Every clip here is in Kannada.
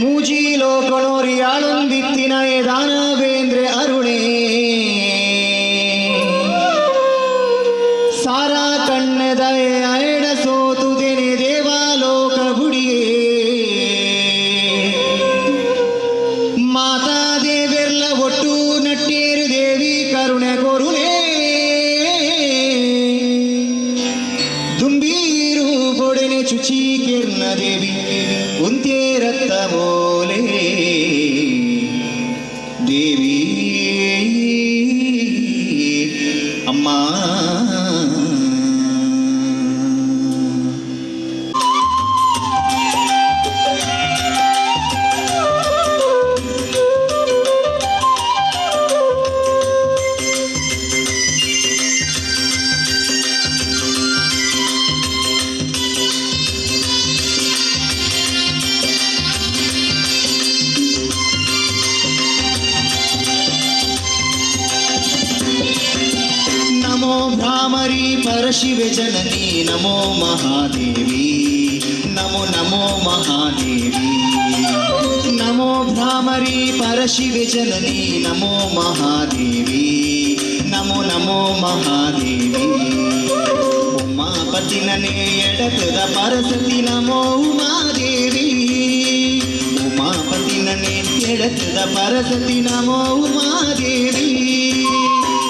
ಮೂಜಿಲೋ ಕಣೋರಿಯಾಳೊಂದಿತ್ತಿನ ದಾನವೇಂದ್ರೆ ಅರುಣೇ ಸಾರಾ ಕಣ್ಣದಯ ಎಡ ಸೋತುದೇನೆ ದೇವಾಲೋಕ ಬುಡಿಯೇ ಮಾತಾ ದೇವೆರ್ಲ ಒಟ್ಟು ನಟ್ಟೇರು ದೇವಿ ಕರುಣೆ ಕೊರುಣೆ ದುಂಬೀರು ಬೊಡೆನೆ ಚುಚಿ ಕೆರ್ನ ದೇವಿ ಉಂತೆ ರತ್ತ ಬೋಲೆ ದೇವಿ ಅಮ್ಮ नमो भ्रामरी परशिवे जननी नमो महादेवी नमो नमो महादेवी नमो भ्रामरी परशिवे जननी नमो महादेवी नमो नमो महादेवी उमापति नने एडतद परसति नमो उमादेवी उमापति नने एडतद परसति नमो उमादेवी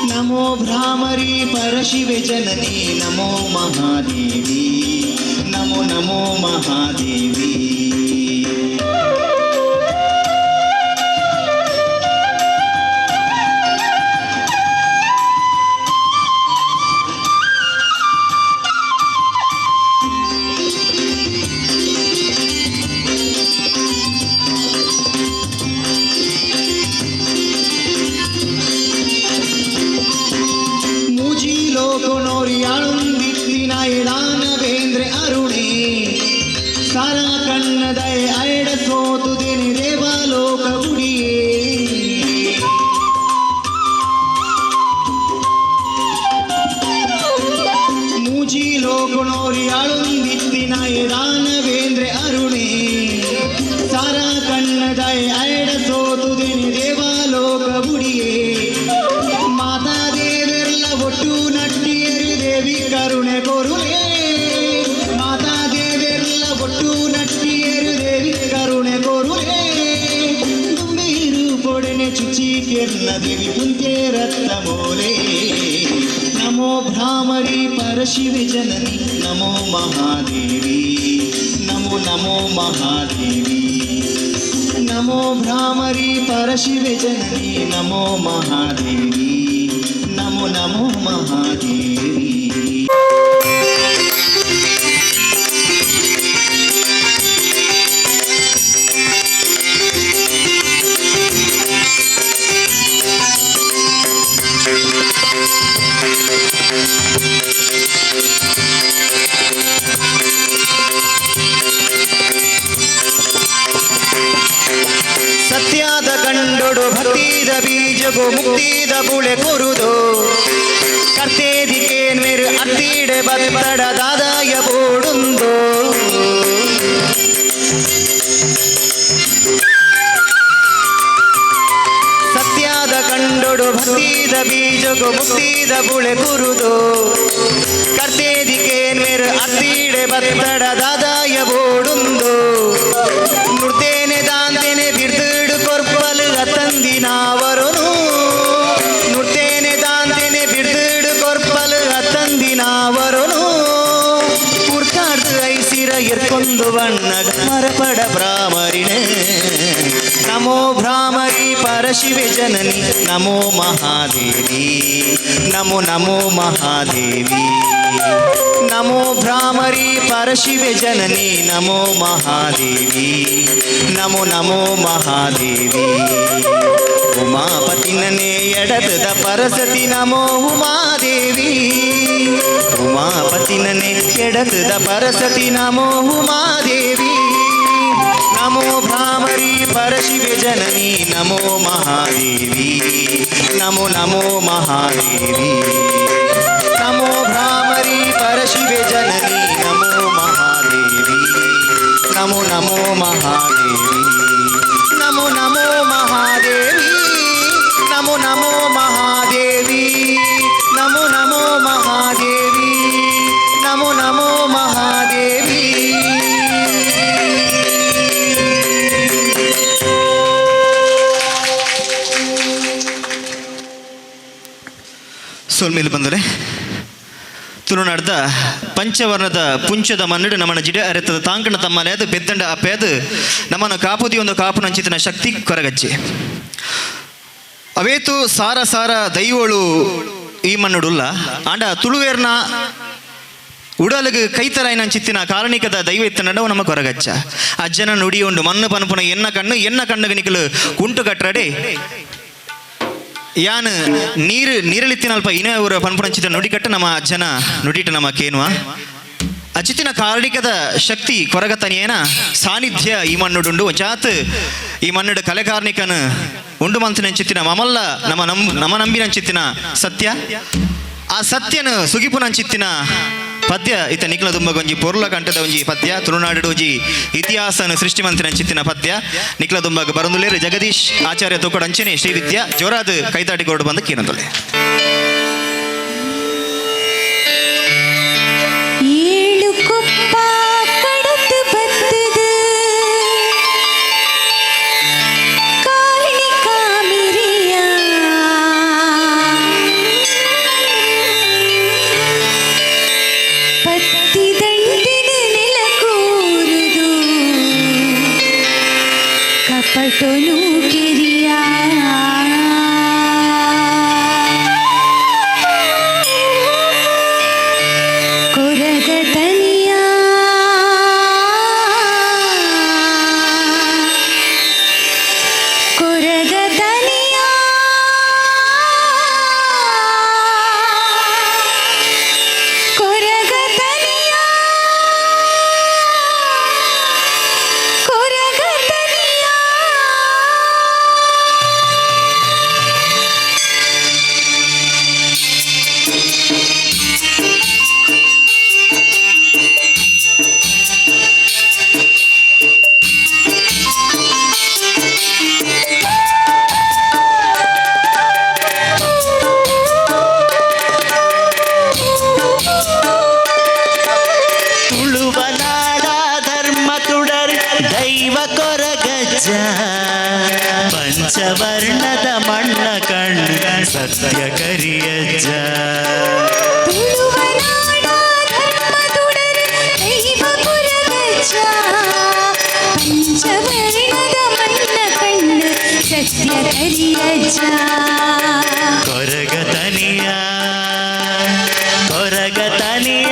नमो भ्रामरी परशिवे जननी नमो महादेवी नमो नमो महादेवी ಲೋಕನೋರಿಯಾಳೊಂದಿತ್ತಿನ ದಾನವೇಂದ್ರೆ ಅರುಣೇ ಸಾರಾ ಕಣ್ಣದಯ ಎಡ ಸೋತುದೇನೆ ದೇವಾಲೋಕ ಬುಡಿಯೇ ಮೂಜಿ ಲೋಕನೋರಿಯಾಳೊಂದಿತ್ತಿನ ದಾನವೇಂದ್ರೆ ಅರುಣೇ ಸಾರಾ ಕಣ್ಣದಯ ಎಡ ಸೋತುದೇನೆ ದೇವಾಲೋಕ ಬುಡಿಯೇ ಮಾತಾ ದೇವೆರ್ಲ ಒಟ್ಟು ನಟ್ಟಿಯರು ದೇವಿ ಕರುಣೆ ಕೊರುಣೆ ಮಾತಾ ದೇವೆರ್ಲ ಒಟ್ಟು ನಟ್ಟಿಯರು ದೇವಿ ಕರುಣೆ ಕೊರುಣೆ ದುಂಬೀರು ಕೊಡೆನೆ ಚುಚಿ ಕೆರ್ನ ದೇವಿ ಕುಂತೆ ರತ್ತ ಮೋಲೆ ನಮೋ ಭ್ರಾಮರಿ परशिवे जननी नमो महादेवी नमो नमो महादेवी नमो भ्रामरी परशिवे जननी नमो महादेवी नमो नमो महादेवी ಸತ್ಯದ ಕಂಡೊಡು ಭಕ್ತಿದ ಬೀಜಗೋ ಮುಕ್ತಿದ ಬುಳೆ ಕೊರುದು ಕರ್ತೇದಿಕೇನ್ ಮೇರು ಅತ್ತಿಡೆ ಬತ್ತಡ ದಾದಾಯ ಬೋಡುಂದು ಸತ್ಯದ ಕಂಡೊಡು ಭಕ್ತಿದ ಬೀಜಗೋ ಮುಕ್ತಿದ ಬುಳೆ ಕೊರುದು ಕರ್ತೇದಿಕೇನ್ ಮೇರು ಅತ್ತಿಡೆ ಬತ್ತಡ ದಾದಾಯ ಬೋಡುಂದು ನುಡ್ತೇನೆ ದಾಂತೇನೆ ಬಿರ್ದು ಕೊರ್ಪಲು ಅತ್ತಂದಿನಾವರನು ನುಡ್ತೇನೆ ದಾಂತೇನೆ ಬಿರ್ದು ಕೊರ್ಪಲು ಅತ್ತಂದಿನಾವರನು ಕುರ್ತಾಡ್ದು ಐಸಿರ ಎರ್ಕೊಂದು ಬಣ್ಣಗ ಮರಪಡ ಭ್ರಾಮರಿಣೆ ನಮೋ ಭ್ರಾಮರಿ परशिवे जननी नमो महादेवी नमो नमो महादेवी नमो भ्रामरी परशिवे जननी नमो महादेवी नमो नमो महादेवी उमापति नने एडतद परसति नमो उमादेवी उमापति नने एडतद परसति नमो उमादेवी नमो भ्रामरी परशिवे जननी नमो महादेवी नमो नमो महादेवी नमो भ्रामरी परशिवे जननी नमो महादेवी नमो नमो महादेवी। ನಮೋ ನಮೋ ಮಹಾದೇವಿ ನಮೋ ನಮೋ ಮಹಾದೇವಿ ನಮೋ ನಮೋ ಮಹಾದೇವಿ ನಮೋ ನಮೋ ಮಹಾದೇವಿ. ಸೋಲ್ಮೇಲೆ ಬಂದರೆ ತುಳುನಾಡ್ದ ಪಂಚವರ್ಣದ ಪುಂಚದ ಮನ್ನಡು ನಮ್ಮನ ಜಿಡ ಅರೆತದ ತಾಂಕಣ ತಮ್ಮನೇದು ಪೆದ್ದಂಡ ಅಪೇದು ನಮ್ಮನ್ನು ಕಾಪುದಿ ಒಂದು ಕಾಪು ನಂಚಿತನ ಶಕ್ತಿ ಕೊರಗಚ್ಚಿ ಅವೇತು ಸಾರ ಸಾರ ದೈವಳು ಈ ಮಣ್ಣುಡುಲ್ಲ ಆಂಡ ತುಳುವೇರ್ನ ಉಡಲಗು ಕೈತರಾಯಿನ ಚಿತ್ತಿನ ಕಾರಣಿಕದ ದೈವ ಇತ್ತ ನಡವು ನಮ್ಮ ಕೊರಗಚ್ಚ ಅಜ್ಜನ ನುಡಿಯುಂಡು ಮಣ್ಣು ಪನ್ಪುನ ಎನ್ನ ಕಣ್ಣು ನಿಕಲು ಕುಂಟು ಕಟ್ಟರಡೆ ಯಾನ್ ನೀರಳಿತ್ತಿನಲ್ಪ ಇನೇ ಅವರ ಪನ್ಪುನಂಚಿತ ನುಡಿಕಟ್ಟ ನಮ್ಮ ಅಜ್ಜನ ನುಡಿಟ ನಮ್ಮ ಕೇನುವ ಅಚಿತ್ತಿನ ಕಾರಣಿಕದ ಶಕ್ತಿ ಕೊರಗತನಿಯೇನ ಸಾನ್ನಿಧ್ಯ ಈ ಮಣ್ಣುಡುಂಡು ಜಾತ್ ಈ ಮಣ್ಣುಡು ಕಲೆ ಕಾರ್ಣಿಕನು ಉಂಡು ಮಂತಿನಂಚಿತ್ತಿನ ಮಮಲ್ಲ ನಮ್ಮ ನಂಬಿನಂಚಿತ್ತಿನ ಸತ್ಯ ಆ ಸತ್ಯನು ಸುಗಿಪುನಂಚಿತ್ತಿನ ಪದ್ಯ ಇತ್ತ ನಿಖಲ ದುಂಬ ಒಂಜಿ ಪೊರ್ಲ ಕಂಠದ ಒಂಜಿ ಪದ್ಯ ತುಳುನಾಡು ಒಂಜಿ ಇತಿಹಾಸನು ಸೃಷ್ಟಿಮಂತಿನಂಚಿತ್ತಿನ ಪದ್ಯ ನಿಖಲ ದುಂಬಗ ಬರಂದುಲೇರು ಜಗದೀಶ್ ಆಚಾರ್ಯ ತೋಕಡ ಅಂಚನೆ ಶ್ರೀವಿದ್ಯಾ ಜೋರಾದು ಕೈತಾಟಿ ಕೊಡು ಬಂದು ಕೀನಂದುಲೆ. ಪಟೋನು ಕಿರಿಯ ಕೊರಗ ತನಿಯ ಕೊರಗ ತನಿಯ ಕೊರಗ ತನಿಯ ಕೊರಗ ತನಿಯ ಪಂಚವರ್ಣದ ಮಣ್ಣ ಕಣ್ಣು ಸತ್ಯ ಕರಿಯಜ್ಜ ತುಳುವನಾಡ ಧರ್ಮದುಡರು ದೈವ ಕೊರಗಜ್ಜ ಪಂಚವರ್ಣದ ಮಣ್ಣ ಕಣ್ಣು ಸತ್ಯ ಕರಿಯಜ್ಜ ಕೊರಗ ತನಿಯ ಕೊರಗ ತನಿಯ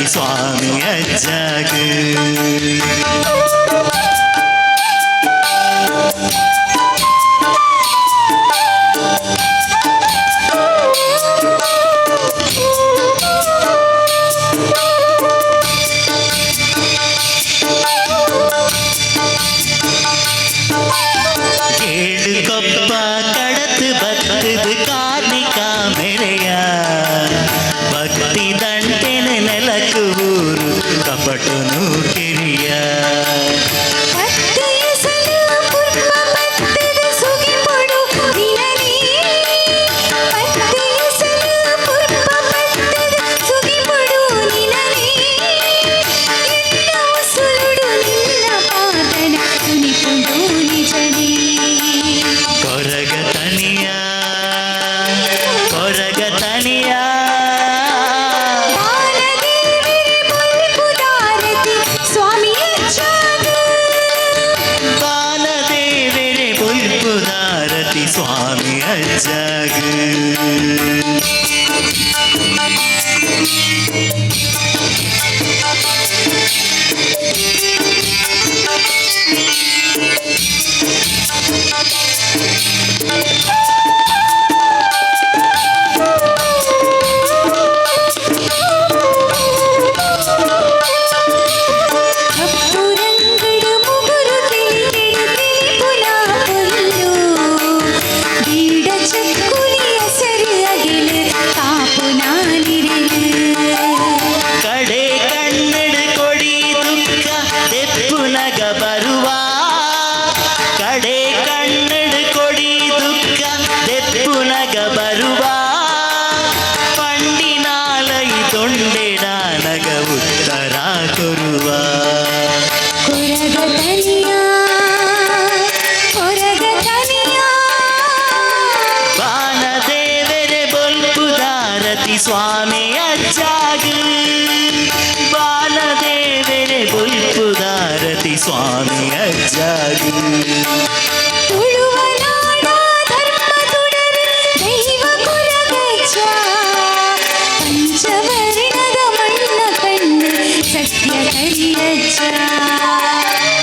ಸ್ವಾಮಿ ಅಜ್ಜಾಗ ಏಳು ಕೊಪ್ಪ ಕಡತು ಬತ್ತದು ಕಾರ್ಣಿಕ ಮೆರೆಯ ಭಕ್ತಿ ದಂಟೆನ ನೆಲಕು ಊರು ಕಪಟನು ಕಿರಿಯ ಕೊರಗ ತನಿಯ ಕೊರಗ ತನಿಯ ಬಾಲದೇವರೇ ಬುಲ್ಪುದಾರತಿ ಸ್ವಾಮಿ ಅಜ್ಜಾಗ ಚಕ್ಕುಲಿಯ ಸರಿಯಾಗಿಲ್ಲ സ്വാമി അച്ചാക് ബാലദേവരെ പുൽപുതാരതി സ്വാമി അച്ചാക് ತುಳುವ ನಾಡ ಧರ್ಮ ತುಡರು ದೈವ ಕುರಗಜ್ಜ ಪಂಚವರ್ಣದ ಮಣ್ಣ ಕಣ್ಣು ಸತ್ಯ ಕರಿಯಜ್ಜ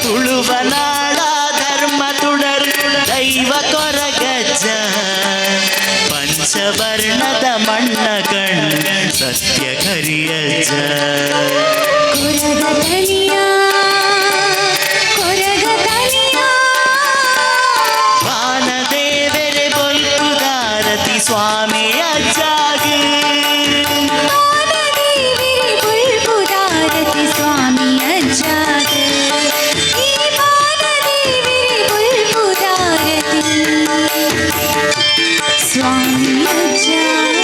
ತುಳುವ ನಾಡ ಧರ್ಮ ತುಡರು ದೈವ ಕೊರಗಜ್ಜ ಪಂಚವರ್ಣದ ಮಣ್ಣ ಕಣ್ಣು ಸತ್ಯ ಕರಿಯಜ್ಜ ಕೊರಗ ತನಿಯ ಬಾಲದೇವರೆ ಬೊಲ್ಪುದಾರತಿ ಸ್ವಾಮಿ ಅಜ್ಜಾಗ್ ಬಾಲದೇವಿರೆ ಬುಲ್ಬುದಾರತಿ ಸ್ವಾಮಿ ಅಜ್ಜಾಗ ಈ ಬಾಲದೇವಿರೆ ಬುಲ್ಬುದಾರತಿ ಸ್ವಾಮಿ ಅಜ್ಜಾಗ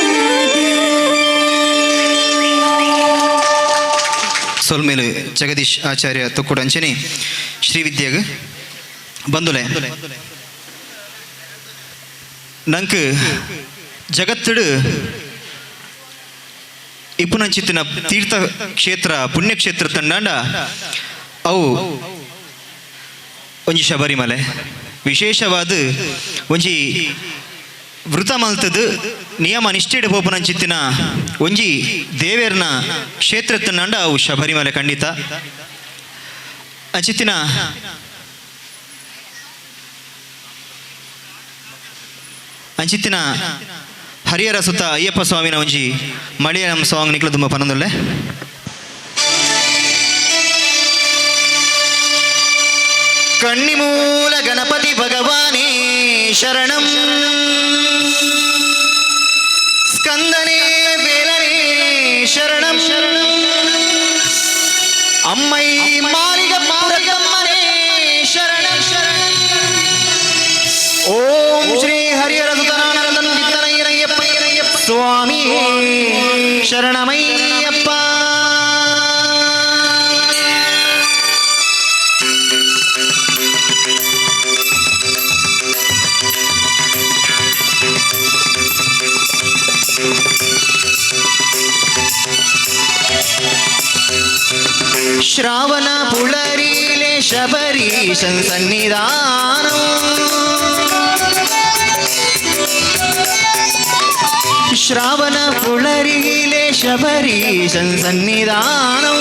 ಸೊಲ್ಮೇಲು ಜಗದೀಶ್ ಆಚಾರ್ಯ ತುಕ್ಕುಡು ಅಂಚನೆ ಶ್ರೀವಿದ್ಯೆಗ್ ಬಂದುಲೆ ನಂಕ್ ಜಗತ್ತುಡು ಇಪ್ಪುನಂಚಿತ್ತಿನ ತೀರ್ಥ ಕ್ಷೇತ್ರ ಪುಣ್ಯಕ್ಷೇತ್ರ ತಂಡಾಂಡ ಅವು ಒಂಜಿ ಶಬರಿಮಲೆ ವಿಶೇಷವಾದ ಒಂಜಿ ವೃತ ಮಲ್ತದು ನಿಯಮ ನಿಷ್ಠೆಡ್ ಪೋಪುನಂಚಿತ್ತಿನ ಒಂಜಿ ದೇವೇರ್ನ ಕ್ಷೇತ್ರ ತಂಡಾಂಡ ಅವು ಶಬರಿಮಲೆ ಖಂಡಿತ ಅಂಚಿತ್ತಿನ ಅಂಚಿತ್ತಿನ ಹರಿಹರ ಸುತ್ತ ಅಯ್ಯಪ್ಪ ಸ್ವಾಮಿನ ಒಂಜಿ ಮಲಯಾಳಂ ಸಾಂಗ್ ನಿಕ್ಲ ತುಂಬ ಪನ್ನೊಂದುಲ್ಲೆ ಕಣ್ಣಿಮೂಲ ಗಣಪತಿ ಭಗವಾನೇ ಶರಣಂ ಸ್ಕಂದನೇ ಬೇಲನೇ ಶರಣಂ ಶರಣಂ ಅಮ್ಮೈ ಮಾರಿಗ ಮಾರಿಗಮ್ಮನೇ ಶರಣಂ ಶರಣಂ ಓಂ ಶ್ರೀ ಹರಿಹರ ಸುತನಾನಂದನಯ್ಯಪ್ಪ ಸ್ವಾಮಿ ಶರಣಮಯ್ಯಪ್ಪ ಶ್ರಾವಣ ಪುಳರಿಲೆ ಶಬರೀಶನ್ ಸನ್ನಿಧಾನಂ ಶ್ರಾವಣ ಪುಳರಿಲೆ ಶಬರೀಶನ್ ಸನ್ನಿಧಾನಂ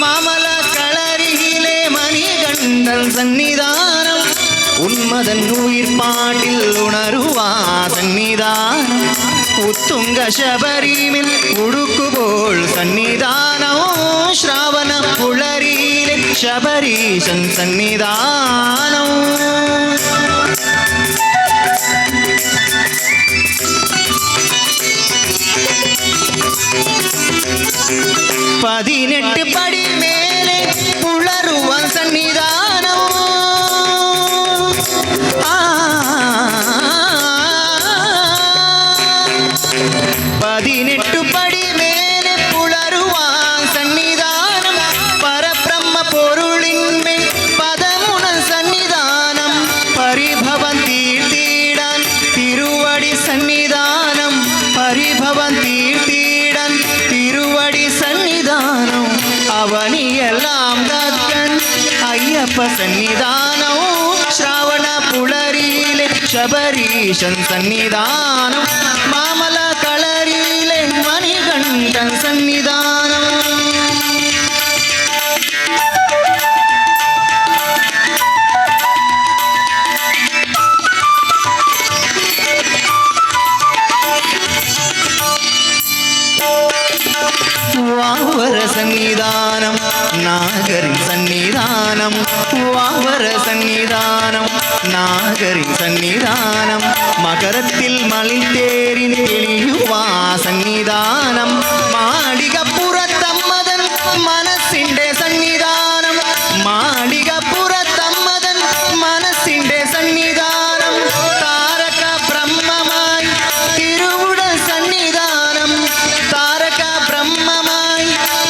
ಮಾಮಲ കളരിയിലെ മണികണ്ഠൻ സന്നിധാനം ഉന്മദൻ ഉയിർപ്പാട്ടിൽ ഉണരുവാ സന്നിധാനം ഉത്തുംഗ ശബരിമിൽ ഉടുക്കുമ്പോൾ സന്നിധാനം ശ്രാവണ പുളരിയിലെ ശബരീശൻ സന്നിധാനം പതിനെട്ട് പടി മേലെ പുളരുവാൻ സന്നിധാനം പതിനെട്ട് പടി മേലെ പുളരുവാൻ സന്നിധാനം പരബ്രഹ്മ പൊരുളിന്മേൽ പദമുണ സന്നിധാനം പരിഭവം തീർത്തിടാൻ തിരുവടി സന്നിധാനം പരിഭവം തീർത്തിടാൻ തിരുവടി സന്നിധാനം അവനിയെല്ലാം കാക്കാൻ അയ്യപ്പ സന്നിധാനവും ശ്രാവണ പുളരിയിലെ ശബരീശൻ സന്നിധാനം മാമല കളരിയിലെ മണികണ്ഠൻ സന്നിധാനം വാവര സന്നിധാനം നാഗരിൻ സന്നിധാനം വാവര സന്നിധാനം നാഗരിൻ സന്നിധാനം മകരത്തിൽ മളിത്തേരിൻ തെളിയുവാ സന്നിധാനം മാളികപ്പുറത്തമ്മതൻ മനസ്സിൻ്റെ സന്നിധാനം മാളികപ്പുറത്തമ്മതൻ മനസ്സിൻ്റെ സന്നിധാനം താരക ബ്രഹ്മമായി തിരുവുടൽ സന്നിധാനം താരക ബ്രഹ്മമായി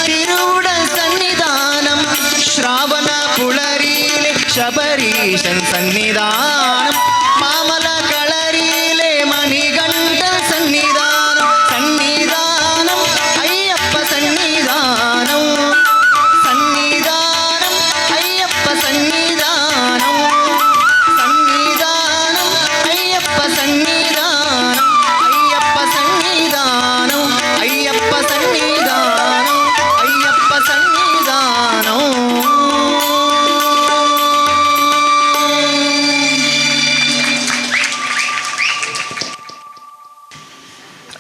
തിരുവുടൽ സന്നിധാനം ശ്രാവണ പുളരിയിലെ ശബരീശൻ സന്നിധാനം മാമല കളരിയിലെ മണികണ്ഠൻ സന്നിധാനം സന്നിധാനം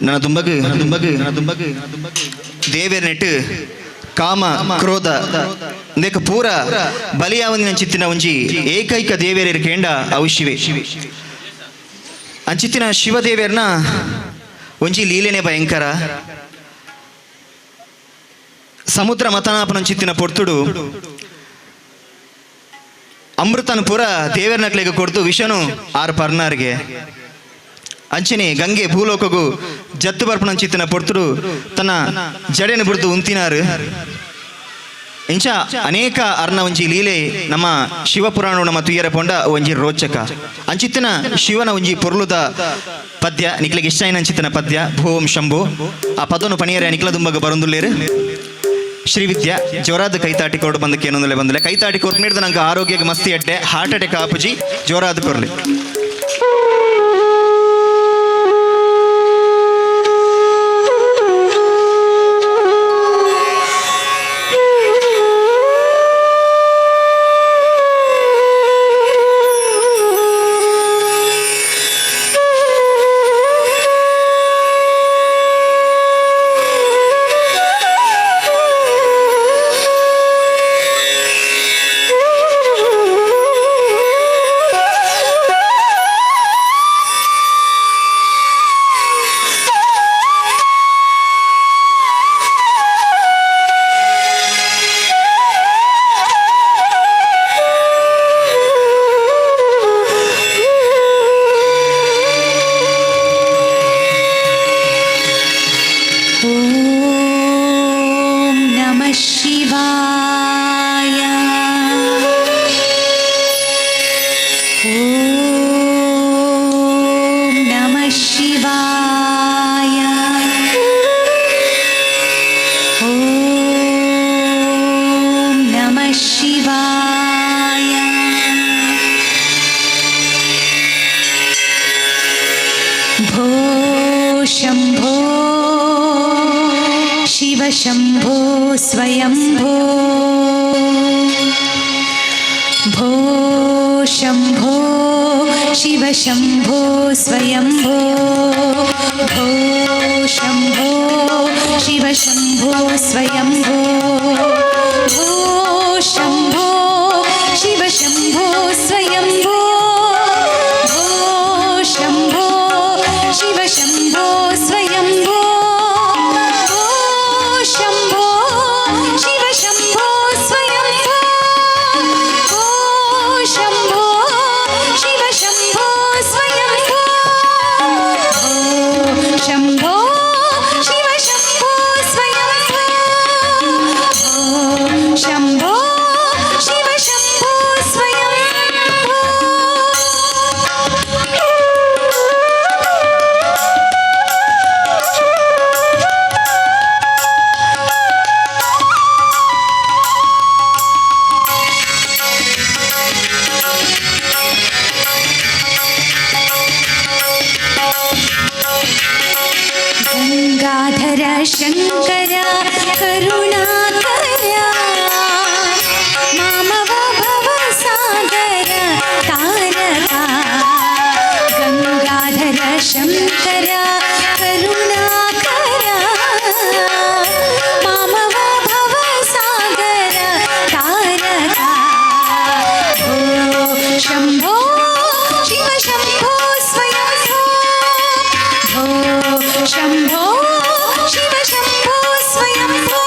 ನನ್ನ ದುಂಬಗ್ ದೇವೇರ್ ನೆಟ್ಟು ಕಾಮ ಕ್ರೋಧ ಇಂದೆಕ ಪೂರ ಬಲಿಯಾವನಿನ ಚಿತ್ತಿನ ಒಂಜಿ ಏಕೈಕ ದೇವೇರ್ ಕೇಂಡ ಅವು ಶಿವೆ ಅಂಚಿತ್ತಿನ ಶಿವದೇವೇರ್ನ ಒಂಜಿ ಲೀಲೆನೆ ಭಯಂಕರ. ಸಮುದ್ರ ಮತನಾಪನ ಚಿತ್ತಿನ ಪೊರ್ತುಡು ಅಮೃತನ ಪೂರ ದೇವೇರ್ನಕ್ಲೆಗೆ ಕೊಡ್ತು ವಿಷನು ಆರು ಪರ್ನಾರ್ಗೆ ಅಂಚನೆ ಗಂಗೆ ಭೂಲೋಕಗೂ ಜತ್ತು ಬರ್ಪಣ ಚಿತ್ತಿನ ಪೊರ್ತುಡು ತನ್ನ ಜಡೆಯನ್ನು ಬಿಡ್ದು ಉಂತಿನಾರು. ಇಂಚ ಅನೇಕ ಅರ್ನ ಒಂಜಿ ಲೀಲೆ ನಮ್ಮ ಶಿವಪುರಾಣ ನಮ್ಮ ತುಯ್ಯರ ಪೊಂಡ ಒಂಜಿ ರೋಚಕ ಅಂಚಿತ್ತಿನ ಶಿವನ ಒಂಜಿ ಪೊರ್ಲುದ ಪದ್ಯ ನಿಕ್ಲಿಗೆ ಇಷ್ಟ ಆಯ್ನ ಅಂಚಿತ್ತಿನ ಪದ್ಯ ಭೂಂ ಶಂಭು. ಆ ಪದವನ್ನು ಪಣಿಯರೆ ನಿಕ್ಲ ದುಂಬಗ ಬರೊಂದುಲ್ಲೇರು. ಶ್ರೀವಿದ್ಯಾ ಜೋರಾದ ಕೈತಾಟಿ ಕೊರಡು ಬಂದಕ್ಕೆ ಏನೊಂದಲೆ ಬಂದಲೆ ಕೈತಾಟಿ ಕೊರ್ಕು ನೀಡಿದ ನಂಗೆ ಆರೋಗ್ಯಕ್ಕೆ ಮಸ್ತಿ ಅಡ್ಡೆ ಹಾರ್ಟ್ ಅಟ್ಯಾಕ್ ಆಪುಜಿ ಜೋರಾದ ಕೊರ್ಲಿ. शंभो शिव शंभो स्वयंभो भो शंभो शिव शंभो स्वयंभो भो शंभो शिव शंभो स्वयंभो भो शंभो शिव शंभो स्वयंभो भो शंभो शिव शंभो स्वयंभो भो शंभो शिव शंभो स्वयंभो भो शंभो शिव शंभो स्वयंभो भो शंभो शिव शंभो स्वयंभो भो शंभो शिव शंभो स्वयंभो गंगाधर शंकर करुणाकर मामव भव सागर तारका गंगाधर शंकर करुणाकर मामव भव सागर तारका भो शंभो शिव शंभो स्वयंभो भो शंभो शिव शंभो स्वयंभो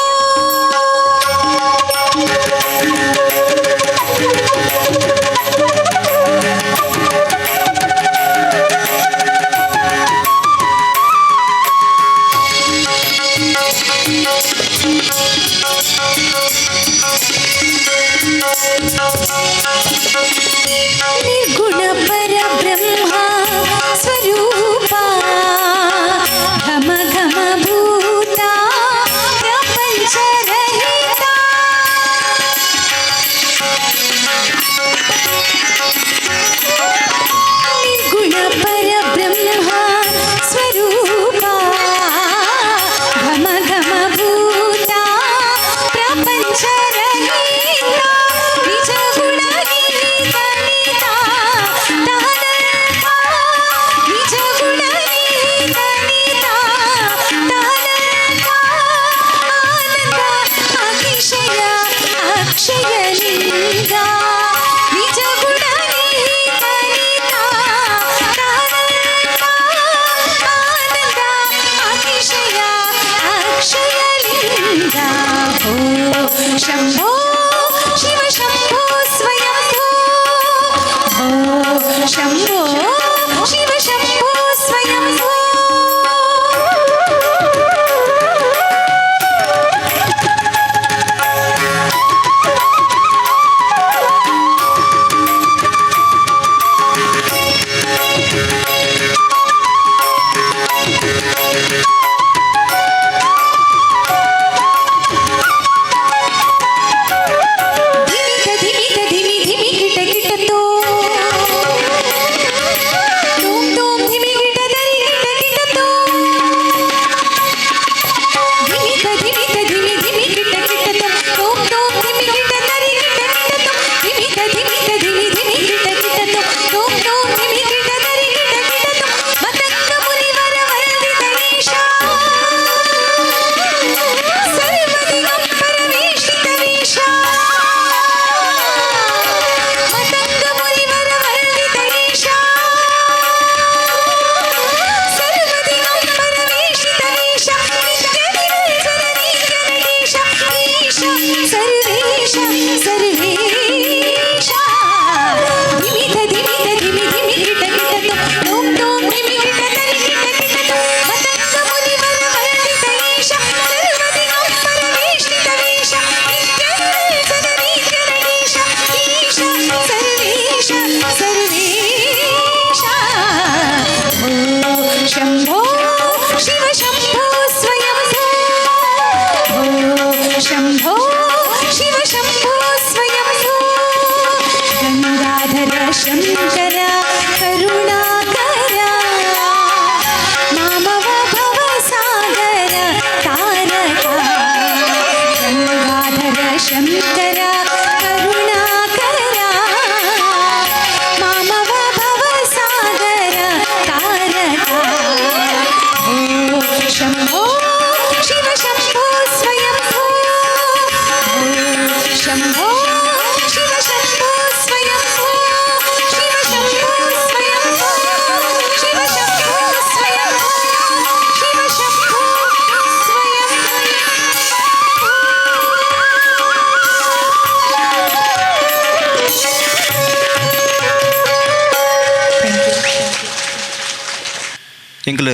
ಎಂಕಲು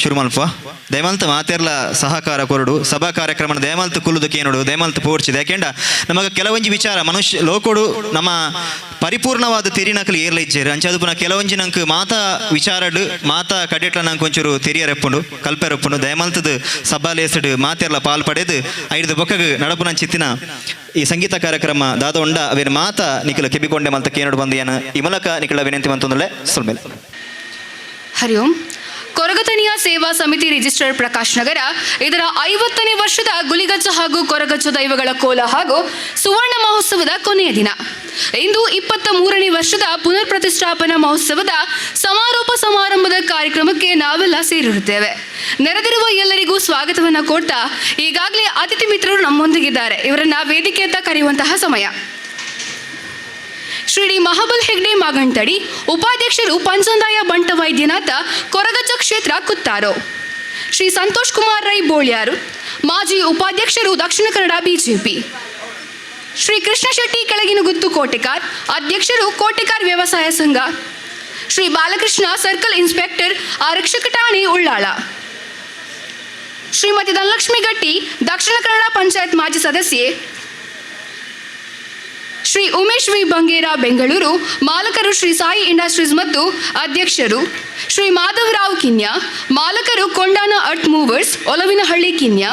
ಶುರು ಮಲ್ಪ ದಯಮಲ್ತ ಮಾತೆರ್ಲ ಸಹಕಾರ ಕೊರಡು ಸಭಾ ಕಾರ್ಯಕ್ರಮ ದಯಮಲ್ತ ಕುಲ್ಲುದು ಕೇನೋಡು ದಯಮಲ್ತ ಪೋರ್ಚಿದೆ ಯಾಕೆಂಡ ನಮಗೆ ಕೆಲವೊಂಜಿ ವಿಚಾರ ಮನುಷ್ಯ ಲೋಕೋಡು ನಮ್ಮ ಪರಿಪೂರ್ಣವಾದ ತಿರಿನಕಲು ಏರ್ಲ ಇಜ್ಜೇರು ಅಂಚದು ಪುನಃ ಕೆಲವೊಂಜಿ ನಂಗೆ ಮಾತಾ ವಿಚಾರಡು ಮಾತಾ ಕಡೆಟ್ಲ ನಂಗೆ ಒಂಚೂರು ತೆರಿಯರೆಪ್ಪುಂಡು ಕಲ್ಪೆರೆಪ್ಪುಂಡು ದಯಮಲ್ತದು ಸಭಾಲೇಸಡು ಮಾತೆರ್ಲ ಪಾಲ್ ಪಡೆದು ಐದು ಬೊಕ್ಕಗೆ ನಡಪುನ ಚಿತ್ತಿನ ಈ ಸಂಗೀತ ಕಾರ್ಯಕ್ರಮ ದಾದ ಉಂಡ ಅವೇನು ಮಾತಾ ನಿಖಿಲ ಕೆಬಿಕೊಂಡೆ ಮಲ್ತ ಕೇನೋಡು ಬಂದಿಯನ ಈ ಮೂಲಕ ನಿಖಿಲ ವಿನಂತಿ ಮಂತೊಂದುಲ್ಲೆ ಸುಲ್ಮೇಲೆ ಹರಿ ಓಂ. ಕೊರಗತನಿಯ ಸೇವಾ ಸಮಿತಿ ರಿಜಿಸ್ಟರ್ ಪ್ರಕಾಶ್ ನಗರ ಇದರ 50ನೇ ವರ್ಷದ ಗುಲಿಗಜ್ಜ ಹಾಗೂ ಕೊರಗಜ್ಜ ದೈವಗಳ ಕೋಲ ಹಾಗೂ ಸುವರ್ಣ ಮಹೋತ್ಸವದ ಕೊನೆಯ ದಿನ. ಇಂದು 23ನೇ ವರ್ಷದ ಪುನರ್ ಪ್ರತಿಷ್ಠಾಪನಾ ಮಹೋತ್ಸವದ ಸಮಾರೋಪ ಸಮಾರಂಭದ ಕಾರ್ಯಕ್ರಮಕ್ಕೆ ನಾವೆಲ್ಲ ಸೇರಿರುತ್ತೇವೆ. ನೆರೆದಿರುವ ಎಲ್ಲರಿಗೂ ಸ್ವಾಗತವನ್ನ ಕೊಡ್ತಾ ಈಗಾಗಲೇ ಅತಿಥಿ ಮಿತ್ರರು ನಮ್ಮೊಂದಿಗಿದ್ದಾರೆ. ಇವರನ್ನ ವೇದಿಕೆಯತ್ತ ಕರೆಯುವಂತಹ ಸಮಯ. ಶ್ರೀ ಡಿ ಮಹಾಬಲ್ ಹೆಗ್ಡೆ ಮಾಗಂಟಡಿ, ಉಪಾಧ್ಯಕ್ಷರು ಪಂಚಂದಾಯ ಬಂಟ ವೈದ್ಯನಾಥ, ಕೊರಗಜ್ಜ ಕ್ಷೇತ್ರ ಕುತ್ತಾರೋ. ಶ್ರೀ ಸಂತೋಷ್ ಕುಮಾರ್ ರೈ ಬೋಳ್ಯಾರು, ಮಾಜಿ ಉಪಾಧ್ಯಕ್ಷರು ದಕ್ಷಿಣ ಕನ್ನಡ ಬಿಜೆಪಿ. ಶ್ರೀ ಕೃಷ್ಣ ಶೆಟ್ಟಿ ಕೆಳಗಿನಗುತ್ತು ಕೋಟೆಕಾರ್, ಅಧ್ಯಕ್ಷರು ಕೋಟೆಕಾರ್ ವ್ಯವಸಾಯ ಸಂಘ. ಶ್ರೀ ಬಾಲಕೃಷ್ಣ ಸರ್ಕಲ್ ಇನ್ಸ್ಪೆಕ್ಟರ್, ಆರಕ್ಷಕ ಠಾಣೆ ಉಳ್ಳಾಳ. ಶ್ರೀಮತಿ ಧನಲಕ್ಷ್ಮಿ ಗಟ್ಟಿ, ದಕ್ಷಿಣ ಕನ್ನಡ ಪಂಚಾಯತ್ ಮಾಜಿ ಸದಸ್ಯೆ. ಶ್ರೀ ಉಮೇಶ್ ವಿ ಬಂಗೇರ, ಬೆಂಗಳೂರು, ಮಾಲಕರು ಶ್ರೀ ಸಾಯಿ ಇಂಡಸ್ಟ್ರೀಸ್ ಮತ್ತು ಅಧ್ಯಕ್ಷರು. ಶ್ರೀ ಮಾಧವರಾವ್ ಕಿನ್ಯ, ಮಾಲಕರು ಕೊಂಡಾನ ಅರ್ತ್ ಮೂವರ್ಸ್, ಒಲವಿನಹಳ್ಳಿ ಕಿನ್ಯ.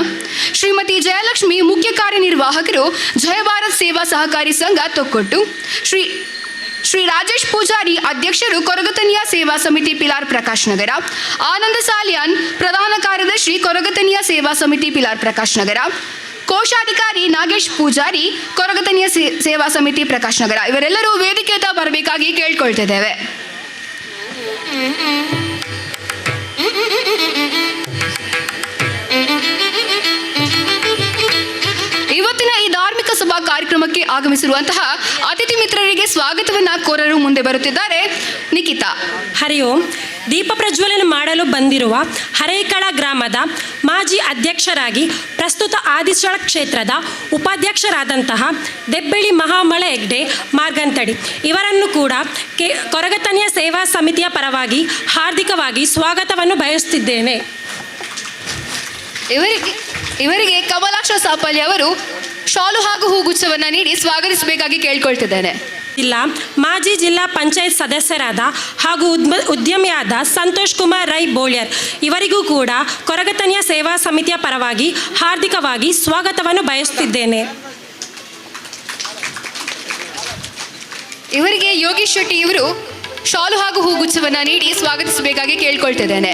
ಶ್ರೀಮತಿ ಜಯಲಕ್ಷ್ಮಿ, ಮುಖ್ಯ ಕಾರ್ಯನಿರ್ವಾಹಕರು, ಜಯ ಭಾರತ್ ಸೇವಾ ಸಹಕಾರಿ ಸಂಘ ತೊಕ್ಕೊಟ್ಟು. ಶ್ರೀ ರಾಜೇಶ್ ಪೂಜಾರಿ, ಅಧ್ಯಕ್ಷರು, ಕೊರಗತನಿಯ ಸೇವಾ ಸಮಿತಿ ಪಿಲಾರ್ ಪ್ರಕಾಶ್ ನಗರ. ಆನಂದ ಸಾಲಿಯಾನ್, ಪ್ರಧಾನ ಕಾರ್ಯದರ್ಶಿ, ಕೊರಗತನಿಯ ಸೇವಾ ಸಮಿತಿ ಪಿಲಾರ್ ಪ್ರಕಾಶ್ ನಗರ. ಕೋಶಾಧಿಕಾರಿ ನಾಗೇಶ್ ಪೂಜಾರಿ, ಕೊರಗತನಿಯ ಸೇವಾ ಸಮಿತಿ ಪ್ರಕಾಶ್ ನಗರ. ಇವರೆಲ್ಲರೂ ವೇದಿಕೆಯತ್ತ ಬರಬೇಕಾಗಿ ಕೇಳ್ಕೊಳ್ತಿದ್ದೇವೆ. ಇವತ್ತಿನ ಈ ಧಾರ್ಮಿಕ ಸಭಾ ಕಾರ್ಯಕ್ರಮಕ್ಕೆ ಆಗಮಿಸಿರುವಂತಹ ಅತಿಥಿ ಮಿತ್ರರಿಗೆ ಸ್ವಾಗತವನ್ನ ಕೋರಲು ಮುಂದೆ ಬರುತ್ತಿದ್ದಾರೆ ನಿಖಿತಾ. ಹರಿ ಓಂ. ದೀಪ ಪ್ರಜ್ವಲನ ಮಾಡಲು ಬಂದಿರುವ ಹರೇಕಳ ಗ್ರಾಮದ ಮಾಜಿ ಅಧ್ಯಕ್ಷರಾಗಿ ಪ್ರಸ್ತುತ ಆದಿಶಳ ಕ್ಷೇತ್ರದ ಉಪಾಧ್ಯಕ್ಷರಾದಂತಹ ದೆಬ್ಬೆಳಿ ಮಹಾಮಳ ಹೆಗ್ಡೆ ಮಾರ್ಗಂತಡಿ ಇವರನ್ನು ಕೂಡ ಕೊರಗತನಿಯ ಸೇವಾ ಸಮಿತಿಯ ಪರವಾಗಿ ಹಾರ್ದಿಕವಾಗಿ ಸ್ವಾಗತವನ್ನು ಬಯಸುತ್ತಿದ್ದೇನೆ. ಇವರಿಗೆ ಕಮಲಾಕ್ಷ ಸಾಪಲ್ಯ ಅವರು ಶಾಲು ಹಾಗೂ ಹೂಗುಚ್ಛವನ್ನು ನೀಡಿ ಸ್ವಾಗತಿಸಬೇಕಾಗಿ ಕೇಳ್ಕೊಳ್ತಿದ್ದೇನೆ. ಮಾಜಿ ಜಿಲ್ಲಾ ಪಂಚಾಯತ್ ಸದಸ್ಯರಾದ ಹಾಗೂ ಉದ್ಯಮಿಯಾದ ಸಂತೋಷ್ ಕುಮಾರ್ ರೈ ಬೋಳ್ಯರ್ ಇವರಿಗೂ ಕೂಡ ಕೊರಗತನಿಯ ಸೇವಾ ಸಮಿತಿಯ ಪರವಾಗಿ ಹಾರ್ದಿಕವಾಗಿ ಸ್ವಾಗತವನ್ನು ಬಯಸುತ್ತಿದ್ದೇನೆ. ಇವರಿಗೆ ಯೋಗೀಶ್ ಶೆಟ್ಟಿ ಇವರು ಶಾಲು ಹಾಗೂ ಹೂಗುಚ್ಛವನ್ನು ನೀಡಿ ಸ್ವಾಗತಿಸಬೇಕಾಗಿ ಕೇಳ್ಕೊಳ್ತಿದ್ದೇನೆ.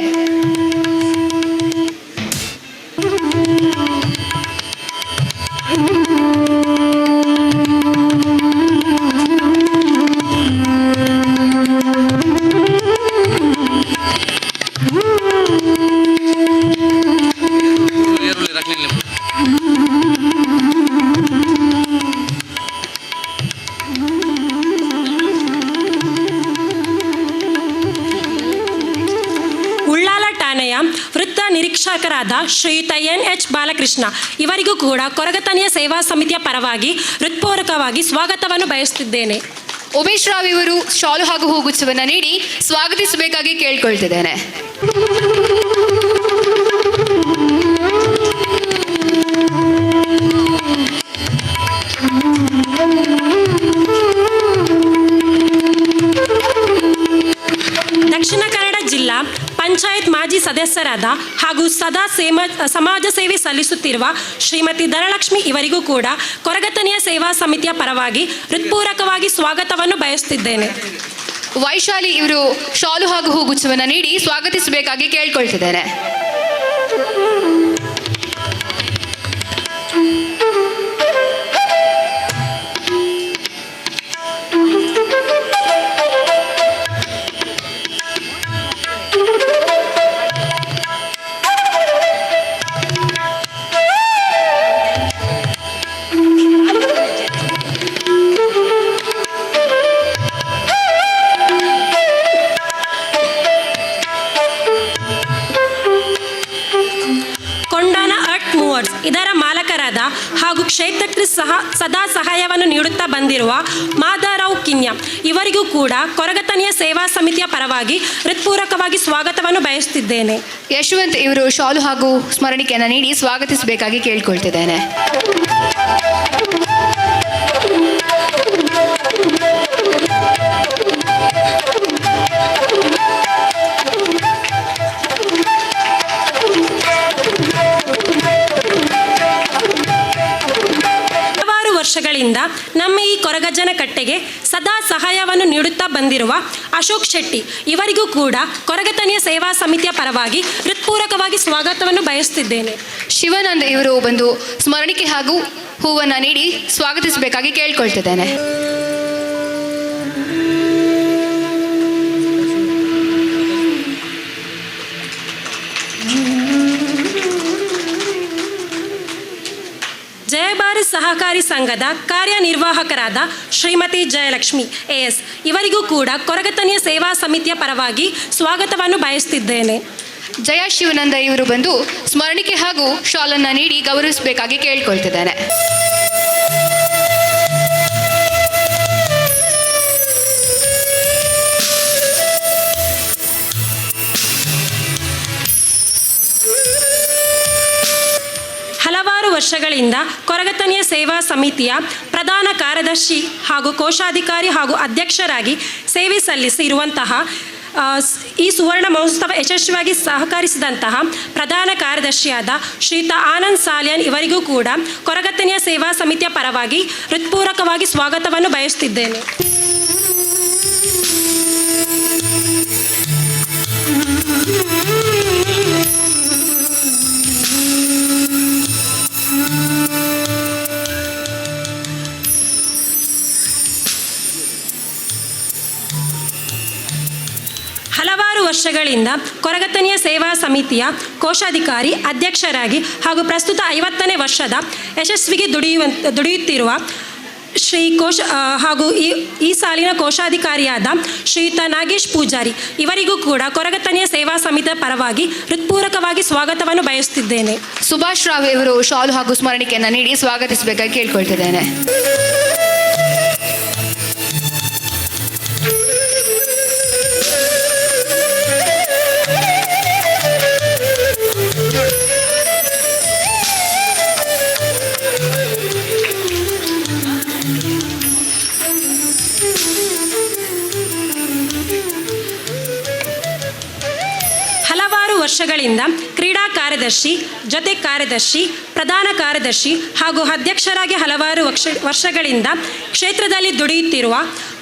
ವೃತ್ತ ನಿರೀಕ್ಷಕರಾದ ಶ್ರೀಯುತ NH ಬಾಲಕೃಷ್ಣ ಇವರಿಗೂ ಕೂಡ ಕೊರಗತನಿಯ ಸೇವಾ ಸಮಿತಿಯ ಪರವಾಗಿ ಹೃತ್ಪೂರ್ವಕವಾಗಿ ಸ್ವಾಗತವನ್ನು ಬಯಸುತ್ತಿದ್ದೇನೆ. ಉಮೇಶ್ ರಾವ್ ಇವರು ಶಾಲು ಹಾಗೂ ಹೂಗುಚ್ಛವನ್ನು ನೀಡಿ ಸ್ವಾಗತಿಸಬೇಕಾಗಿ ಕೇಳ್ಕೊಳ್ತಿದ್ದೇನೆ. ದಕ್ಷಿಣ ಕನ್ನಡ ಜಿಲ್ಲಾ ಪಂಚಾಯತ್ ಮಾಜಿ ಸದಸ್ಯರಾದ ಹಾಗೂ ಸದಾ ಸಮಾಜ ಸೇವೆ ಸಲ್ಲಿಸುತ್ತಿರುವ ಶ್ರೀಮತಿ ಧನಲಕ್ಷ್ಮಿ ಇವರಿಗೂ ಕೂಡ ಕೊರಗತನಿಯ ಸೇವಾ ಸಮಿತಿಯ ಪರವಾಗಿ ಹೃತ್ಪೂರ್ವಕವಾಗಿ ಸ್ವಾಗತವನ್ನು ಬಯಸುತ್ತಿದ್ದೇನೆ. ವೈಶಾಲಿ ಇವರು ಶಾಲು ಹಾಗೂ ಹೂಗುಚ್ಛವನ್ನು ನೀಡಿ ಸ್ವಾಗತಿಸಬೇಕಾಗಿ ಕೇಳ್ಕೊಳ್ತಿದ್ದೇನೆ. ಇದರ ಮಾಲಕರಾದ ಸದಸ್ಯರಾದ ಹಾಗೂ ಕ್ಷೇತ್ರಕ್ಕೆ ಸದಾ ಸಹಾಯವನ್ನು ನೀಡುತ್ತಾ ಬಂದಿರುವ ಮಾಧವರಾವ್ ಕಿನ್ಯ ಇವರಿಗೂ ಕೂಡ ಕೊರಗತನಿಯ ಸೇವಾ ಸಮಿತಿಯ ಪರವಾಗಿ ಹೃತ್ಪೂರ್ವಕವಾಗಿ ಸ್ವಾಗತವನ್ನು ಬಯಸುತ್ತಿದ್ದೇನೆ. ಯಶವಂತ್ ಇವರು ಶಾಲು ಹಾಗೂ ಸ್ಮರಣಿಕೆಯನ್ನು ನೀಡಿ ಸ್ವಾಗತಿಸಬೇಕಾಗಿ ಕೇಳ್ಕೊಳ್ತಿದ್ದೇನೆ. ವರ್ಷಗಳಿಂದ ನಮ್ಮ ಈ ಕೊರಗಜ್ಜನ ಕಟ್ಟೆಗೆ ಸದಾ ಸಹಾಯವನ್ನು ನೀಡುತ್ತಾ ಬಂದಿರುವ ಅಶೋಕ್ ಶೆಟ್ಟಿ ಇವರಿಗೂ ಕೂಡ ಕೊರಗತನಿಯ ಸೇವಾ ಸಮಿತಿಯ ಪರವಾಗಿ ಹೃತ್ಪೂರ್ವಕವಾಗಿ ಸ್ವಾಗತವನ್ನು ಬಯಸುತ್ತಿದ್ದೇನೆ. ಶಿವಾನಂದ್ ಇವರು ಬಂದು ಸ್ಮರಣಿಕೆ ಹಾಗೂ ಹೂವನ್ನು ನೀಡಿ ಸ್ವಾಗತಿಸಬೇಕಾಗಿ ಕೇಳ್ಕೊಳ್ತಿದ್ದೇನೆ. ಜಯ ಭಾರತ್ ಸಹಕಾರಿ ಸಂಘದ ಕಾರ್ಯನಿರ್ವಾಹಕರಾದ ಶ್ರೀಮತಿ ಜಯಲಕ್ಷ್ಮಿ AS ಇವರಿಗೂ ಕೂಡ ಕೊರಗತನಿಯ ಸೇವಾ ಸಮಿತಿಯ ಪರವಾಗಿ ಸ್ವಾಗತವನ್ನು ಬಯಸುತ್ತಿದ್ದೇನೆ. ಜಯ ಶಿವಾನಂದ ಇವರು ಬಂದು ಸ್ಮರಣಿಕೆ ಹಾಗೂ ಶಾಲನ್ನು ನೀಡಿ ಗೌರವಿಸಬೇಕಾಗಿ ಕೇಳ್ಕೊಳ್ತಿದ್ದೇನೆ. ಹಲವಾರು ವರ್ಷಗಳಿಂದ ಕೊರಗತನಿಯ ಸೇವಾ ಸಮಿತಿಯ ಪ್ರಧಾನ ಕಾರ್ಯದರ್ಶಿ ಹಾಗೂ ಕೋಶಾಧಿಕಾರಿ ಹಾಗೂ ಅಧ್ಯಕ್ಷರಾಗಿ ಸೇವೆ ಸಲ್ಲಿಸಿ ಇರುವಂತಹ ಈ ಸುವರ್ಣ ಮಹೋತ್ಸವ ಯಶಸ್ವಿಯಾಗಿ ಸಹಕರಿಸಿದಂತಹ ಪ್ರಧಾನ ಕಾರ್ಯದರ್ಶಿಯಾದ ಶ್ರೀಯುತ ಆನಂದ್ ಸಾಲಿಯನ್ ಇವರಿಗೂ ಕೂಡ ಕೊರಗತನಿಯ ಸೇವಾ ಸಮಿತಿಯ ಪರವಾಗಿ ಹೃತ್ಪೂರ್ವಕವಾಗಿ ಸ್ವಾಗತವನ್ನು ಬಯಸುತ್ತಿದ್ದೇನೆ. ಹಲವಾರು ವರ್ಷಗಳಿಂದ ಕೊರಗತನಿಯ ಸೇವಾ ಸಮಿತಿಯ ಕೋಶಾಧಿಕಾರಿ ಅಧ್ಯಕ್ಷರಾಗಿ ಹಾಗೂ ಪ್ರಸ್ತುತ 50ನೇ ವರ್ಷದ ಯಶಸ್ವಿಗೆ ದುಡಿಯುತ್ತಿರುವ ಹಾಗೂ ಈ ಸಾಲಿನ ಕೋಶಾಧಿಕಾರಿಯಾದ ಶ್ರೀಯುತ ನಾಗೇಶ್ ಪೂಜಾರಿ ಇವರಿಗೂ ಕೂಡ ಕೊರಗತನಿಯ ಸೇವಾ ಸಮಿತಿಯ ಪರವಾಗಿ ಹೃತ್ಪೂರ್ವಕವಾಗಿ ಸ್ವಾಗತವನ್ನು ಬಯಸುತ್ತಿದ್ದೇನೆ. ಸುಭಾಷ್ ರಾವ್ ಇವರು ಶಾಲು ಹಾಗೂ ಸ್ಮರಣಿಕೆಯನ್ನು ನೀಡಿ ಸ್ವಾಗತಿಸಬೇಕಾಗಿ ಕೇಳ್ಕೊಳ್ತಿದ್ದೇನೆ. ವರ್ಷಗಳಿಂದ ಕ್ರೀಡಾ ಕಾರ್ಯದರ್ಶಿ, ಜೊತೆ ಕಾರ್ಯದರ್ಶಿ, ಪ್ರಧಾನ ಕಾರ್ಯದರ್ಶಿ ಹಾಗೂ ಅಧ್ಯಕ್ಷರಾಗಿ ಹಲವಾರು ವರ್ಷಗಳಿಂದ ಕ್ಷೇತ್ರದಲ್ಲಿ ದುಡಿಯುತ್ತಿರುವ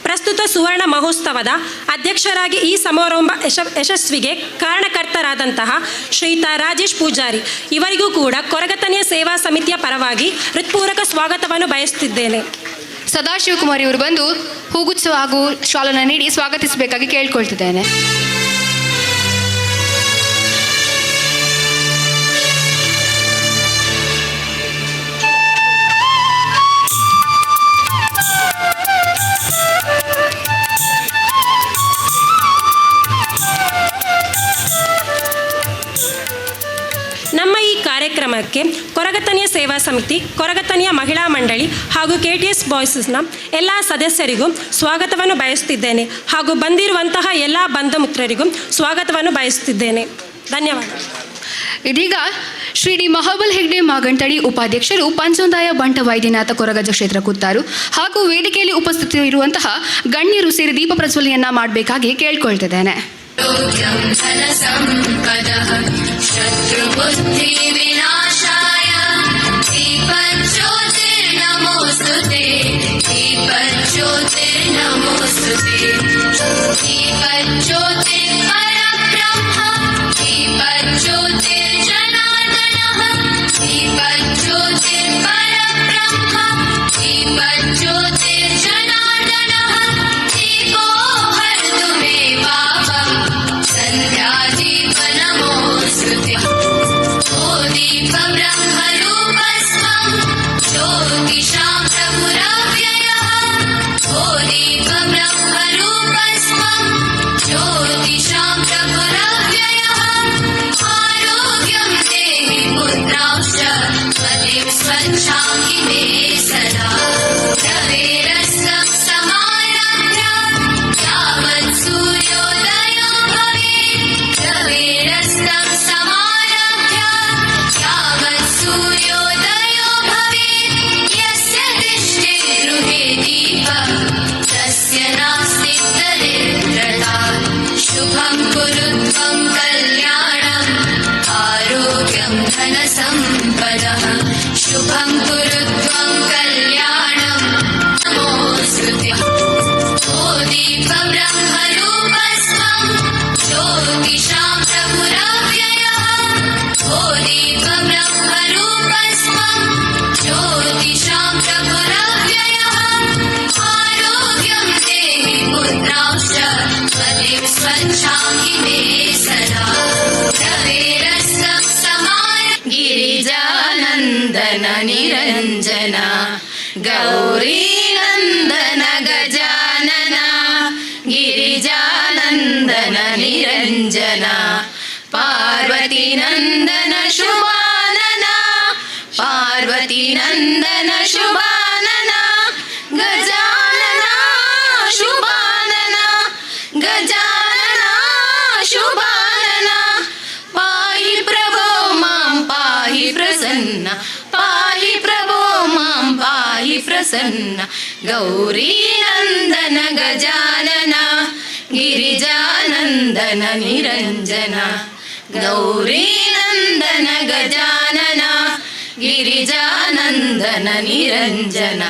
ಪ್ರಸ್ತುತ ಸುವರ್ಣ ಮಹೋತ್ಸವದ ಅಧ್ಯಕ್ಷರಾಗಿ ಈ ಸಮಾರಂಭ ಯಶಸ್ವಿಗೆ ಕಾರಣಕರ್ತರಾದಂತಹ ಶ್ರೀಯುತ ರಾಜೇಶ್ ಪೂಜಾರಿ ಇವರಿಗೂ ಕೂಡ ಕೊರಗತನಿಯ ಸೇವಾ ಸಮಿತಿಯ ಪರವಾಗಿ ಹೃತ್ಪೂರ್ವಕ ಸ್ವಾಗತವನ್ನು ಬಯಸುತ್ತಿದ್ದೇನೆ. ಸದಾಶಿವಕುಮಾರ್ ಇವರು ಬಂದು ಹೂಗುಚ್ಛ ಹಾಗೂ ಶಾಲನ್ನು ನೀಡಿ ಸ್ವಾಗತಿಸಬೇಕಾಗಿ ಕೇಳ್ಕೊಳ್ತಿದ್ದೇನೆ. ನಮ್ಮ ಈ ಕಾರ್ಯಕ್ರಮಕ್ಕೆ ಕೊರಗತನಿಯ ಸೇವಾ ಸಮಿತಿ, ಕೊರಗತನಿಯ ಮಹಿಳಾ ಮಂಡಳಿ ಹಾಗೂ KTS ಬಾಯ್ಸಸ್ನ ಎಲ್ಲ ಸದಸ್ಯರಿಗೂ ಸ್ವಾಗತವನ್ನು ಬಯಸುತ್ತಿದ್ದೇನೆ ಹಾಗೂ ಬಂದಿರುವಂತಹ ಎಲ್ಲ ಬಂಧು ಮಿತ್ರರಿಗೂ ಸ್ವಾಗತವನ್ನು ಬಯಸುತ್ತಿದ್ದೇನೆ. ಧನ್ಯವಾದ. ಇದೀಗ ಶ್ರೀ ಡಿ ಮಹಾಬಲ್ ಹೆಗ್ಡೆ ಮಾಗಂಟಡಿ ಉಪಾಧ್ಯಕ್ಷರು ಪಂಚೋಂದಾಯ ಬಂಟ ವೈದ್ಯನಾಥ ಕೊರಗಜ್ಜ ಕ್ಷೇತ್ರ ಕುತ್ತಾರು ಹಾಗೂ ವೇದಿಕೆಯಲ್ಲಿ ಉಪಸ್ಥಿತರಿರುವಂತಹ ಗಣ್ಯರು ಸೇರಿ ದೀಪ ಪ್ರಜ್ವಲನೆಯನ್ನ ಮಾಡಬೇಕಾಗಿ ಕೇಳ್ಕೊಳ್ತಿದ್ದೇನೆ. शत्रुबुद्धिविनाशाय दीपज्योतिर्नमोस्तुते दीपज्योतिर्नमोस्तुते दीपज्योतिर्परब्रह्म दीपज्योतिर्जनार्दनः दीपज्योतिर्परब्रह्म दीपज्योतिर्जनार्दनः दीपो हरतु मे पापं सन्ध्यादीपनमो ನಿರಂಜನ ಗೌರಿ ನಂದನ ಗಜಾನನ ಗಿರಿಜಾನಂದನ ನಿರಂಜನ ಪಾರ್ವತಿ ನಂದನ ಶುಭಾನನ ಪಾರ್ವತಿ ನಂದನ ಶುಭಾನನ ಗಜಾನನ ಶುಭಾನನ ಗಜಾನನ ಶುಭಾನನ ಪಾಹಿ ಪ್ರಭೋ ಮಾಂ ಪಾಹಿ ಪ್ರಸನ್ನ ಪಾಹಿ ಪ್ರಭೋ ಮಾಂ ಪಾಹಿ ಪ್ರಸನ್ನ ಗೌರಿ ನಂದನ ಗಜಾನನ ಗಿರಿಜಾನಂದನ ನಿರಂಜನ ಗೌರಿ ನಂದನ ಗಜಾನನ ಗಿರಿಜಾನಂದನ ನಿರಂಜನ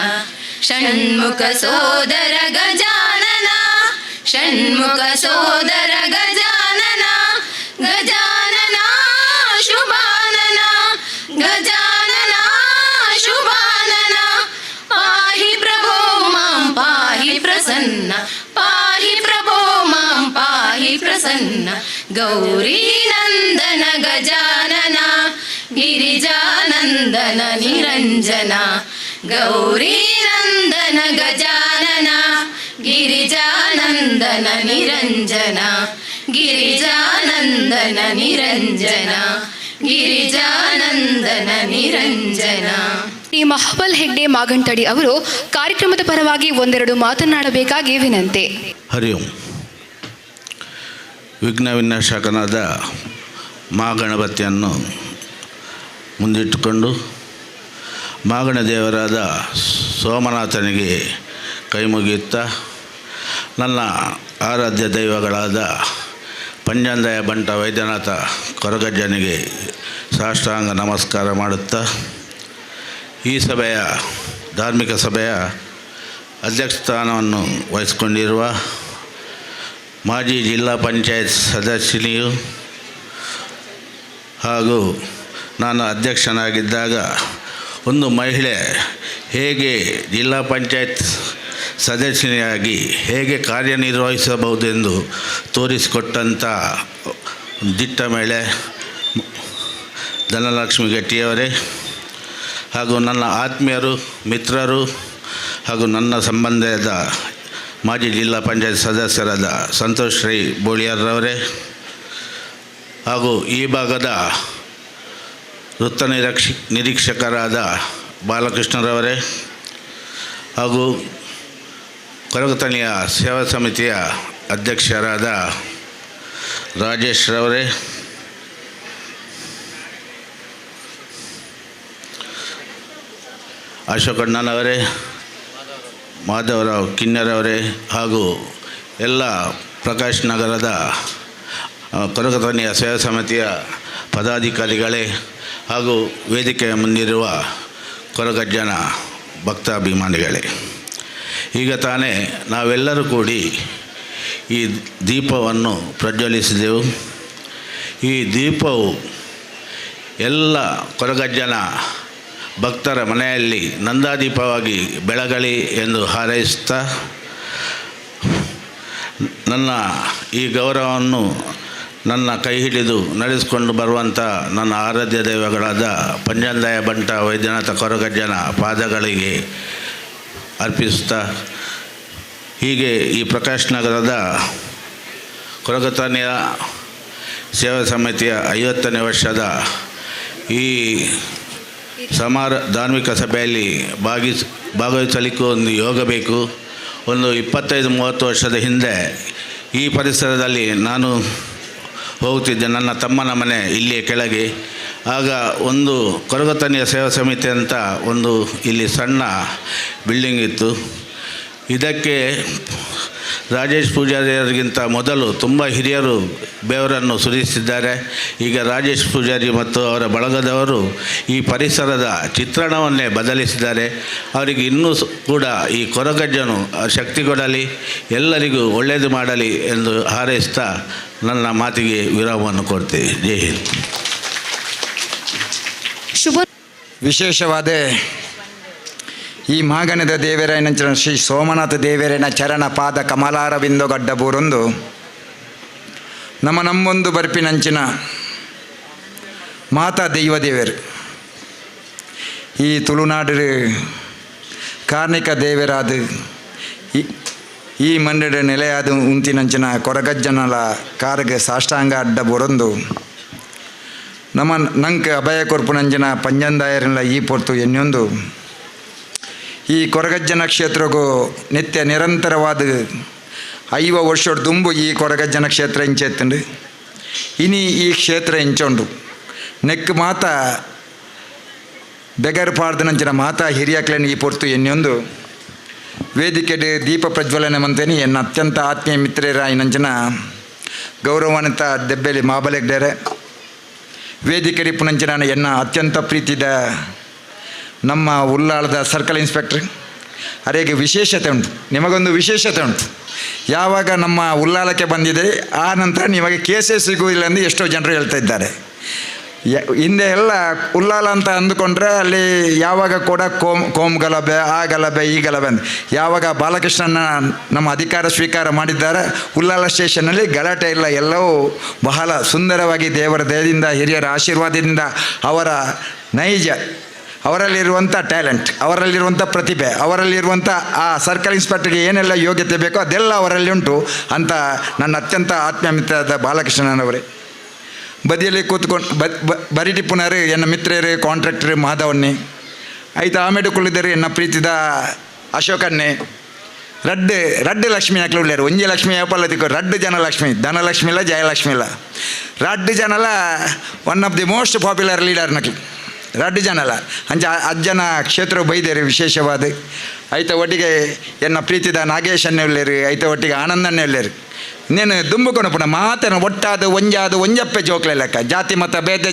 ಷಣ್ಮುಖ ಸೋದರ ಗಜಾನನ ಷಣ್ಮುಖ ಸೋದರ ಗಜಾನನ ಗಜಾನನ ಶುಭಾನನ ಗಜಾನನ ಶುಭಾನನ ಪಾಹಿ ಪ್ರಭೋ ಮಾಂ ಪಾಹಿ ಪ್ರಸನ್ನ ಪಾಹಿ ಪ್ರಭೋ ಮಾಂ ಪಾಹಿ ಪ್ರಸನ್ನ ಗೌರಿ ನಂದನ ಗಜಾನನ ಗಿರಿಜಾನಂದನ ನಿರಂಜನ ಗೌರಿ ನಂದನ ಗಜಾನನ ಗಿರಿಜಾನಂದನ ನಿರಂಜನ ಗಿರಿಜಾನಂದನ ನಿರಂಜನ ಗಿರಿಜಾನಂದನ ನಿರಂಜನ. ಈ ಮಹಾಬಲ್ ಹೆಗ್ಡೆ ಮಾಗಂಟಡಿ ಅವರು ಕಾರ್ಯಕ್ರಮದ ಪರವಾಗಿ ಒಂದೆರಡು ಮಾತನಾಡಬೇಕಾಗಿ ವಿನಂತಿ. ಹರಿ ಓಂ. ವಿಘ್ನ ವಿನಾಶಕನಾದ ಮಹಾಗಣಪತಿಯನ್ನು ಮುಂದಿಟ್ಟುಕೊಂಡು ಮಾಗಣ ದೇವರಾದ ಸೋಮನಾಥನಿಗೆ ಕೈ ಮುಗಿಯುತ್ತಾ ನನ್ನ ಆರಾಧ್ಯ ದೈವಗಳಾದ ಪಂಜಾಂದಾಯ ಬಂಟ ವೈದ್ಯನಾಥ ಕೊರಗಜ್ಜನಿಗೆ ಸಾಷ್ಟಾಂಗ ನಮಸ್ಕಾರ ಮಾಡುತ್ತಾ ಈ ಸಭೆಯ ಧಾರ್ಮಿಕ ಸಭೆಯ ಅಧ್ಯಕ್ಷ ಸ್ಥಾನವನ್ನು ವಹಿಸಿಕೊಂಡಿರುವ ಮಾಜಿ ಜಿಲ್ಲಾ ಪಂಚಾಯತ್ ಸದಸ್ಯನಿಯು ಹಾಗೂ ನಾನು ಅಧ್ಯಕ್ಷನಾಗಿದ್ದಾಗ ಒಂದು ಮಹಿಳೆ ಹೇಗೆ ಜಿಲ್ಲಾ ಪಂಚಾಯತ್ ಸದಸ್ಯನಿಯಾಗಿ ಹೇಗೆ ಕಾರ್ಯನಿರ್ವಹಿಸಬಹುದೆಂದು ತೋರಿಸಿಕೊಟ್ಟಂಥ ದಿಟ್ಟ ಮಹಿಳೆ ಧನಲಕ್ಷ್ಮಿ ಗಟ್ಟಿಯವರೇ ಹಾಗೂ ನನ್ನ ಆತ್ಮೀಯರು ಮಿತ್ರರು ಹಾಗೂ ನನ್ನ ಸಂಬಂಧದ ಮಾಜಿ ಜಿಲ್ಲಾ ಪಂಚಾಯತ್ ಸದಸ್ಯರಾದ ಸಂತೋಷ್ ಶ್ರೀ ಬೋಳಿಯಾರ್ರವರೇ ಹಾಗೂ ಈ ಭಾಗದ ವೃತ್ತ ನಿರೀಕ್ಷಕರಾದ ಬಾಲಕೃಷ್ಣರವರೇ ಹಾಗೂ ಕೊರಗತನಿಯ ಸೇವಾ ಸಮಿತಿಯ ಅಧ್ಯಕ್ಷರಾದ ರಾಜೇಶ್ ರವರೇ ಅಶೋಕಣ್ಣನವರೇ ಮಾಧವರಾವ್ ಕಿನ್ನರವರೇ ಹಾಗೂ ಎಲ್ಲ ಪ್ರಕಾಶ್ ನಗರದ ಕೊರಗತನಿಯ ಸೇವಾ ಸಮಿತಿಯ ಪದಾಧಿಕಾರಿಗಳೇ ಹಾಗೂ ವೇದಿಕೆಯ ಮುಂದಿರುವ ಕೊರಗಜ್ಜನ ಭಕ್ತಾಭಿಮಾನಿಗಳೇ, ಈಗ ತಾನೇ ನಾವೆಲ್ಲರೂ ಕೂಡಿ ಈ ದೀಪವನ್ನು ಪ್ರಜ್ವಲಿಸಿದೆವು. ಈ ದೀಪವು ಎಲ್ಲ ಕೊರಗಜ್ಜನ ಭಕ್ತರ ಮನೆಯಲ್ಲಿ ನಂದಾದೀಪವಾಗಿ ಬೆಳಗಲಿ ಎಂದು ಹಾರೈಸುತ್ತಾ ನನ್ನ ಈ ಗೌರವವನ್ನು ನನ್ನ ಕೈ ಹಿಡಿದು ನಡೆಸಿಕೊಂಡು ಬರುವಂಥ ನನ್ನ ಆರಾಧ್ಯ ದೈವಗಳಾದ ಪಂಜಾಂದಾಯ ಬಂಟ ವೈದ್ಯನಾಥ ಕೊರಗಜ್ಜನ ಪಾದಗಳಿಗೆ ಅರ್ಪಿಸುತ್ತಾ ಹೀಗೆ ಈ ಪ್ರಕಾಶ್ ನಗರದ ಕೊರಗತನಿಯ ಸೇವಾ ಸಮಿತಿಯ 50ನೇ ವರ್ಷದ ಈ ಧಾರ್ಮಿಕ ಸಭೆಯಲ್ಲಿ ಭಾಗವಹಿಸಲಿಕ್ಕೂ ಒಂದು ಯೋಗ ಬೇಕು. ಒಂದು 25-30 ವರ್ಷದ ಹಿಂದೆ ಈ ಪರಿಸರದಲ್ಲಿ ನಾನು ಹೋಗ್ತಿದ್ದೆ, ನನ್ನ ತಮ್ಮನ ಮನೆ ಇಲ್ಲಿಯ ಕೆಳಗೆ. ಆಗ ಒಂದು ಕೊರಗತನಿಯ ಸೇವಾ ಸಮಿತಿ ಅಂತ ಒಂದು ಇಲ್ಲಿ ಸಣ್ಣ ಬಿಲ್ಡಿಂಗ್ ಇತ್ತು. ಇದಕ್ಕೆ ರಾಜೇಶ್ ಪೂಜಾರಿಯವರಿಗಿಂತ ಮೊದಲು ತುಂಬ ಹಿರಿಯರು ಬೆವರನ್ನು ಸುರಿಸಿದ್ದಾರೆ. ಈಗ ರಾಜೇಶ್ ಪೂಜಾರಿ ಮತ್ತು ಅವರ ಬಳಗದವರು ಈ ಪರಿಸರದ ಚಿತ್ರಣವನ್ನೇ ಬದಲಿಸಿದ್ದಾರೆ. ಅವರಿಗೆ ಇನ್ನೂ ಕೂಡ ಈ ಕೊರಗಜ್ಜನು ಶಕ್ತಿ ಕೊಡಲಿ, ಎಲ್ಲರಿಗೂ ಒಳ್ಳೆಯದು ಮಾಡಲಿ ಎಂದು ಹಾರೈಸ್ತಾ ನನ್ನ ಮಾತಿಗೆ ವಿರಾಮವನ್ನು ಕೊಡ್ತೇವೆ. ಜೈ ಹಿಂದ್. ಶುಭ ವಿಶೇಷವಾದ ಈ ಮಾಗಣದ ದೇವರಾಯನಂಚಿನ ಶ್ರೀ ಸೋಮನಾಥ ದೇವರನ ಚರಣ ಪಾದ ಕಮಲಾರವಿಂದೋ ಗಡ್ಡ ಬೂರೊಂದು ನಮ್ಮೊಂದು ಬರ್ಪಿನಂಚಿನ ಮಾತಾ ದೈವ ದೇವರು ಈ ತುಳುನಾಡು ಕಾರ್ಣಿಕ ದೇವರಾದ ಈ ಮಂಡಳ ನೆಲೆಯಾದ ಉಂತಿನಂಚಿನ ಕೊರಗಜ್ಜನಲ ಕಾರ್ಗೆ ಸಾಷ್ಟಾಂಗ ಅಡ್ಡ ಬೊರಂದು ನಂಗೆ ಅಭಯ ಕೊರ್ಪುನಂಚಿನ ಪಂಜಂದಾಯರಲ್ಲ ಈ ಪೊರ್ತು ಎನ್ನೊಂದು ಈ ಕೊರಗಜ್ಜನ ಕ್ಷೇತ್ರಗೂ ನಿತ್ಯ ನಿರಂತರವಾದ 5 ವರ್ಷದ ದುಂಬು ಈ ಕೊರಗಜ್ಜನ ಕ್ಷೇತ್ರ ಇಂಚೆತ್ತಂಡು ಇನಿ ಈ ಕ್ಷೇತ್ರ ಇಂಚೊಂಡು ನೆಕ್ ಮಾತ ಬೆಗರ್ ಪಾಡ್ದನಂಚಿನ ಮಾತಾ ಹಿರಿಯಕ್ಲೇನು ಈ ಪೊರ್ತು ಎನ್ನೊಂದು ವೇದಿಕೆಡೆ ದೀಪ ಪ್ರಜ್ವಲನೆ ಮಂತೇನಿ ಎನ್ನ ಅತ್ಯಂತ ಆತ್ಮೀಯ ಮಿತ್ರರ ನಂಚಿನ ಗೌರವಾನ್ವಿತ ದೆಬ್ಬೆಲಿ ಮಾಬಲೆಗ್ಡೇರೆ ವೇದಿಕೆಡಿ ಪುನಂಚಿನ ಎನ್ನ ಅತ್ಯಂತ ಪ್ರೀತಿದ ನಮ್ಮ ಉಲ್ಲಾಳದ ಸರ್ಕಲ್ ಇನ್ಸ್ಪೆಕ್ಟ್ರ್ ಅರೆಗೆ ವಿಶೇಷತೆ ಉಂಟು. ನಿಮಗೊಂದು ವಿಶೇಷತೆ ಉಂಟು. ಯಾವಾಗ ನಮ್ಮ ಉಲ್ಲಾಳಕ್ಕೆ ಬಂದಿದೆ ಆ ನಂತರ ನಿಮಗೆ ಕೇಸೇ ಸಿಗುವುದಿಲ್ಲ ಎಂದು ಎಷ್ಟೋ ಜನರು ಹೇಳ್ತಾ ಇದ್ದಾರೆ. ಹಿಂದೆ ಎಲ್ಲ ಉಲ್ಲಾಳ ಅಂತ ಅಂದುಕೊಂಡ್ರೆ ಅಲ್ಲಿ ಯಾವಾಗ ಕೂಡ ಕೋಮ್ ಗಲಭೆ ಆ ಗಲಭೆ ಈ ಗಲಭೆ ಅಂತ. ಯಾವಾಗ ಬಾಲಕೃಷ್ಣನ ನಮ್ಮ ಅಧಿಕಾರ ಸ್ವೀಕಾರ ಮಾಡಿದ್ದಾರೆ ಉಲ್ಲಾಳ ಸ್ಟೇಷನ್ನಲ್ಲಿ ಗಲಾಟೆ ಇಲ್ಲ, ಎಲ್ಲವೂ ಬಹಳ ಸುಂದರವಾಗಿ ದೇವರ ದಯದಿಂದ ಹಿರಿಯರ ಆಶೀರ್ವಾದದಿಂದ ಅವರ ನೈಜ ಅವರಲ್ಲಿರುವಂಥ ಟ್ಯಾಲೆಂಟ್, ಅವರಲ್ಲಿರುವಂಥ ಪ್ರತಿಭೆ, ಅವರಲ್ಲಿರುವಂಥ ಆ ಸರ್ಕಲ್ ಇನ್ಸ್ಪೆಕ್ಟರ್ಗೆ ಏನೆಲ್ಲ ಯೋಗ್ಯತೆ ಬೇಕೋ ಅದೆಲ್ಲ ಅವರಲ್ಲಿ ಉಂಟು ಅಂತ ನನ್ನ ಅತ್ಯಂತ ಆತ್ಮೀಯ ಮಿತ್ರರಾದ ಬಾಲಕೃಷ್ಣನವರೇ. ಬದಿಯಲ್ಲಿ ಕೂತ್ಕೊಂಡು ಬರಿಟಿ ಪುನರು ಎನ್ನ ಮಿತ್ರರು ಕಾಂಟ್ರಾಕ್ಟರ್ ಮಾಧವನ್ನೇ ಆಯ್ತು ಆಮೇಲೆ ಕುಳಿದರು ಎನ್ನ ಪ್ರೀತಿದ ಅಶೋಕನ್ನೇ ರಡ್ಡು ಲಕ್ಷ್ಮಿ ಹಾಕಲು ಉಳ್ಳೇರು ಒಂಜಿ ಲಕ್ಷ್ಮಿ ಯಾಪಲ್ಲ ತಿಕ್ಕೋ ರಡ್ಡು ಜನ ಲಕ್ಷ್ಮಿ, ಧನಲಕ್ಷ್ಮಿ ಇಲ್ಲ ಜಯಲಕ್ಷ್ಮಿ ಇಲ್ಲ, ರಡ್ಡು ಜನಲ one of the most popular leader ನಕ್ಲು ರಡ್ಡು ಜನಲ ಅಂಚ ಅಜ್ಜನ ಕ್ಷೇತ್ರ ಬೈದೇರು ವಿಶೇಷವಾದ ಐತ ಒಟ್ಟಿಗೆ ಎನ್ನ ಪ್ರೀತಿದ ನಾಗೇಶನ್ನೇ ಉಳ್ಳೇರು, ಐತ ಒಟ್ಟಿಗೆ ಆನಂದನ್ನೇ ಉಳ್ಳೇರು. ಇನ್ನೇನು ದುಂಬುಕೊಂಡು ಪುಣ ಮಾತೇನು ಒಟ್ಟಾದು ಒಂಜಪ್ಪೆ ಜೋಕ್ಲೆ ಲೆಕ್ಕ ಜಾತಿ ಮತ ಭೇದ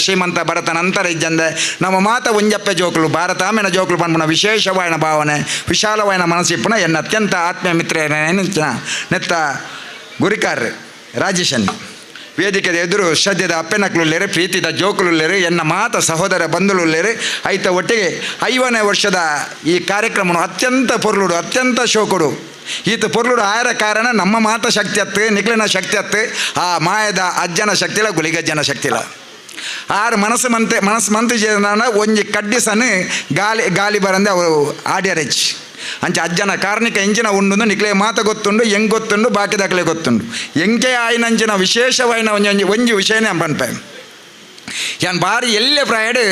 ಶ್ರೀಮಂತ ಭರತನ ಅಂತರ ಇಜ್ಜಂದೆ ನಮ್ಮ ಮಾತ ಒಂಜಪ್ಪೆ ಜೋಕ್ಲು ಭಾರತ ಆಮೇಲೆ ಜೋಕ್ಲು ಪಂಪುಣ ವಿಶೇಷವಾಯಿನ ಭಾವನೆ ವಿಶಾಲವಾಯಿನ ಮನಸ್ಸಿಪ್ಪುಣ ಎನ್ನ ಅತ್ಯಂತ ಆತ್ಮೀಯ ಮಿತ್ರ ನೆತ್ತ ಗುರಿಕಾರ್ ರಾಜೇಶನ್ ವೇದಿಕೆ ಎದುರು ಶ್ರದ್ಧೆದ ಅಪ್ಪೆನಕ್ಲುಳ್ಳೇರು ಪ್ರೀತಿದ ಜೋಕುಲುಳ್ಳೇರು ಎನ್ನ ಮಾತ ಸಹೋದರ ಬಂಧುಳುಳ್ಳೇರು ಐತ ಒಟ್ಟಿಗೆ 5ನೇ ವರ್ಷದ ಈ ಕಾರ್ಯಕ್ರಮ ಅತ್ಯಂತ ಪೊರ್ಲುಡು ಅತ್ಯಂತ ಶೋಕುಡು ಈತ ಪೊರ್ಲುಡು ಆಯರ ಕಾರಣ ನಮ್ಮ ಮಾತ ಶಕ್ತಿ ಹತ್ತು ನಿಕ್ಲಿನ ಶಕ್ತಿ ಹತ್ತು ಆ ಮಾಯದ ಅಜ್ಜನ ಶಕ್ತಿ ಇಲ್ಲ ಗುಳಿಗಜ್ಜನ ಶಕ್ತಿ ಇಲ್ಲ ಆರು ಮನಸ್ಸು ಮಂತು ಜನ ಒಂಜಿ ಕಡ್ಡಿಸನ್ನು ಗಾಲಿ ಬರಂದೆ ಅವರು ಆಡ್ಯರೆಚ್ಚಿ ಅಂಚ ಅಜ್ಜನ ಕಾರ್ಣಿಕ ಎಂಚಿನ ಉಂಡು ನಿಕ್ಲೆ ಮಾತ ಗೊತ್ತುಂಡು ಹೆಂಗೆ ಗೊತ್ತುಂಡು ಬಾಕಿ ದಾಖಲೆ ಗೊತ್ತುಂಡು ಎಂಕೆ ಆಯ್ನಂಚಿನ ವಿಶೇಷವಾಯಿನ ಒಂಜಿ ವಿಷಯನೇ ಪನ್ಪೆ ಯಾನ್ ಬಾರಿ ಎಲ್ಲೇ ಪ್ರಾಯಡ್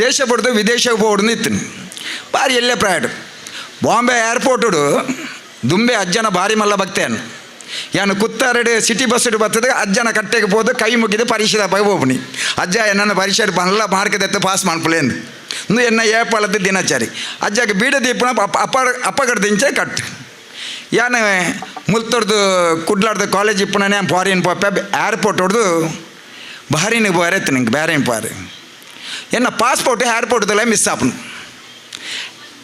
ದೇಶ ಬಿಡ್ದು ವಿದೇಶಕ್ಕೆ ಹೋಗ್ದು ಇತ್ತು ಬಾರಿ ಎಲ್ಲೇ ಪ್ರಾಯಡ್ ಬಾಂಬೆ ಏರ್ಪೋರ್ಟುಡು ದುಂಬೆ ಅಜ್ಜನ ಬಾರಿ ಮಲ್ಲ ಭಕ್ತೇನು ಯಾನು ಕುತ್ತಾರಡು ಸಿಟಿ ಬಸ್ ಬರ್ತದೆ ಅಜ್ಜನ ಕಟ್ಟೆಗೆ ಹೋದು ಕೈ ಮುಗಿದು ಪರೀಕ್ಷೆ ಹೋಗ್ನಿ ಅಜ್ಜ ಎನ್ನ ಪರೀಕ್ಷೆ ಮಲ್ಲ ಮಾರ್ಕದೆತ್ತು ಪಾಸ್ ಮಾಡ್ಪಲೇಂದು ಇಂದು ಎನ್ನ ಏಪಾಳದ ದಿನಚರಿ ಅಜ್ಜಗೆ ಬೀಡ ದೀಪನ ಅಪ್ಪಗಡ್ದಿಂಚೆ ಕಟ್ಟು ಯಾನು ಮುಲ್ತೊಡ್ದು ಕುಡ್ಲಾಡ್ದು ಕಾಲೇಜ್ ಇಪ್ಪನೇ ಫಾರಿನ್ ಪೋಪೆ ಏರ್ಪೋರ್ಟ್ ಹೊಡೆದು ಬಹರಿನಿಗೆ ಹೋರೆತ್ತು ನಿಂಗೆ ಬೇರೆ ಪಾರು ಎನ್ನ ಪಾಸ್ಪೋರ್ಟ್ ಏರ್ಪೋರ್ಟ್ದಲ್ಲೇ ಮಿಸ್ ಆಪನು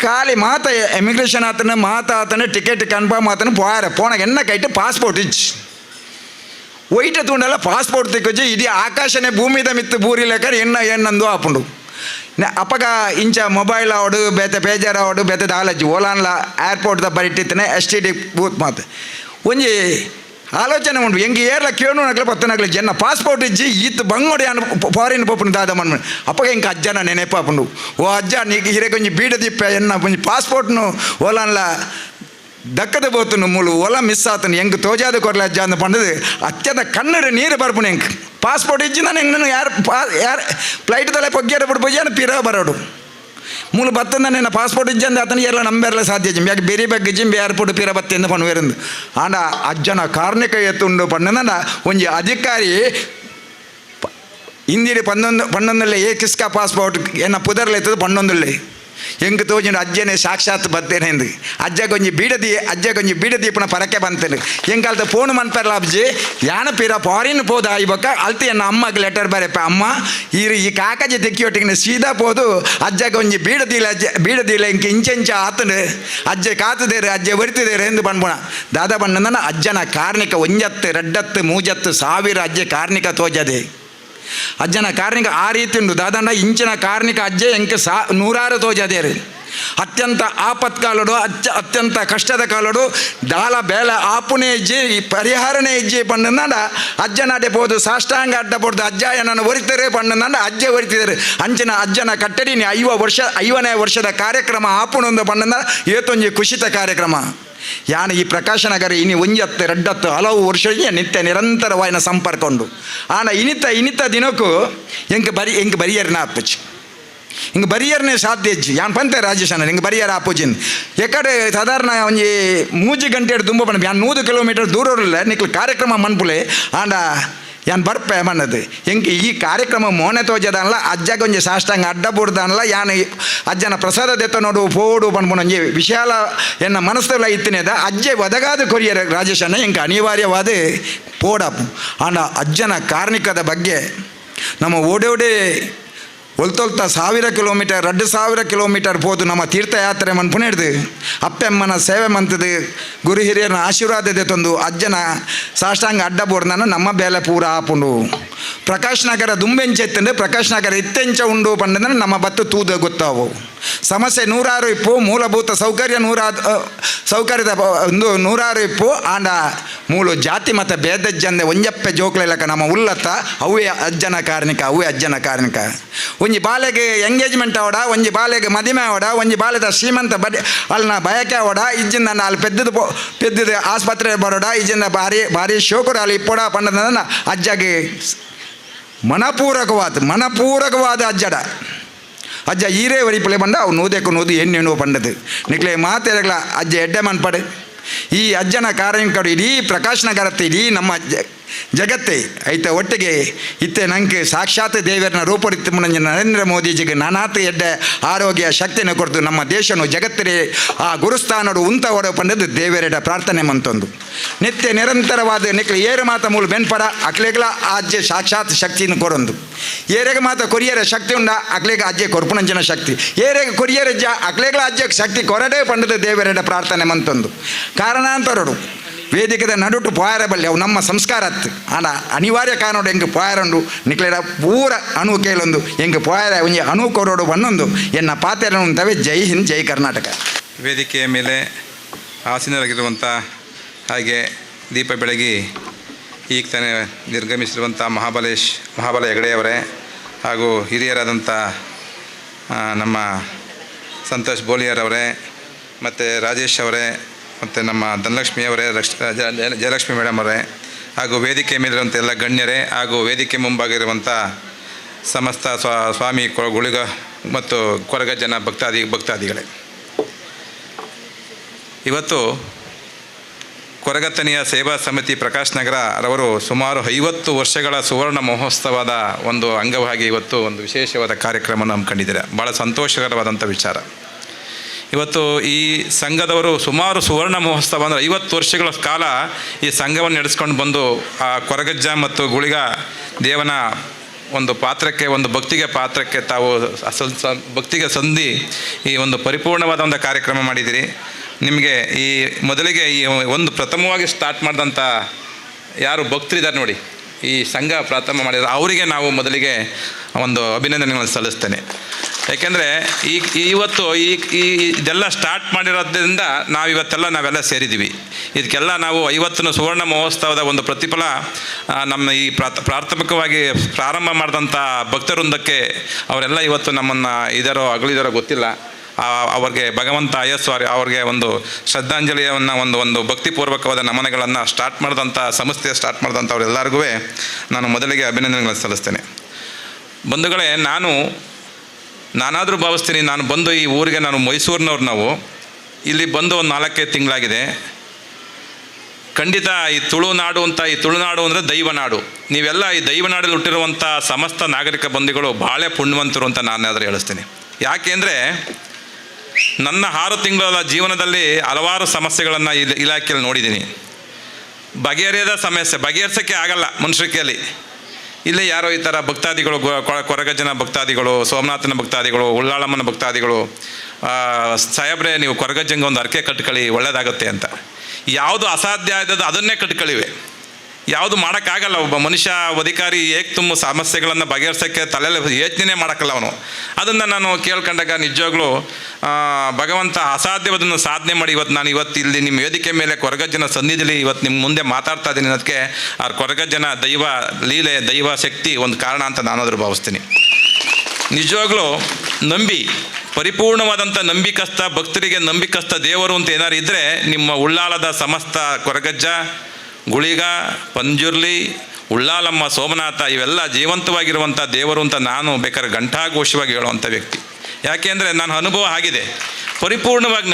ಖಾಲಿ ಮಾತ ಎಮಿಗ್ರೇಷನ್ ಆತನ ಟಿಕೆಟ್ ಕನ್ಫರ್ಮ್ ಆತನ போனாங்க என்ன கைட்டு பாஸ்போர்ட் இச்சு ஒயிட்ட தூண்டல பாஸ்போர்ட் திக்கொಚ್ಚಿ ಇಡೀ ಆಕಾಶನೇ ಭೂಮಿದ ಮಿತ್ತು ಬೂರಿ ಲೆಕ್ಕ ಎನ್ನಂದು ಆಪುಂಡು ಅಪ್ಪಗ ಇಂಚ ಮೊಬೈಲ್ ಆವಡು ಬೇತೆ ಪೇಜರ್ ಆವಡು ಬೇತೆ ದಾಲಜ್ಜಿ ಓಲಾನ್ಲ ಏರ್ಪೋರ್ಟ್ದ ಬರಿಟ್ಟಿತ್ತನೆ STD ಬೂತ್ ಮಾತು ಒಂಜಿ ಆಲೋಚನೆ ಉಂಟು ಹೆಂಗೆ ಏರ್ಲ ಕೇಳು ನಗಲು ಪತ್ತನಗಲು ಜನ ಪಾಸ್ಪೋರ್ಟ್ ಇಜ್ಜಿ ಈತ್ ಬಂಗೋಡಿ ಫಾರಿನ್ ಪೋಪುನು ದಾದ ಮನ್ಮನ್ ಅಪ್ಪಗ ಇಂಕ ಅಜ್ಜನ ನೆನೆಪಾಪುಂಡು ಓ ಅಜ್ಜ ನೀಗೆ ಹಿರೇಕೊಂಜಿ ಬೀಡ ದಿಪ್ಪ ಎನ್ನ ಒಂಜಿ ಪಾಸ್ಪೋರ್ಟ್ನು ಓಲಾನ್ಲ ದಕ್ಕದ ಬೋತುನು ಮೂಲು ಓಲ ಮಿಸ್ ಆತನು ಹೆಂಗೆ ತೋಜಾದ ಕೊರ್ಲ ಅಜ್ಜ ಅಂತ ಪಂಡದು ಅತ್ಯಂತ ಕಣ್ಣರು ನೀರು ಬರ್ಪುನು ಹೆಂಗೆ ಪಾಸ್ಪೋರ್ಟ್ ಇಜ್ಜಿ ನಾನು ಹೆಂಗೆ ಯಾರು ಫ್ಲೈಟ್ದಲ್ಲೇ ಪೊಗ್ಗೇರ ಬಿಡ್ಬೋದು ಪಿರ ಬರೋಡು ಮೂಲ ಬತ್ತಂದ ನನ್ನ ಪಾಸ್ಪೋರ್ಟ್ ಇಜ್ಜಂದು ಆತನಿಗೆ ಎಲ್ಲ ನಂಬೆರಲ ಸಾಧ್ಯ ಜಿಂಬಿ ಬೇರೆ ಬಗ್ಗೆ ಜಿಂಬಿ ಏರ್ಪೋರ್ಟ್ ಪಿರ ಬತ್ತೆಂದು ಪಣವೇರಂದು ಆಂಡ ಅಜ್ಜನ ಕಾರ್ಣಿಕ ಎತ್ತುಂಡು ಪಣ್ಣನ ಒಂಜಿ ಅಧಿಕಾರಿ ಇಂದಿರಿ ಪನ್ನೊಂದಲ್ಲೇ ಕಿಸ್ಕಾ ಪಾಸ್ಪೋರ್ಟ್ ಎನ್ನ ಪುದರ್ಲೆ ಎತ್ತದು ಪನ್ನೊಂದಲ್ಲೇ ಹೆಂಗೆ ತೋಜಿಂಡು ಅಜ್ಜನೇ ಸಾಕ್ಷಾತ್ ಬರ್ತೇನೆ ಎಂದು ಅಜ್ಜಗೊಂಜಿ ಬೀಡದೀಪನ ಪರಕೆ ಬಂತೇನೆ ಹೆಂಗಾಲ್ತ ಫೋನ್ ಮನ್ಪರ್ಲ ಅಬ್ಜಿ ಯಾನ ಪಿರ ಫಾರಿನ್ ಪೋದು ಆಯ್ಬಕ್ಕ ಅಲ್ತಿ ಎನ್ನ ಅಮ್ಮಗೆ ಲೆಟರ್ ಬರೆಪ ಅಮ್ಮ ಈ ಕಾಕಜಿ ತೆಕ್ಕಿಯೊಟ್ಟಿಗೆ ಸೀದಾ ಪೋದು ಅಜ್ಜಗೊಂಜಿ ಬೀಡದೀಲ ಇಂಕ ಇಂಚೆಂಚ ಆತನು ಅಜ್ಜೆ ಕಾತದೇರು ಅಜ್ಜೆ ಬರಿತಿದೇರು ಎಂದು ಬಣ್ಣ ದಾದ ಬಣ್ಣನ ಅಜ್ಜನ ಕಾರ್ಣಿಕ ಒಂಜತ್ತು ರಡ್ಡತ್ತು ಮೂಜತ್ತು ಸಾವಿರ ಅಜ್ಜೆ ಕಾರ್ಣಿಕ ತೋಜದೆ ಅಜ್ಜನ ಕಾರ್ಣಿಕ ಆ ರೀತಿ ಉಂಡು ದಾದಂಡ ಇಂಚಿನ ಕಾರ್ಣಿಕ ಅಜ್ಜೆ ಎಂಕ ನೂರಾರು ತೋಜದೇರು ಅತ್ಯಂತ ಆಪತ್ಕಾಲಡು ಅತ್ಯಂತ ಕಷ್ಟದ ಕಾಲಡು ದಾಲ ಬೇಲ ಆಪುನೇ ಇಜ್ಜಿ ಪರಿಹಾರನೇ ಇಜ್ಜಿ ಪಂಡನಾಡ ಅಜ್ಜನಾಡೆ ಪೋದು ಸಾಷ್ಟಾಂಗ ಅಡ್ಡ ಪೋದು ಅಜ್ಜ ಏನನ್ನು ಒರಿತಾರೆ ಪಂಡನಾಡ ಅಜ್ಜೆ ಒರಿತಿದ್ದಾರೆ ಅಂಚಿನ ಅಜ್ಜನ ಕಟ್ಟಡಿನಿ 5ನೇ ವರ್ಷದ ಕಾರ್ಯಕ್ರಮ ಆಪುಣೊಂದು ಪಂಡನ ಏತೊಂಜಿ ಖುಷಿತ ಕಾರ್ಯಕ್ರಮ ಯಾನ ಈ ಪ್ರಕಾಶ ನಗರ ಇನಿ 1 ಹಲವು ವರ್ಷ ನಿತ್ಯ ನಿರಂತರವಾಯಿನ ಸಂಪರ್ಕ ಉಂಡು ಆನ ಇನಿತ ದಿನಕ್ಕೂ ಎಂಗೆ ಬರಿಯರ್ನ ಆಪುಜಿ ಹಿಂಗೆ ಬರಿಯರ್ನೇ ಸಾಧ್ಯ ಇಜ್ಜಿ ಯಾನ್ ಪಂತೆ ರಾಜೇಶ್ ಅಣ್ಣ ಹಿಂಗೆ ಬರಿಯರ್ ಆಪುಜಿನ್ ಎಕಡೆ ಸಾಧಾರಣ ಒಂಜಿ 3 ಗಂಟೆ ತುಂಬ ಪಂಡ ಯಾನ್ 100 ಕಿಲೋಮೀಟರ್ ದೂರ ಇಲ್ಲ ನಿಕ್ಲು ಕಾರ್ಯಕ್ರಮ ಮನ್ಪುಲೆ ಆಂಡ ಯಾನ್ ಬರ್ಪೆ ಮನ್ನದು ಹೆಂಗೆ ಈ ಕಾರ್ಯಕ್ರಮ ಮೋನೆ ತೋಜದಲ್ಲ ಅಜ್ಜಗೆ ಒಂಜಿ ಸಾಷ್ಟಾಂಗ ಅಡ್ಡ ಬುಡ್ದಲ್ಲ ಯಾನ್ ಅಜ್ಜನ ಪ್ರಸಾದ ದೆತ್ತ ನೋಡು ಪೋಡು ಪಂಡ್ಪೊಂಜಿ ವಿಶಾಲ ಎನ್ನ ಮನಸ್ಸೆಲ್ಲ ಇತ್ತಿನೇದ ಅಜ್ಜೆ ಒದಗಾದ ಕೊರಿಯರ್ ರಾಜೇಶ್ ಅಣ್ಣ ಹೆಂಗೆ ಅನಿವಾರ್ಯವಾದ ಪೋಡಪ್ಪು ಆಂಡ ಅಜ್ಜನ ಕಾರ್ಣಿಕದ ಬಗ್ಗೆ ನಮ್ಮ ಓಡೋಡೆ ಒಲ್ತೊಲ್ತ 1000 ಕಿಲೋಮೀಟರ್ 2000 ಕಿಲೋಮೀಟರ್ ಹೋದು ನಮ್ಮ ತೀರ್ಥಯಾತ್ರೆ ಮನ್ಪುಣಿಡ್ದು ಅಪ್ಪೆಮ್ಮನ ಸೇವೆ ಮಂತದು ಗುರು ಹಿರಿಯರನ್ನ ಆಶೀರ್ವಾದದೆ ತಂದು ಅಜ್ಜನ ಸಾಷ್ಟಾಂಗ ಅಡ್ಡ ಬೋರ್ದನ ನಮ್ಮ ಬೇಲೆ ಪೂರ ಆಪುಂಡು ಪ್ರಕಾಶ್ ನಗರ ದುಂಬೆಂಚೆತ್ತಂದ್ರೆ ಪ್ರಕಾಶ್ ನಗರ ಇತ್ತೆಂಚ ಉಂಡು ಪಂಡಂದ್ರೆ ನಮ್ಮ ಬತ್ತು ತೂದ ಗೊತ್ತಾವು ಸಮಸ್ಯೆ 106 ಇಪ್ಪು ಮೂಲಭೂತ ಸೌಕರ್ಯ ಸೌಕರ್ಯದ ಒಂದು 106 ಇಪ್ಪು ಆಂಡ ಮೂಲು ಜಾತಿ ಮತ್ತು ಭೇದಜ್ಜಂದೆ ಒಂಜಪ್ಪೆ ಜೋಕ್ಲೆಲಕ ನಮ್ಮ ಉಲ್ಲತ್ತ ಅವೇ ಅಜ್ಜನ ಕಾರ್ಣಿಕ ಒಂಜಿ ಬಾಲೆಗೆ ಎಂಗೇಜ್ಮೆಂಟ್ ಅವಡ ಒಂಜಿ ಬಾಲೆಗೆ ಮದಿಮೆ ಅವಡ ಒಂಜಿ ಬಾಲೆದ ಶ್ರೀಮಂತ ಬಡ್ಡಿ ಅಲ್ಲಿನ ಬಯಕೆ ಅವಡ ಇಜ್ಜಿಂದ ಅಲ್ಲಿ ಪೆದ್ದದು ಆಸ್ಪತ್ರೆ ಬರೋಡ ಇಜ್ಜಿಂದ ಭಾರಿ ಶೋಕರು ಅಲ್ಲಿ ಇಪ್ಪೋಡ ಪಂಡದ ಅಜ್ಜಗೆ ಮನಪೂರಕವಾದ ಅಜ್ಜ ಈರೇ ವರಿಪಳೆ ಬಂಡ ಅವು ನೂದೆಕ್ಕು ಎಣ್ಣೆಣ್ಣು ಪಂಡದು ನಿಕ್ಲೆ ಮಾತೆರಗಳ ಅಜ್ಜ ಎಡ್ಡೆ ಮನ್ಪಡು ಈ ಅಜ್ಜನ ಕಾರ್ಯಕ್ರಮ ಇಡೀ ಪ್ರಕಾಶ್ ನಗರತ್ತೆ ಇಡೀ ನಮ್ಮ ಜಗತ್ತೇ ಐತೆ ಒಟ್ಟಿಗೆ ಇತ್ತೆ ನಂಗೆ ಸಾಕ್ಷಾತ್ ದೇವರನ್ನ ರೂಪರಿತ್ತು ಮುಂಜ ನರೇಂದ್ರ ಮೋದಿಜಿಗೆ ನಾನಾತ ಎಡ್ಡೆ ಆರೋಗ್ಯ ಶಕ್ತಿನ ಕೊಡ್ತು ನಮ್ಮ ದೇಶನು ಜಗತ್ತರೇ ಆ ಗುರುಸ್ಥಾನಡು ಉಂತ ಹೊಡ ಪಂಡದು ದೇವರೆಡ ಪ್ರಾರ್ಥನೆ ಮಂತೊಂದು ನಿತ್ಯ ನಿರಂತರವಾದ ನಿಕ್ಲೆ ಏರು ಮಾತ ಮೂಲ ಬೆನ್ಪಡ ಅಕ್ಲೆಗಳ ಅಜ್ಜೆ ಸಾಕ್ಷಾತ್ ಶಕ್ತಿನ ಕೊರೊಂದು ಏರೆಗೆ ಮಾತ ಕೊರಿಯರ ಶಕ್ತಿ ಉಂಡ ಅಕ್ಲೆಗ ಅಜ್ಜೆ ಕೊರ್ಪುಣಂಜನ ಶಕ್ತಿ ಏರೆಗೆ ಕೊರಿಯರ ಅಕ್ಲೆಗಳ ಅಜ್ಜೆ ಶಕ್ತಿ ಕೊರಡೆ ಪಂಡದು ದೇವರೆಡ ಪ್ರಾರ್ಥನೆ ಮಂತೊಂದು ಕಾರಣಾಂತರಡು ವೇದಿಕೆದ ನಡುಟು ಪೋಯರಬಲ್ಲಿ ಅವು ನಮ್ಮ ಸಂಸ್ಕಾರತ್ತು ಆಂಡ ಅನಿವಾರ್ಯ ಕಾನೋಡು ಹೆಂಗೆ ಪೋಯರಂಡು ನಿಕ್ಲೆಡ ಪೂರ ಅಣು ಕೇಳೊಂದು ಹೆಂಗೆ ಪೋಯರ ಒಂಜಿ ಅಣು ಕೊರೋಡು ಬನ್ನೊಂದು ಎನ್ನ ಪಾತೆರ ಉಂಟವೆ ಜೈ ಹಿಂದ್ ಜೈ ಕರ್ನಾಟಕ. ವೇದಿಕೆಯ ಮೇಲೆ ಆಸೀನರಾಗಿರುವಂಥ ಹಾಗೆ ದೀಪ ಬೆಳಗಿ ಈಗ ತಾನೇ ನಿರ್ಗಮಿಸಿರುವಂಥ ಮಹಾಬಲ ಹೆಗಡೆಯವರೇ ಹಾಗೂ ಹಿರಿಯರಾದಂಥ ನಮ್ಮ ಸಂತೋಷ್ ಬೋಲಿಯರವರೇ ಮತ್ತು ರಾಜೇಶ್ ಅವರೇ ಮತ್ತು ನಮ್ಮ ಧನಲಕ್ಷ್ಮಿಯವರೇ ಜಯಲಕ್ಷ್ಮಿ ಮೇಡಮ್ ಅವರೇ ಹಾಗೂ ವೇದಿಕೆ ಮೇಲಿರುವಂಥ ಎಲ್ಲ ಗಣ್ಯರೇ ಹಾಗೂ ವೇದಿಕೆ ಮುಂಭಾಗಿರುವಂಥ ಸಮಸ್ತ ಸ್ವಾಮಿ ಗುಳಿಗ ಮತ್ತು ಕೊರಗ ಜನ ಭಕ್ತಾದಿಗಳೇ, ಇವತ್ತು ಕೊರಗತನಿಯ ಸೇವಾ ಸಮಿತಿ ಪ್ರಕಾಶ್ ನಗರ ರವರು ಸುಮಾರು 50 ವರ್ಷಗಳ ಸುವರ್ಣ ಮಹೋತ್ಸವದ ಒಂದು ಅಂಗವಾಗಿ ಇವತ್ತು ಒಂದು ವಿಶೇಷವಾದ ಕಾರ್ಯಕ್ರಮವನ್ನು ಹಮ್ಮಿಕೊಂಡಿದ್ದಾರೆ. ಭಾಳ ಸಂತೋಷಕರವಾದಂಥ ವಿಚಾರ. ಇವತ್ತು ಈ ಸಂಘದವರು ಸುಮಾರು ಸುವರ್ಣ ಮಹೋತ್ಸವ ಅಂದರೆ 50 ವರ್ಷಗಳ ಕಾಲ ಈ ಸಂಘವನ್ನು ನಡೆಸ್ಕೊಂಡು ಬಂದು ಆ ಕೊರಗಜ್ಜ ಮತ್ತು ಗುಳಿಗ ದೇವನ ಒಂದು ಪಾತ್ರಕ್ಕೆ, ಒಂದು ಭಕ್ತಿಗೆ ಪಾತ್ರಕ್ಕೆ ತಾವು ಭಕ್ತಿಗೆ ಸಂಧಿ ಈ ಒಂದು ಪರಿಪೂರ್ಣವಾದ ಒಂದು ಕಾರ್ಯಕ್ರಮ ಮಾಡಿದ್ದೀರಿ. ನಿಮಗೆ ಈ ಮೊದಲಿಗೆ ಈ ಒಂದು ಪ್ರಥಮವಾಗಿ ಸ್ಟಾರ್ಟ್ ಮಾಡಿದಂಥ ಯಾರು ಭಕ್ತರಿದ್ದಾರೆ ನೋಡಿ, ಈ ಸಂಘ ಪ್ರಾರಂಭ ಮಾಡಿದ್ರು ಅವರಿಗೆ ನಾವು ಮೊದಲಿಗೆ ಒಂದು ಅಭಿನಂದನೆಗಳನ್ನು ಸಲ್ಲಿಸ್ತೇನೆ. ಯಾಕೆಂದರೆ ಇವತ್ತು ಇದೆಲ್ಲ ಸ್ಟಾರ್ಟ್ ಮಾಡಿರೋದ್ರಿಂದ ನಾವೆಲ್ಲ ಸೇರಿದ್ದೀವಿ. ಇದಕ್ಕೆಲ್ಲ ನಾವು 50ನೇ ಸುವರ್ಣ ಮಹೋತ್ಸವದ ಒಂದು ಪ್ರತಿಫಲ ನಮ್ಮ ಈ ಪ್ರಾಥಮಿಕವಾಗಿ ಪ್ರಾರಂಭ ಮಾಡಿದಂಥ ಭಕ್ತವೃಂದಕ್ಕೆ ಅವರೆಲ್ಲ ಇವತ್ತು ನಮ್ಮನ್ನು ಇದರೋ ಅಗಲಿದಾರೋ ಗೊತ್ತಿಲ್ಲ. ಅವ್ರಿಗೆ ಭಗವಂತ ಅಯ್ಯಸ್ವಾರಿ ಅವ್ರಿಗೆ ಒಂದು ಶ್ರದ್ಧಾಂಜಲಿಯನ್ನು ಒಂದು ಭಕ್ತಿಪೂರ್ವಕವಾದ ನಮನಗಳನ್ನು ಸಂಸ್ಥೆ ಸ್ಟಾರ್ಟ್ ಮಾಡಿದಂಥವ್ರೆಲ್ಲರಿಗೂ ನಾನು ಮೊದಲಿಗೆ ಅಭಿನಂದನೆಗಳನ್ನು ಸಲ್ಲಿಸ್ತೇನೆ. ಬಂಧುಗಳೇ, ನಾನಾದರೂ ಭಾವಿಸ್ತೀನಿ, ನಾನು ಬಂದು ಈ ಊರಿಗೆ, ನಾನು ಮೈಸೂರಿನವ್ರು, ನಾವು ಇಲ್ಲಿ ಬಂದು ಒಂದು 4-5 ತಿಂಗಳಾಗಿದೆ. ಖಂಡಿತ ಈ ತುಳುನಾಡು ಅಂದರೆ ದೈವನಾಡು. ನೀವೆಲ್ಲ ಈ ದೈವನಾಡಲ್ಲಿ ಹುಟ್ಟಿರುವಂಥ ಸಮಸ್ತ ನಾಗರಿಕ ಬಂಧುಗಳು ಭಾಳ ಪುಣ್ಯವಂತರು ಅಂತ ನಾನಾದರೂ ಹೇಳಿಸ್ತೀನಿ. ಯಾಕೆಂದರೆ ನನ್ನ 6 ತಿಂಗಳ ಜೀವನದಲ್ಲಿ ಹಲವಾರು ಸಮಸ್ಯೆಗಳನ್ನು ಇಲಾಖೆಯಲ್ಲಿ ನೋಡಿದ್ದೀನಿ. ಬಗೆಹರಿಯದ ಸಮಸ್ಯೆ ಬಗೆಹರಿಸೋಕ್ಕೆ ಆಗಲ್ಲ ಮನುಷ್ಯರಲ್ಲಿ. ಇಲ್ಲೇ ಯಾರೋ ಈ ಥರ ಭಕ್ತಾದಿಗಳು, ಕೊರಗಜ್ಜನ ಭಕ್ತಾದಿಗಳು, ಸೋಮನಾಥನ ಭಕ್ತಾದಿಗಳು, ಉಳ್ಳಾಳಮ್ಮನ ಭಕ್ತಾದಿಗಳು, ಸಾಹೇಬ್ರೆ ನೀವು ಕೊರಗಜ್ಜಂಗೆ ಒಂದು ಅರ್ಕೆ ಕಟ್ಕೊಳ್ಳಿ ಒಳ್ಳೆಯದಾಗುತ್ತೆ ಅಂತ. ಯಾವುದು ಅಸಾಧ್ಯ ಆದದ್ದು ಅದನ್ನೇ ಕಟ್ಕೊಳ್ಳಿವೆ. ಯಾವುದು ಮಾಡೋಕ್ಕಾಗಲ್ಲ. ಒಬ್ಬ ಮನುಷ್ಯ ಅಧಿಕಾರಿ ಏಕ್ ತುಂಬ ಸಮಸ್ಯೆಗಳನ್ನು ಬಗೆಹರಿಸೋಕ್ಕೆ ತಲೆಯಲ್ಲಿ ಯೋಚನೆ ಮಾಡೋಕ್ಕಲ್ಲ ಅವನು. ಅದನ್ನು ನಾನು ಕೇಳ್ಕೊಂಡಾಗ ನಿಜವಾಗ್ಲೂ ಭಗವಂತ ಅಸಾಧ್ಯವಾದನ್ನು ಸಾಧನೆ ಮಾಡಿ ನಾನು ಇವತ್ತು ಇಲ್ಲಿ ನಿಮ್ಮ ವೇದಿಕೆ ಮೇಲೆ ಕೊರಗಜ್ಜನ ಸನ್ನಿಧಿಲಿ ಇವತ್ತು ನಿಮ್ಮ ಮುಂದೆ ಮಾತಾಡ್ತಾ ಇದ್ದೀನಿ. ಅದಕ್ಕೆ ಆ ಕೊರಗಜ್ಜನ ದೈವ ಲೀಲೆ, ದೈವ ಶಕ್ತಿ ಒಂದು ಕಾರಣ ಅಂತ ನಾನಾದರೂ ಭಾವಿಸ್ತೀನಿ. ನಿಜವಾಗ್ಲೂ ನಂಬಿ ಪರಿಪೂರ್ಣವಾದಂಥ ನಂಬಿಕಸ್ಥ ಭಕ್ತರಿಗೆ ನಂಬಿಕಸ್ಥ ದೇವರು ಅಂತ ಏನಾರು ಇದ್ದರೆ ನಿಮ್ಮ ಉಳ್ಳಾಲದ ಸಮಸ್ತ ಕೊರಗಜ್ಜ, ಗುಳಿಗ, ಪಂಜುರ್ಲಿ, ಉಳ್ಳಾಲಮ್ಮ, ಸೋಮನಾಥ ಇವೆಲ್ಲ ಜೀವಂತವಾಗಿರುವಂಥ ದೇವರು ಅಂತ ನಾನು ಬೇಕಾದ್ರೆ ಘಂಟಾಘೋಷವಾಗಿ ಹೇಳುವಂಥ ವ್ಯಕ್ತಿ. ಯಾಕೆ ಅಂದರೆ ನನ್ನ ಅನುಭವ ಆಗಿದೆ. ಪರಿಪೂರ್ಣವಾಗಿ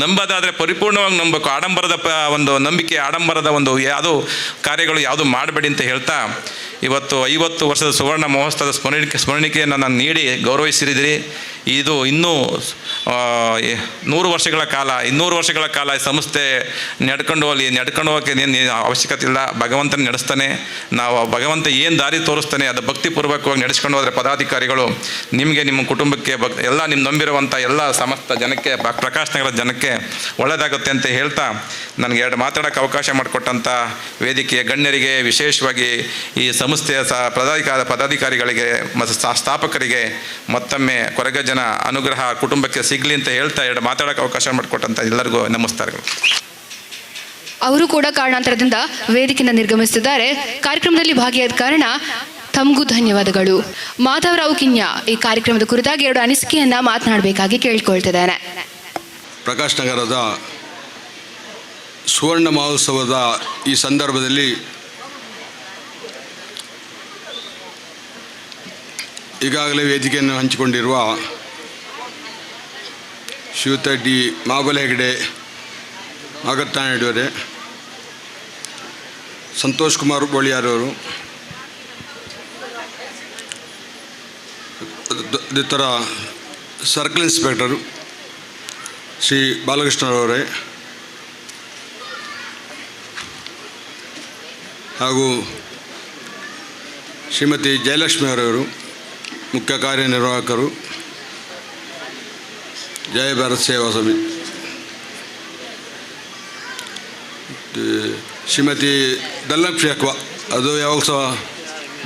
ನಂಬೋದಾದರೆ ಪರಿಪೂರ್ಣವಾಗಿ ನಂಬಬೇಕು. ಆಡಂಬರದ ಒಂದು ನಂಬಿಕೆ, ಆಡಂಬರದ ಒಂದು ಯಾವುದೋ ಕಾರ್ಯಗಳು ಯಾವುದು ಮಾಡಬೇಡಿ ಅಂತ ಹೇಳ್ತಾ ಇವತ್ತು 50 ವರ್ಷದ ಸುವರ್ಣ ಮಹೋತ್ಸವದ ಸ್ಮರಣಿಕೆಯನ್ನು ನಾನು ನೀಡಿ ಗೌರವಿಸಿರಿದಿರಿ. ಇದು ಇನ್ನೂ 200 ವರ್ಷಗಳ ಕಾಲ ಈ ಸಂಸ್ಥೆ ನಡ್ಕೊಂಡು ಹೋಗೋಕ್ಕೆ ಏನು ಅವಶ್ಯಕತೆ ಇಲ್ಲ. ಭಗವಂತನ ನಡೆಸ್ತಾನೆ. ನಾವು ಭಗವಂತ ಏನು ದಾರಿ ತೋರಿಸ್ತಾನೆ ಅದು ಭಕ್ತಿಪೂರ್ವಕವಾಗಿ ನಡೆಸ್ಕೊಂಡು ಹೋದರೆ ಪದಾಧಿಕಾರಿಗಳು ನಿಮಗೆ, ನಿಮ್ಮ ಕುಟುಂಬಕ್ಕೆ, ಎಲ್ಲ ನಿಮ್ಮ ನಂಬಿರುವಂಥ ಎಲ್ಲ ಸಮಸ್ತ ಜನಕ್ಕೆ, ಪ್ರಕಾಶ್ ನಗರದ ಜನಕ್ಕೆ ಒಳ್ಳೆಯದಾಗುತ್ತೆ ಅಂತ ಹೇಳ್ತಾ ನನಗೆ 2 ಮಾತಾಡೋಕ್ಕೆ ಅವಕಾಶ ಮಾಡಿಕೊಟ್ಟಂಥ ವೇದಿಕೆಯ ಗಣ್ಯರಿಗೆ, ವಿಶೇಷವಾಗಿ ಈ ಸಂಸ್ಥೆಯ ಪದಾಧಿಕಾರಿಗಳಿಗೆ ಮತ್ತು ಸ್ಥಾಪಕರಿಗೆ ಮತ್ತೊಮ್ಮೆ ಕೊರಗಜ್ಜನ ಅನುಗ್ರಹ ಕುಟುಂಬಕ್ಕೆ ಸಿಗಲಿ ಅಂತ ಹೇಳ್ತಾ 2 ಮಾತಾಡೋಕ್ಕೆ ಅವಕಾಶ ಮಾಡಿಕೊಟ್ಟಂಥ ಎಲ್ಲರಿಗೂ ನಮಸ್ಕಾರಗಳು. ಅವರು ಕೂಡ ಕಾರಣಾಂತರದಿಂದ ವೇದಿಕೆಯಿಂದ ನಿರ್ಗಮಿಸುತ್ತಿದ್ದಾರೆ. ಕಾರ್ಯಕ್ರಮದಲ್ಲಿ ಭಾಗಿಯಾದ ಕಾರಣ ತಮಗೂ ಧನ್ಯವಾದಗಳು. ಮಾಧವರಾವ್ ಕಿನ್ಯ ಈ ಕಾರ್ಯಕ್ರಮದ ಕುರಿತಾಗಿ 2 ಅನಿಸಿಕೆಯನ್ನ ಮಾತನಾಡಬೇಕಾಗಿ ಕೇಳಿಕೊಳ್ತಿದ್ದೇನೆ. ಪ್ರಕಾಶ್ ನಗರದ ಸುವರ್ಣ ಮಹೋತ್ಸವದ ಈ ಸಂದರ್ಭದಲ್ಲಿ ಈಗಾಗಲೇ ವೇದಿಕೆಯನ್ನು ಹಂಚಿಕೊಂಡಿರುವ ಶ್ರೀಯುತ ಡಿ ಮಾಬಲ ಹೆಗಡೆ, ನಾಗರತ್ನಾಡಿಯವರೇ, ಸಂತೋಷ್ ಕುಮಾರ್ ಬೋಳಿಯಾರವರು, ಇತರ ಸರ್ಕಲ್ ಇನ್ಸ್ಪೆಕ್ಟರು ಶ್ರೀ ಬಾಲಕೃಷ್ಣರವರೇ ಹಾಗೂ ಶ್ರೀಮತಿ ಜಯಲಕ್ಷ್ಮಿಯವರವರು, ಮುಖ್ಯ ಕಾರ್ಯನಿರ್ವಾಹಕರು, ಜಯ ಭಾರತ್ ಸೇವಾ ಸಮಿತಿ, ಶ್ರೀಮತಿ ಧನಲಕ್ಷ್ಮಿ ಅಕ್ವಾ, ಅದು ಯಾವಾಗ ಸಹ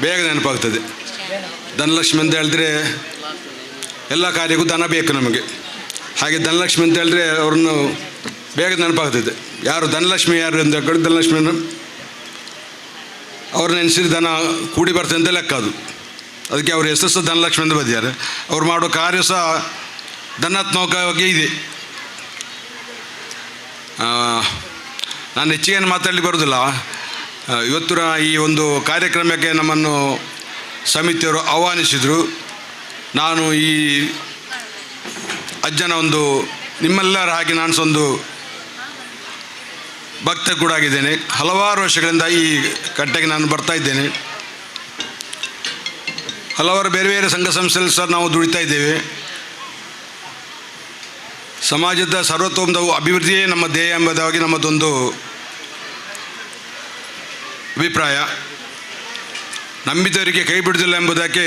ಬೇಗ ನೆನಪಾಗ್ತದೆ. ಧನಲಕ್ಷ್ಮಿ ಅಂತ ಹೇಳಿದ್ರೆ ಎಲ್ಲ ಕಾರ್ಯಕ್ಕೂ ದನ ಬೇಕು ನಮಗೆ. ಹಾಗೆ ಧನಲಕ್ಷ್ಮಿ ಅಂತ ಹೇಳಿದ್ರೆ ಅವ್ರನ್ನು ಬೇಗ ನೆನಪಾಗ್ತದೆ. ಯಾರು ಧನಲಕ್ಷ್ಮಿ ಯಾರು ಅಂತ ಹೇಳಿ ಧನಲಕ್ಷ್ಮಿಯನ್ನು ಅವ್ರು ನೆನೆಸಿದ್ರೆ ದನ ಕೂಡಿ ಬರ್ತದೆ ಅಂತ ಲೆಕ್ಕ ಅದು. ಅದಕ್ಕೆ ಅವ್ರ ಹೆಸರು ಸಹ ಧನಲಕ್ಷ್ಮಿ ಅಂತ ಬಂದಿದ್ದಾರೆ. ಅವ್ರು ಮಾಡೋ ಕಾರ್ಯ ಸಹ ಧನಾತ್ಮಕವಾಗಿ ಇದೆ. ನಾನು ಹೆಚ್ಚಿಗೆ ಮಾತಾಡಲಿಕ್ಕೆ ಬರೋದಿಲ್ಲ. ಇವತ್ತಿನ ಈ ಒಂದು ಕಾರ್ಯಕ್ರಮಕ್ಕೆ ನಮ್ಮನ್ನು ಸಮಿತಿಯವರು ಆಹ್ವಾನಿಸಿದರು. ನಾನು ಈ ಅಜ್ಜನ ಒಂದು ನಿಮ್ಮೆಲ್ಲರ ಹಾಗೆ ನಾನು ಸಹ ಒಂದು ಭಕ್ತ ಕೂಡ ಆಗಿದ್ದೇನೆ. ಹಲವಾರು ವರ್ಷಗಳಿಂದ ಈ ಕಟ್ಟೆಗೆ ನಾನು ಬರ್ತಾ ಇದ್ದೇನೆ. ಹಲವಾರು ಬೇರೆ ಬೇರೆ ಸಂಘ ಸಂಸ್ಥೆಯಲ್ಲಿ ಸಹ ನಾವು ದುಡಿತಾ ಇದ್ದೇವೆ. ಸಮಾಜದ ಸರ್ವತೋಮುಖ ಅಭಿವೃದ್ಧಿಯೇ ನಮ್ಮ ಧ್ಯೇಯ ಎಂಬುದಾಗಿ ನಮ್ಮದೊಂದು ಅಭಿಪ್ರಾಯ. ನಂಬಿದವರಿಗೆ ಕೈ ಬಿಡುವುದಿಲ್ಲ ಎಂಬುದಕ್ಕೆ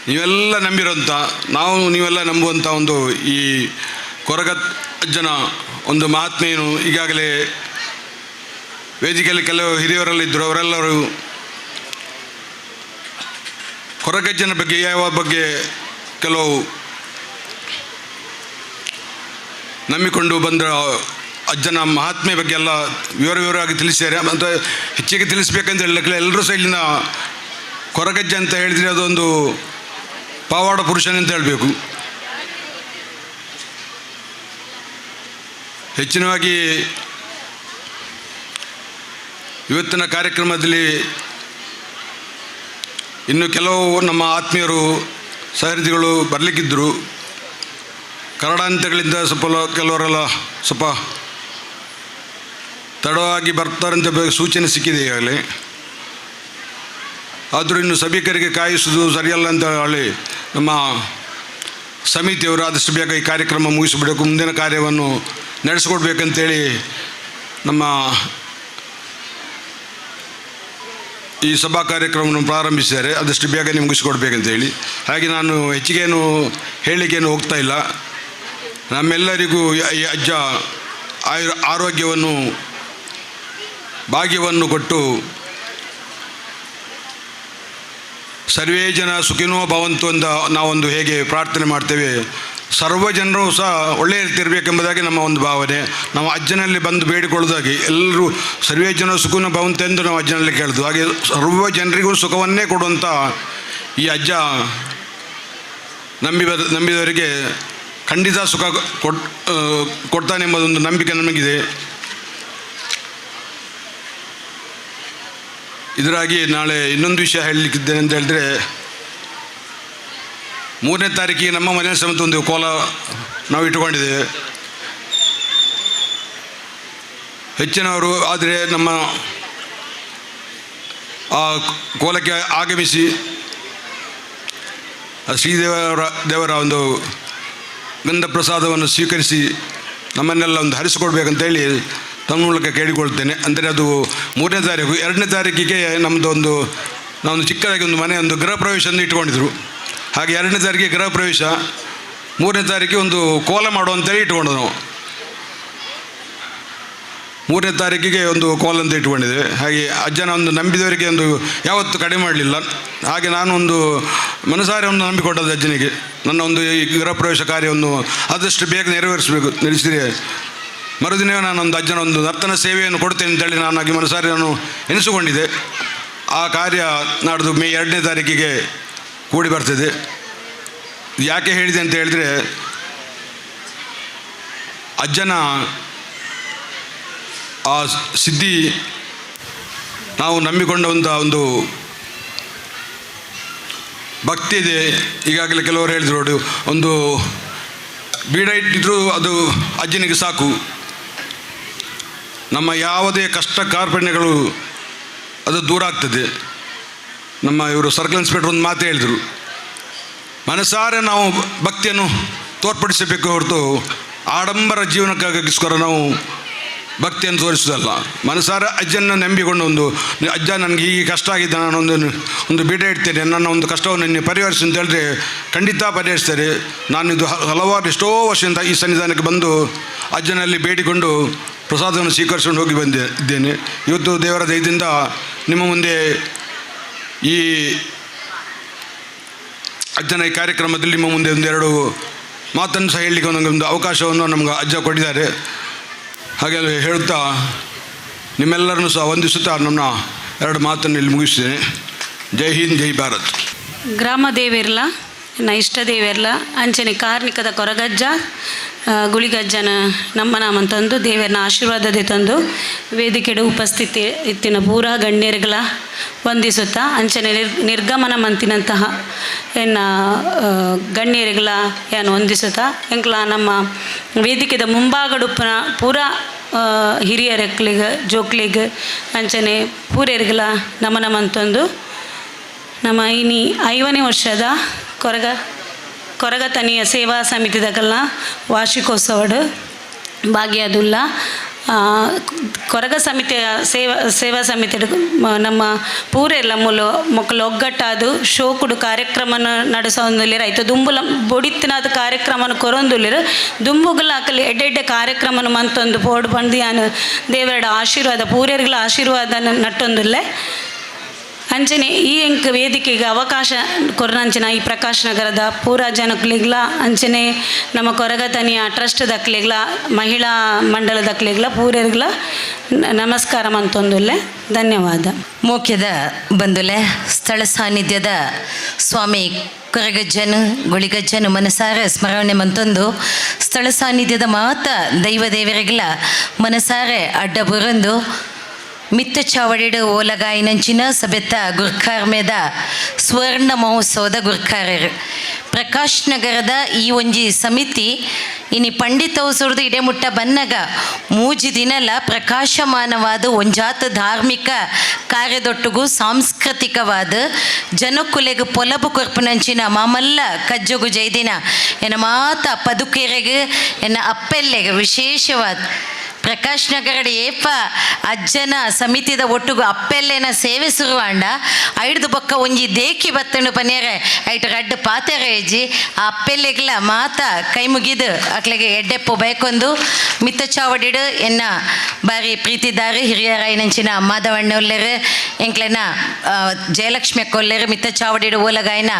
ನೀವೆಲ್ಲ ನಂಬಿರೋಂಥ, ನೀವೆಲ್ಲ ನಂಬುವಂಥ ಒಂದು ಈ ಕೊರಗಜ್ಜನ ಒಂದು ಮಹಾತ್ಮೆಯನ್ನು ಈಗಾಗಲೇ ವೇದಿಕೆಯಲ್ಲಿ ಕೆಲವು ಹಿರಿಯವರಲ್ಲಿದ್ದರು. ಅವರೆಲ್ಲರೂ ಕೊರಗಜ್ಜನ ಬಗ್ಗೆ ಕೆಲವು ನಂಬಿಕೊಂಡು ಬಂದ ಅಜ್ಜನ ಮಹಾತ್ಮೆ ಬಗ್ಗೆ ಎಲ್ಲ ವಿವರವಾಗಿ ತಿಳಿಸಿದ್ದಾರೆ. ಮತ್ತು ಹೆಚ್ಚಿಗೆ ತಿಳಿಸ್ಬೇಕಂತ ಹೇಳಲಿಕ್ಕೆ ಎಲ್ಲರೂ ಸಹ ಇಲ್ಲಿನ ಕೊರಗಜ್ಜ ಅಂತ ಹೇಳಿದರೆ ಅದೊಂದು ಪಾವಾಡ ಪುರುಷನಂತ ಹೇಳಬೇಕು. ಹೆಚ್ಚಿನವಾಗಿ ಇವತ್ತಿನ ಕಾರ್ಯಕ್ರಮದಲ್ಲಿ ಇನ್ನು ಕೆಲವು ನಮ್ಮ ಆತ್ಮೀಯರು ಸಹೃದಿಗಳು ಬರಲಿಕ್ಕಿದ್ದರು. ಕಾರಣಾಂತರಗಳಿಂದ ಕೆಲವರೆಲ್ಲ ಸ್ವಲ್ಪ ತಡವಾಗಿ ಬರ್ತಾರಂತ ಸೂಚನೆ ಸಿಕ್ಕಿದೆ ಈಗಾಗಲೇ. ಆದರೂ ಇನ್ನು ಸಭಿಕರಿಗೆ ಕಾಯಿಸುವುದು ಸರಿಯಲ್ಲ ಅಂತ ಹೇಳಿ ನಮ್ಮ ಸಮಿತಿಯವರು ಆದಷ್ಟು ಬೇಗ ಈ ಕಾರ್ಯಕ್ರಮ ಮುಗಿಸಿಬಿಡಬೇಕು, ಮುಂದಿನ ಕಾರ್ಯವನ್ನು ನಡೆಸಿಕೊಡ್ಬೇಕಂತೇಳಿ ನಮ್ಮ ಈ ಸಭಾ ಕಾರ್ಯಕ್ರಮವನ್ನು ಪ್ರಾರಂಭಿಸಿದ್ದಾರೆ. ಆದಷ್ಟು ಬೇಗ ಮುಗಿಸಿಕೊಡ್ಬೇಕಂತೇಳಿ. ಹಾಗೆ ನಾನು ಹೆಚ್ಚಿಗೇನು ಹೇಳಲಿಕ್ಕೇನು ಹೋಗ್ತಾ ಇಲ್ಲ. ನಮ್ಮೆಲ್ಲರಿಗೂ ಈ ಅಜ್ಜ ಆರೋಗ್ಯವನ್ನು ಭಾಗ್ಯವನ್ನು ಕೊಟ್ಟು ಸರ್ವೇ ಜನ ಸುಖಿನೋ ಭವಂತು ಅಂತ ನಾವೊಂದು ಹೇಗೆ ಪ್ರಾರ್ಥನೆ ಮಾಡ್ತೇವೆ, ಸರ್ವ ಜನರು ಸಹ ಒಳ್ಳೆಯ ರೀತಿಯಿರಬೇಕೆಂಬುದಾಗಿ ನಮ್ಮ ಒಂದು ಭಾವನೆ. ನಾವು ಅಜ್ಜನಲ್ಲಿ ಬಂದು ಬೇಡಿಕೊಳ್ಳೋದಾಗಿ ಎಲ್ಲರೂ ಸರ್ವೇ ಜನ ಸುಖಿನೋ ಭವಂತು ಎಂದು ನಾವು ಅಜ್ಜನಲ್ಲಿ ಕೇಳೋದು. ಹಾಗೆ ಸರ್ವ ಜನರಿಗೂ ಸುಖವನ್ನೇ ಕೊಡುವಂಥ ಈ ಅಜ್ಜ ನಂಬಿದವರಿಗೆ ಖಂಡಿತ ಸುಖ ಕೊಡ್ತಾನೆ ಎಂಬುದೊಂದು ನಂಬಿಕೆ ನಮಗಿದೆ. ಇದರಾಗಿ ನಾಳೆ ಇನ್ನೊಂದು ವಿಷಯ ಹೇಳಲಿಕ್ಕಿದ್ದೇನೆ ಅಂತ ಹೇಳಿದ್ರೆ, 3ನೇ ತಾರೀಕಿಗೆ ನಮ್ಮ ಮನೆ ಸಮೇತ ಒಂದು ಕೋಲ ನಾವು ಇಟ್ಟುಕೊಂಡಿದ್ದೇವೆ. ಹೆಚ್ಚಿನವರು ಆದರೆ ನಮ್ಮ ಆ ಕೋಲಕ್ಕೆ ಆಗಮಿಸಿ ದೇವರ ಒಂದು ಗಂಧ ಪ್ರಸಾದವನ್ನು ಸ್ವೀಕರಿಸಿ ನಮ್ಮನ್ನೆಲ್ಲ ಒಂದು ಹರಿಸಿಕೊಡ್ಬೇಕಂತೇಳಿ ತಮ್ಮ ಮೂಲಕ ಕೇಳಿಕೊಳ್ತೇನೆ. ಅಂದರೆ ಅದು 3ನೇ ತಾರೀಕು. 2ನೇ ತಾರೀಕಿಗೆ ನಾವೊಂದು ಚಿಕ್ಕದಾಗಿ ಒಂದು ಮನೆ ಒಂದು ಗೃಹ ಪ್ರವೇಶವನ್ನು ಇಟ್ಕೊಂಡಿದ್ರು. ಹಾಗೆ 2ನೇ ತಾರೀಕಿಗೆ ಗೃಹ ಪ್ರವೇಶ, 3ನೇ ತಾರೀಕಿಗೆ ಒಂದು ಕೋಲ ಮಾಡುವಂತೇಳಿ ಇಟ್ಕೊಂಡು ನಾವು 3ನೇ ತಾರೀಕಿಗೆ ಒಂದು ಕೋಲ ಅಂತ ಇಟ್ಕೊಂಡಿದ್ದೇವೆ. ಹಾಗೆ ಅಜ್ಜನ ಒಂದು ನಂಬಿದವರಿಗೆ ಒಂದು ಯಾವತ್ತೂ ಕಡಿಮೆ ಮಾಡಲಿಲ್ಲ. ಹಾಗೆ ನಾನು ಒಂದು ಮನಸಾರೆ ಒಂದು ನಂಬಿಕೊಟ್ಟದ್ದು ಅಜ್ಜನಿಗೆ, ನನ್ನ ಒಂದು ಈ ಗೃಹ ಪ್ರವೇಶ ಕಾರ್ಯವನ್ನು ಆದಷ್ಟು ಬೇಗ ನೆರವೇರಿಸಿದರೆ ಮರುದಿನವೇ ನಾನೊಂದು ಅಜ್ಜನ ಒಂದು ನರ್ತನ ಸೇವೆಯನ್ನು ಕೊಡ್ತೇನೆ ಅಂತೇಳಿ ನಾನಾಗಿ ಮನಸಾರೆ ನಾನು ಎನಿಸಿಕೊಂಡಿದ್ದೆ. ಆ ಕಾರ್ಯ ನಾಡ್ದು ಮೇ 2ನೇ ತಾರೀಕಿಗೆ ಕೂಡಿ ಬರ್ತಿದೆ. ಯಾಕೆ ಹೇಳಿದೆ ಅಂತ ಹೇಳಿದರೆ, ಅಜ್ಜನ ಆ ಸಿದ್ಧಿ ನಾವು ನಂಬಿಕೊಂಡಂಥ ಒಂದು ಭಕ್ತಿ ಇದೆ. ಈಗಾಗಲೇ ಕೆಲವರು ಹೇಳಿದ್ರು ನೋಡಿ, ಒಂದು ಬೀಡ ಇಟ್ಟಿದ್ರು ಅದು ಅಜ್ಜನಿಗೆ ಸಾಕು. ನಮ್ಮ ಯಾವುದೇ ಕಷ್ಟ ಕಾರ್ಪಣ್ಯಗಳು ಅದು ದೂರ ಆಗ್ತದೆ. ನಮ್ಮ ಇವರು ಸರ್ಕಲ್ ಇನ್ಸ್ಪೆಕ್ಟರ್ ಒಂದು ಮಾತು ಹೇಳಿದರು, ಮನಸಾರೆ ನಾವು ಭಕ್ತಿಯನ್ನು ತೋರ್ಪಡಿಸಬೇಕು ಹೊರತು ಆಡಂಬರ ಜೀವನಕ್ಕಾಗಿಸ್ಕರ ನಾವು ಭಕ್ತಿಯನ್ನು ತೋರಿಸೋದಲ್ಲ. ಮನಸಾರ ಅಜ್ಜನ ನಂಬಿಕೊಂಡು ಅಜ್ಜ ನನಗೆ ಹೀಗೆ ಕಷ್ಟ ಆಗಿದೆ, ನಾನೊಂದು ಬೀಡ ಇಡ್ತೇನೆ, ನನ್ನ ಒಂದು ಕಷ್ಟವನ್ನು ನಿನ್ನೆ ಪರಿಹರಿಸಿ ಅಂತ ಹೇಳಿದ್ರೆ ಖಂಡಿತ ಪರಿಹರಿಸ್ತಾರೆ. ನಾನು ಇದು ಹಲವಾರು ಎಷ್ಟೋ ವರ್ಷದಿಂದ ಈ ಸನ್ನಿಧಾನಕ್ಕೆ ಬಂದು ಅಜ್ಜನಲ್ಲಿ ಬೇಡಿಕೊಂಡು ಪ್ರಸಾದವನ್ನು ಸ್ವೀಕರಿಸಿಕೊಂಡು ಹೋಗಿ ಬಂದಿದ್ದೇನೆ. ಇವತ್ತು ದೇವರ ದಯದಿಂದ ನಿಮ್ಮ ಮುಂದೆ ಈ ಅಜ್ಜನ ಈ ಕಾರ್ಯಕ್ರಮದಲ್ಲಿ ನಿಮ್ಮ ಮುಂದೆ ಒಂದೆರಡು ಮಾತನ್ನು ಸಹ ಹೇಳಲಿಕ್ಕೆ ಒಂದು ಅವಕಾಶವನ್ನು ನಮ್ಗೆ ಅಜ್ಜ ಕೊಟ್ಟಿದ್ದಾರೆ. ಹಾಗೆ ಹೇಳುತ್ತಾ ನಿಮ್ಮೆಲ್ಲರನ್ನು ಸಹ ವಂದಿಸುತ್ತಾ ನನ್ನ 2 ಮಾತನ್ನು ಇಲ್ಲಿ ಮುಗಿಸ್ತೇನೆ. ಜೈ ಹಿಂದ್, ಜೈ ಭಾರತ್. ಗ್ರಾಮ ದೇವೇರ್ಲ ನನ್ನ ಇಷ್ಟ ದೇವೇರ್ಲ ಅಂಚನೆ ಕಾರ್ಣಿಕದ ಕೊರಗಜ್ಜ ಗುಳಿಗಜ್ಜನ ನಮ್ಮ ನಾಮಂತಂದು ದೇವರನ ಆಶೀರ್ವಾದದೆ ತಂದು ವೇದಿಕೆಡೆ ಉಪಸ್ಥಿತಿ ಇತ್ತಿನ ಪೂರ ಗಣ್ಯರುಗಳ ವಂದಿಸುತ್ತಾ ಅಂಚನೆ ನಿರ್ಗಮನ ಮಂತಿನಂತಹ ಎನ್ನ ಗಣ್ಯರುಗಳ ಏನು ವಂದಿಸುತ್ತಾ ಎಂಕ್ಲ ನಮ್ಮ ವೇದಿಕೆದ ಮುಂಭಾಗಡುಪ್ಪನ ಪೂರ ಹಿರಿಯರೆಕ್ಲಿಗೆ ಜೋಕ್ಲಿಗೆ ಅಂಚನೆ ಪೂರ್ಯರುಗಳ ನಮನ ಮಂತಂದು ನಮ್ಮ ಇನಿ 5ನೇ ವರ್ಷದ ಕೊರಗತನಿಯ ಸೇವಾ ಸಮಿತಿದಕಲ್ನ ವಾರ್ಷಿಕೋತ್ಸವಡು ಭಾಗಿಯಾದುಲ್ಲ. ಕೊರಗ ಸಮಿತಿಯ ಸೇವಾ ಸಮಿತಿ ನಮ್ಮ ಪೂರೆಲ್ಲ ಮೊಕ್ಕಲು ಒಗ್ಗಟ್ಟಾದು ಶೋಕುಡು ಕಾರ್ಯಕ್ರಮನ ನಡೆಸೊಂದುಲ್ಲಿರ ಐತ ದುಂಬುಲ ಬೊಡಿತ್ತಿನಾದ ಕಾರ್ಯಕ್ರಮನ ಕೊರೊಂದುಲ್ಲಿರು ದುಂಬುಗಳ ಹಾಕಲಿ ಎಡ್ಡೆಡ್ಡೆ ಕಾರ್ಯಕ್ರಮನ ಮಂತೊಂದು ಪೋಡು ಬಂದು ನಾನು ದೇವರ ಆಶೀರ್ವಾದ ಪೂರ್ಯರುಗಳ ಆಶೀರ್ವಾದ ನಟ್ಟೊಂದುಲ್ಲೆ ಅಂಚನೆ ಈ ಎಂಕ್ ವೇದಿಕೆಗೆ ಅವಕಾಶ ಕೊರನಂಚಿನ ಈ ಪ್ರಕಾಶ್ ನಗರದ ಪೂರ ಜನಕ್ಲಿಗ್ಲ ಅಂಚನೆ ನಮ್ಮ ಕೊರಗತನಿಯ ಟ್ರಸ್ಟ್ ದಕ್ಲಿಗ್ಲ ಮಹಿಳಾ ಮಂಡಲ ದಕ್ಲಿಗ್ಲ ಪೂರ್ಯರ್ಗ್ಲ ನಮಸ್ಕಾರ ಮಂತೊಂದುಲ್ಲೆ ಧನ್ಯವಾದ. ಮುಖ್ಯದ ಬಂದುಲೆ ಸ್ಥಳ ಸಾನ್ನಿಧ್ಯದ ಸ್ವಾಮಿ ಕೊರಗಜ್ಜನು ಗುಳಿಗಜ್ಜನು ಮನಸಾರ ಸ್ಮರಣೆ ಮಂತೊಂದು ಸ್ಥಳ ಸಾನ್ನಿಧ್ಯದ ಮಾತ ದೈವ ದೇವರಿಗಳ ಮನಸಾರೆ ಅಡ್ಡ ಬುರಂದು ಮಿತ್ತ ಚಾವಡಿಡು ಓಲಗಾಯಿನಂಚಿನ ಸಬೆತ್ತ ಗುರ್ಖಾರ್ ಮೇದ ಸ್ವರ್ಣ ಮಹೋತ್ಸವದ ಗುರ್ಖಾರರು ಪ್ರಕಾಶ್ ನಗರದ ಈ ಒಂಜಿ ಸಮಿತಿ ಇನಿ ಪಂಡಿತ ಹೊಸೂರ್ದು ಇಡೆಮುಟ್ಟ ಬನ್ನಗ 3 ದಿನಲ ಪ್ರಕಾಶಮಾನವಾದ ಒಂಜಾತ ಧಾರ್ಮಿಕ ಕಾರ್ಯದೊಟ್ಟುಗು ಸಾಂಸ್ಕೃತಿಕವಾದ ಜನಕುಲೆಗೆ ಪೊಲಬು ಕೊರ್ಪುನಂಚಿನ ಮಾಮಲ್ಲ ಕಜ್ಜುಗು ಜೈದಿನ ಎನ್ನ ಮಾತ ಪದುಕೆರೆಗೆ ಎನ್ನ ಅಪ್ಪೆಲ್ಲೆಗೆ ವಿಶೇಷವಾದ ಪ್ರಕಾಶ್ ನಗರಡಿ ಏಪ ಅಜ್ಜನ ಸಮಿತಿದ ಒಟ್ಟುಗು ಅಪ್ಪೆಲ್ಲೇನ ಸೇವೆ ಶುರುವಾಂಡ ಐಡ್ದು ಬೊಕ್ಕ ಒಂಜಿ ದೇಕಿ ಬತ್ತಂಡು ಪನ್ಯಾರೆ ಐಟ್ ರಡ್ಡು ಪಾತೆರೆ ಏಜಿ ಆ ಅಪ್ಪೆಲ್ಲೆಗ್ಲ ಮಾತ ಕೈ ಮುಗಿದು ಅಕ್ಲೆಗೆ ಎಡ್ಡೆಪ್ಪು ಬೈಕೊಂದು ಮಿತ್ತ ಚಾವಡಿಡು ಎನ್ನ ಬಾರಿ ಪ್ರೀತಿದಾರು ಹಿರಿಯರಾಯಿನಂಚಿನ ಮಾಧವಣ್ಣ ಒಲ್ಲೆರು ಎಂಕ್ಲೆನ ಜಯಲಕ್ಷ್ಮಿ ಅಕ್ಕೊಲ್ಲೆರು ಮಿತ್ತ ಚಾವಡಿಡು ಓಲಗಾಯನ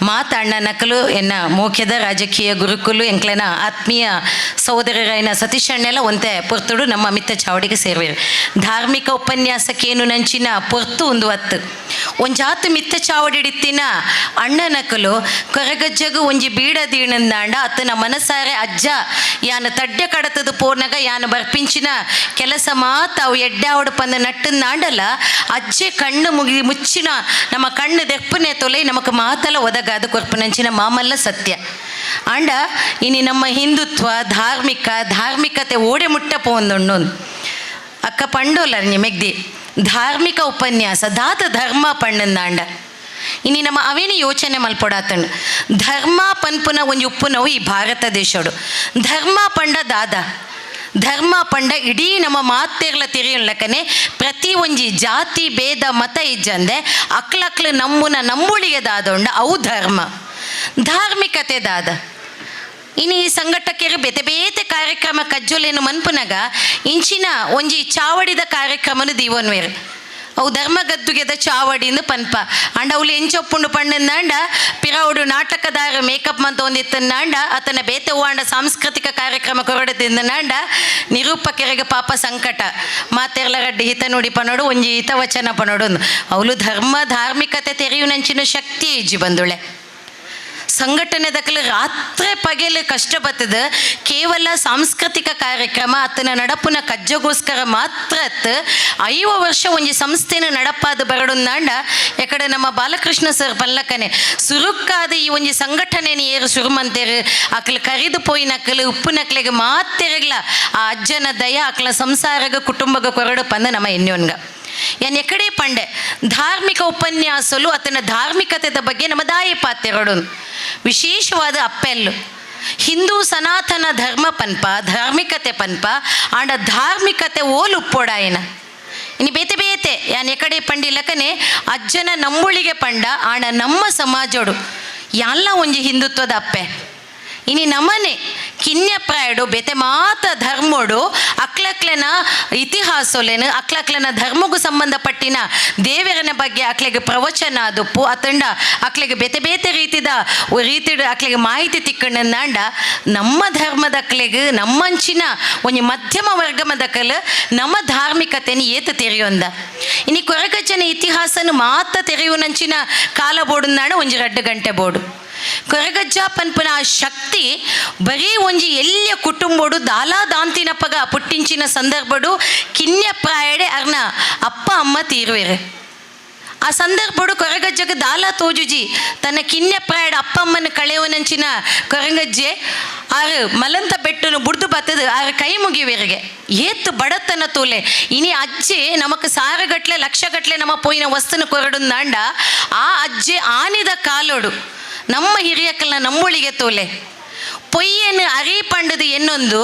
ಮಾತ ಅಣ್ಣ ನಕಲು ಎನ್ನ ಮುಖ್ಯದ ರಾಜಕೀಯ ಗುರುಕುಲು ಎಂಕ್ಲೆನ ಆತ್ಮೀಯ ಸಹೋದರರಾಯನ ಸತೀಶ್ ಅಣ್ಣೆಲ್ಲ ಒಂತೆ ಪೊರ್ತುಡು ನಮ್ಮ ಮಿತ್ತ ಚಾವಡಿಗೆ ಸೇರ್ವೇರು ಧಾರ್ಮಿಕ ಉಪನ್ಯಾಸಕ್ಕೇನು ನಂಚಿನ ಪೊರ್ತು ಒಂದು ಹೊತ್ತು ಒಂಜಾತು ಮಿತ್ತ ಚಾವಡಿಡಿತ್ತಿನ ಅಣ್ಣನಕಲು ಕೊರಗಜ್ಜಗು ಒಂಜಿ ಬೀಡದೀಣಂದಾಂಡ ಅತ್ತನ ಮನಸಾರೆ ಅಜ್ಜ ಯಾನು ತಡ್ಡೆ ಕಡತದು ಪೋರ್ನಾಗ ಯಾನು ಬರ್ಪಿಂಚಿನ ಕೆಲಸ ಮಾತ ಅವು ಎಡ್ಡಾವಡು ಪಂದ ನಟ್ಟಂದಾಂಡಲ್ಲ ಅಜ್ಜೆ ಕಣ್ಣು ಮುಚ್ಚಿನ ನಮ್ಮ ಕಣ್ಣು ದೆಪ್ಪನೆ ತೊಲೆ ನಮಕ್ ಮಾತಲ್ಲ ಒದಗಾದ ಕೊರ್ಪನಂಚಿನ ಮಾಮಲ್ಲ ಸತ್ಯ ಆಂಡ ಇನಿ ನಮ್ಮ ಹಿಂದುತ್ವ ಧಾರ್ಮಿಕತೆ ಓಡೆ ಮುಟ್ಟ ಪೋಂದೊಂಡು ಅಕ್ಕ ಪಂಡೋಲ್ಲ ನಿಮೆಗ್ದಿ ಧಾರ್ಮಿಕ ಉಪನ್ಯಾಸ ದಾತ ಧರ್ಮ ಪಂಡಂದಾಂಡ ಇನಿ ನಮ್ಮ ಅವೇನು ಯೋಚನೆ ಮಲ್ಪೊಡಾತಂಡು ಧರ್ಮ ಪನ್ಪುನ ಒಂಜಿ ಉಪ್ಪುನವು ಈ ಭಾರತ ದೇಶಡು ಧರ್ಮ ಪಂಡ ದಾದ ಧರ್ಮ ಪಂಡ ಇಡೀ ನಮ್ಮ ಮಾತೆರ್ಲ ತಿರಿಯಲ್ಲಕನೆ ಪ್ರತಿ ಒಂಜಿ ಜಾತಿ ಭೇದ ಮತ ಇಜ್ಜಂದೆ ಅಕ್ಲಕ್ಲು ನಂಬುಳಿಗೆ ದಾದೊಂಡ ಅವು ಧರ್ಮ ಧಾರ್ಮಿಕತೆ ದಾದ ಇನ್ನು ಈ ಸಂಘಟಕರು ಬೇತೆ ಬೇತೆ ಕಾರ್ಯಕ್ರಮ ಕಜ್ಜೊಲೇನು ಮನ್ಪುನಗ ಇಂಚಿನ ಒಂಜಿ ಚಾವಡಿದ ಕಾರ್ಯಕ್ರಮನು ದೀವನ್ವೇರು ಅವು ಧರ್ಮ ಗದ್ದುಗೆದ ಚಾವಡಿಂದು ಪನ್ಪ ಅಂಡ ಅವ್ಲು ಎಂಚೊಪ್ಪುಂಡು ಪಂಡಂದಾಂಡ ಪಿರವುಡು ನಾಟಕದಾರ ಮೇಕಪ್ ಮಂತ ಒಂದಿತ್ತಂದಾಂಡ ಆತನ ಬೇತೆ ಹೂವಾಂಡ ಸಾಂಸ್ಕೃತಿಕ ಕಾರ್ಯಕ್ರಮ ಕೊರಡದಿಂದನಾಂಡ ನಿರೂಪಕರಿಗೆ ಪಾಪ ಸಂಕಟ ಮಾತೆರ್ಲ ಗಡ್ಡಿ ಹಿತ ನುಡಿ ಪನೋಡು ಒಂಜಿ ಹಿತವಚನ ಪನೋಡು ಅವಳು ಧಾರ್ಮಿಕತೆ ತೆರೆಯು ನಂಚಿನ ಶಕ್ತಿ ಇಜ್ಜಿ ಬಂದುಳೆ ಸಂಘಟನೆ ದಕ್ಕಲು ರಾತ್ರಿ ಪಗೆಲು ಕಷ್ಟ ಬತ್ತದ ಕೇವಲ ಸಾಂಸ್ಕೃತಿಕ ಕಾರ್ಯಕ್ರಮ ಅತ್ತನ ನಡಪುನ ಕಜ್ಜಗೋಸ್ಕರ ಮಾತ್ರ 5 ವರ್ಷ ಒಂಜಿ ಸಂಸ್ಥೆನ ನಡಪಾದ ಬರಡುಂದಾಂಡ ಎಕಡೆ ನಮ್ಮ ಬಾಲಕೃಷ್ಣ ಸರ್ ಪಲ್ಲಕನೆ ಸುರುಕ್ಕಾದ ಈ ಒಂಜಿ ಸಂಘಟನೆನ ಏರು ಶುರುಮಂತೇರು ಅಕ್ಲು ಕರಿದು ಪೋಯಿನಕ್ಕಲು ಉಪ್ಪು ನಕ್ಲೆಗೆ ಮಾತೆರಗ್ಲ ಆ ಅಜ್ಜನ ದಯ ಅಕ್ಲ ಸಂಸಾರಗ ಕುಟುಂಬಗ ಕೊರಡು ಪಂದ ನಮ್ಮ ಎನ್ಯೋನ್ಗ ಯಾನ್ ಎಕಡೆ ಪಂಡೆ ಧಾರ್ಮಿಕ ಉಪನ್ಯಾಸಲು ಆತನ ಧಾರ್ಮಿಕತೆದ ಬಗ್ಗೆ ನಮ್ಮ ದಾಯಿ ಪಾತೆರಡು ವಿಶೇಷವಾದ ಅಪ್ಪೆಲ್ಲು ಹಿಂದೂ ಸನಾತನ ಧರ್ಮ ಪನ್ಪ ಧಾರ್ಮಿಕತೆ ಪನ್ಪ ಆಂಡ ಧಾರ್ಮಿಕತೆ ಓಲು ಉಪ್ಪೋಡಾಯನ ಇನ್ನು ಬೇತೆ ಬೇತೆ ಯಾನ್ ಎಕಡೆ ಪಂಡಿಲಕನೆ ಅಜ್ಜನ ನಂಬುಳಿಗೆ ಪಂಡ ಆಂಡ ನಮ್ಮ ಸಮಾಜೋಡು ಎಲ್ಲ ಒಂಜಿ ಹಿಂದುತ್ವದ ಅಪ್ಪೆ ಇನಿ ನಮನೆ ಕಿನ್ಯಪ್ರಾಯಡು ಬೇತೆ ಮಾತ ಧರ್ಮೋಡು ಅಕ್ಲಕ್ಲೆನ ಇತಿಹಾಸಲೇನು ಅಕ್ಲಕ್ಲೆನ ಧರ್ಮಗೂ ಸಂಬಂಧಪಟ್ಟಿನ ದೇವರನ ಬಗ್ಗೆ ಅಕ್ಲೆಗೆ ಪ್ರವಚನ ಆದುಪ್ಪು ಅತಂಡ ಅಕ್ಲೆಗೆ ಬೇತೆ ಬೇತೆ ರೀತಿದ ಅಕ್ಲೆಗೆ ಮಾಹಿತಿ ತಿಕ್ಕಂಡಂದಾಂಡ ನಮ್ಮ ಧರ್ಮದ ಅಕ್ಲೆಗೆ ನಮ್ಮಂಚಿನ ಒಂಜಿ ಮಧ್ಯಮ ವರ್ಗಮದಕಲ್ ನಮ್ಮ ಧಾರ್ಮಿಕತೆನ ಏತ ತೆರೆಯೊಂದ ಇನಿ ಕೊರಗಜ್ಜನ ಇತಿಹಾಸನ ಮಾತ ತೆರೆಯುವಂಚಿನ ಕಾಲ ಬೋಡುಂದಾಂಡ ಒಂಜಿ 2 ಗಂಟೆ ಬೋಡು ಕೊರಗಜ್ಜ ಪನ್ಪನ ಆ ಶಕ್ತಿ ಬರೀ ಒಂಜಿ ಎಲ್ಲಿಯ ಕುಟುಂಬಡು ದಾಂತಿನಪ್ಪಗ ಪುಟ್ಟಿಂಚಿನ ಸಂದರ್ಭಡು ಕಿನ್ಯಪ್ರಾಯಡೆ ಅರ್ನ ಅಪ್ಪ ಅಮ್ಮ ತೀರುವೆರೆ ಆ ಸಂದರ್ಭಡು ಕೊರಗಜ್ಜಗೆ ದಾಲ ತೋಜುಜಿ ತನ್ನ ಕಿನ್ಯಪ್ರಾಯಡ ಅಪ್ಪ ಅಮ್ಮನ ಕಳೆಯವನಂಚಿನ ಕೊರಗಜ್ಜೆ ಆರು ಮಲಂತ ಬೆಟ್ಟನು ಬುಡ್ದು ಬತ್ತದು ಆರು ಕೈ ಮುಗಿವೆರೆಗೆ ಏತ್ತು ಬಡತನ ತೋಲೆ ಇನಿ ಅಜ್ಜೆ ನಮಕ್ ಸಾರಗಟ್ಲೆ ಲಕ್ಷಗಟ್ಲೆ ನಮ್ಮ ಪೋಯಿನ ವಸ್ತುನ ಕೊರಡುಂದಾಂಡ ಆ ಅಜ್ಜೆ ಆನಿದ ಕಾಲೋಡು ನಮ್ಮ ಹಿರಿಯಕ್ಕಲ್ನ ನಂಬುಳಿಗೆ ತೋಲೆ ಪೊಯ್ಯನು ಅರಿ ಪಂಡದು ಎನ್ನೊಂದು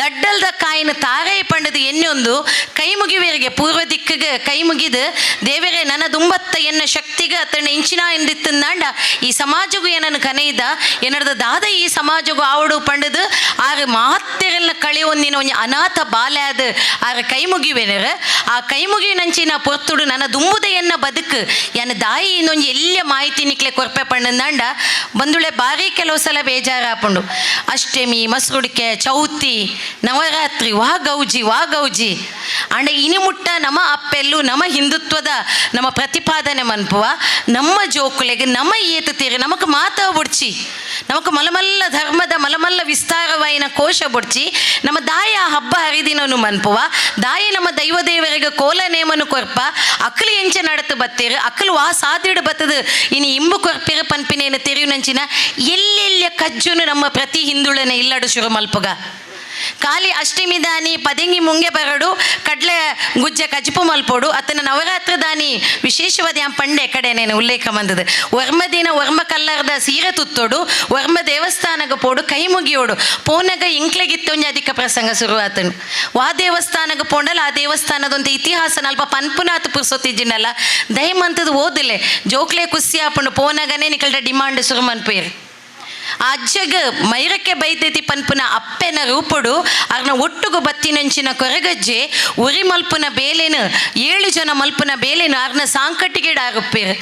ದಡ್ಡಲ್ದ ಕಾಯಿನ ತಾರೈ ಪಂಡದು ಎನ್ನೊಂದು ಕೈ ಮುಗಿವೇರಿಗೆ ಪೂರ್ವ ದಿಕ್ಕಿಗೆ ಕೈ ಮುಗಿದು ದೇವರೇ ನನ್ನ ದುಂಬತ್ತ ಎನ್ನ ಶಕ್ತಿಗೆ ಅತನ ಇಂಚಿನ ಎಂದಿತ್ತಂದಾಂಡ ಈ ಸಮಾಜಗೂ ಏನನ್ನು ಕನೆಯ್ದ ಏನರ್ದ ದಾದ ಈ ಸಮಾಜಗೂ ಆವಡು ಪಂಡದು ಆರು ಮಾತೆರೆಲ್ಲ ಕಳೆಯೊಂದಿನ ಒಂಜಿ ಅನಾಥ ಬಾಲೆ ಆದ ಆರು ಕೈ ಮುಗಿವೇನರ ಆ ಕೈ ಮುಗಿವಿನಂಚಿನ ಪೊರ್ತುಡು ನನ್ನ ದುಂಬುದ ಎನ್ನ ಬದುಕು ಎನ್ನ ದಾಯಿ ಇನ್ನೊಂದು ಎಲ್ಲಿಯ ಮಾಹಿತಿ ನಿಕ್ಲೆ ಕೊರ್ಪೆ ಪಂಡಂದಾಂಡ ಬಂದುಳೆ ಬಾರಿ ಕೆಲವು ಸಲ ಬೇಜಾರಾಪುಂಡು ಅಷ್ಟಮಿ ಮಸರುಡಿಕೆ ಚೌತಿ ನವರಾತ್ರಿ ವಾ ಗೌಜಿ ಅಂಡ ಇನಿ ಮುಟ್ಟ ನಮ್ಮ ಅಪ್ಪೆಲ್ಲು ನಮ್ಮ ಹಿಂದುತ್ವದ ನಮ್ಮ ಪ್ರತಿಪಾದನೆ ಮನ್ಪುವ ನಮ್ಮ ಜೋಕುಲೆಗೆ ನಮ್ಮ ಏತು ತೀರಿ ನಮಕ್ ಮಾತಾ ಬುಡ್ಚಿ ನಮಕ್ ಮಲಮಲ್ಲ ಧರ್ಮದ ಮಲಮಲ್ಲ ವಿಸ್ತಾರವಾಯಿನ ಕೋಶ ಬುಡ್ಚಿ ನಮ್ಮ ದಾಯ ಹಬ್ಬ ಹರಿದಿನನು ಮನ್ಪುವ ದಾಯಿ ನಮ್ಮ ದೈವ ದೇವರಿಗೆ ಕೋಲ ನೇಮನು ಕೊರ್ಪ ಅಕ್ಕಲು ಎಂಚ ನಡತು ಬತ್ತೇರು ಅಕ್ಕಲು ವಾ ಸಾದಿಡು ಬತ್ತದು ಇನಿ ಇಂಬು ಕೊರ್ಪಿರ ಪನ್ಪಿನೇನು ತೆರಿಯುನಂಚಿನ ಎಲ್ಲೆಲ್ಲ ಕಜ್ಜುನು ನಮ್ಮ ಪ್ರತಿ ಹಿಂದುಳನೆ ಇಲ್ಲಡು ಶುರು ಮಲ್ಪುಗ ಖಾಲಿ ಅಷ್ಟಮಿ ದಾನಿ ಪದಂಗಿ ಮುಂಗೆ ಬರಡು ಕಡ್ಲೆ ಗುಜ್ಜೆ ಕಜಪು ಮಲ್ಪೋಡು ಅತನ ನವರಾತ್ರ ದಾನಿ ವಿಶೇಷವಾದ ಪಂಡೆ ಕಡೆನೇನು ಉಲ್ಲೇಖ ಬಂದದ್ದು ವರ್ಮ ದಿನ ವರ್ಮ ಕಲ್ಲರ್ದ ಸೀರೆ ತುತ್ತೋಡು ವರ್ಮ ದೇವಸ್ಥಾನಗ ಪೋಡು ಕೈ ಮುಗಿಯೋಡು ಪೋನಗ ಇಂಕ್ಲೆಗಿತ್ತೊಂದು ಅಧಿಕ ಪ್ರಸಂಗ ಶುರುವಾತನು ವಾ ದೇವಸ್ಥಾನಗ ಪೋಂಡಲ್ಲ ಆ ದೇವಸ್ಥಾನದೊಂದು ಇತಿಹಾಸ ಅಲ್ಪ ಪನ್ಪುನಾಥ ಪುರ್ಸೊತ್ತಿಜ್ಜಿನಲ್ಲ ದಯಮಂತದ್ದು ಓದಿಲ್ಲ ಜೋಕ್ಲೆ ಕುಸ್ಸಿ ಹಾಪುಂಡು ಪೋನಗನೇ ನಿಕಲ್ಡ ಡಿಮಾಂಡ್ ಶುರು ಮನ್ಪೇರು ಅಜ್ಜಗ ಮೈರಕ್ಕೆ ಬೈದೈತಿ ಪನ್ಪುನ ಅಪ್ಪೆನ ರೂಪುಡು ಅರ್ನ ಒಟ್ಟುಗು ಬತ್ತಿನಂಚಿನ ಕೊರಗಜ್ಜೆ ಉರಿ ಮಲ್ಪುನ ಬೇಲೇನು 7 ಜನ ಮಲ್ಪುನ ಬೇಲೇನು ಅರ್ನ ಸಾಂಕಟ್ಟಿಗೇಡು ಆಗುಪ್ಪೇರು